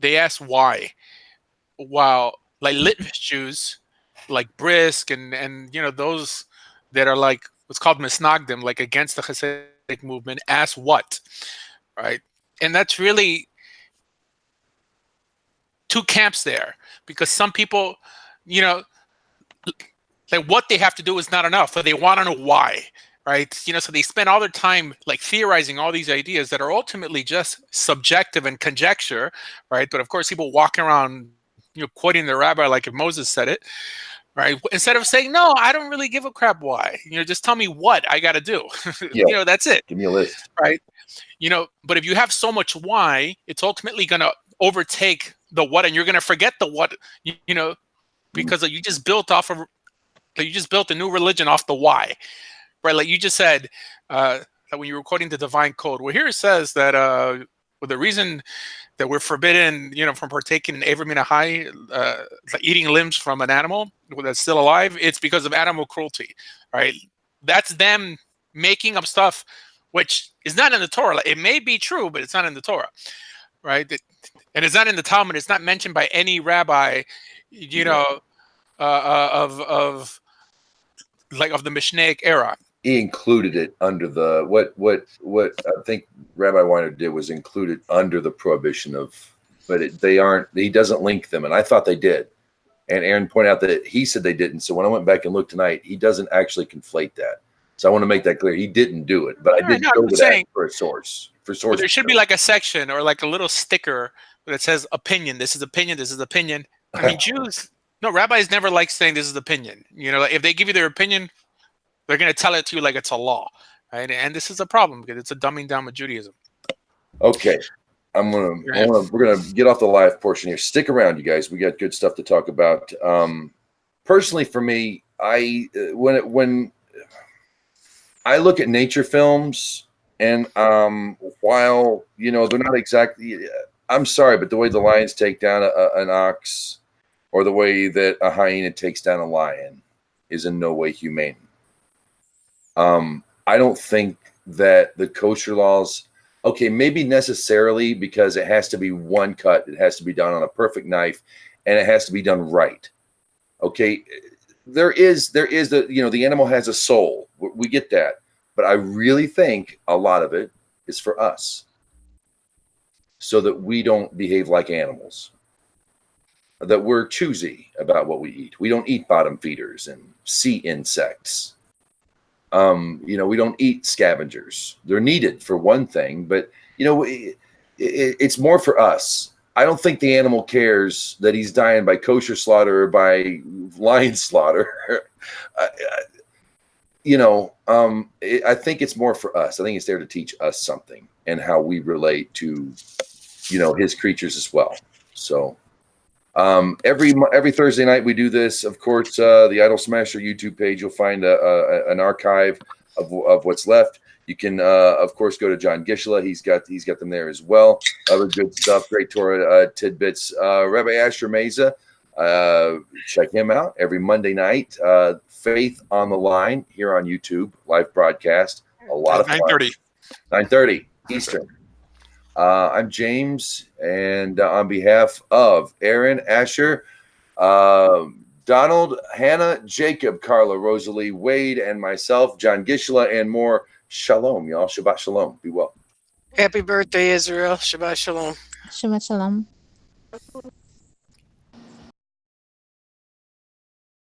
they ask why, while like Litvish Jews, like Brisk and those that are like what's called misnagdim, like against the Hasidic movement, ask what, right? And that's really two camps there, because some people, like what they have to do is not enough, but they want to know why, right? So they spend all their time like theorizing all these ideas that are ultimately just subjective and conjecture, right? But of course, people walking around, quoting the rabbi like if Moses said it. Right. Instead of saying, no, I don't really give a crap why, just tell me what I got to do. That's it. Give me a list. Right. But if you have so much why, it's ultimately going to overtake the what, and you're going to forget the what, because you just built a new religion off the why. Right. Like you just said that when you were quoting the divine code. Well, here it says that the reason that we're forbidden, from partaking in Avraham min ha'chai, like eating limbs from an animal that's still alive, it's because of animal cruelty, right? That's them making up stuff which is not in the Torah. It may be true, but it's not in the Torah, right? And it's not in the Talmud. It's not mentioned by any rabbi, of the Mishnaic era. He included it under the what I think Rabbi Weiner did was include it under the prohibition of, but he doesn't link them, and I thought they did, and Aaron pointed out that he said they didn't. So when I went back and looked tonight, he doesn't actually conflate that. So I want to make that clear. He didn't do it, but I did go to that for a source. There should be like a section or like a little sticker that says opinion. This is opinion. This is opinion. I mean, Jews. No, rabbis never like saying this is opinion. You know, like if they give you their opinion, they're going to tell it to you like it's a law, right? And this is a problem because it's a dumbing down of Judaism. Okay. We're gonna get off the live portion here. Stick around, you guys. We got good stuff to talk about. Personally, for me, when I look at nature films, and while they're not exactly, I'm sorry, but the way the lions take down an ox, or the way that a hyena takes down a lion, is in no way humane. I don't think that the kosher laws. Okay, maybe necessarily because it has to be one cut. It has to be done on a perfect knife, and it has to be done right. Okay, there is the animal has a soul. We get that, but I really think a lot of it is for us, so that we don't behave like animals. That we're choosy about what we eat. We don't eat bottom feeders and sea insects. We don't eat scavengers. They're needed for one thing, but it's more for us. I don't think the animal cares that he's dying by kosher slaughter or by lion slaughter. I think it's more for us. I think it's there to teach us something and how we relate to, his creatures as well. So, every Thursday night we do this. Of course, the Idol Smasher YouTube page, you'll find an archive of what's left. You can, of course, go to John Gishla. He's got them there as well. Other good stuff, great Torah tidbits. Rabbi Asher Meza, check him out every Monday night. Faith on the Line here on YouTube, live broadcast. A lot of fun. 9:30 Eastern. I'm James, and on behalf of Aaron, Asher, Donald, Hannah, Jacob, Carla, Rosalie, Wade, and myself, John Gishla, and more, shalom, y'all. Shabbat shalom. Be well. Happy birthday, Israel. Shabbat shalom. Shabbat shalom.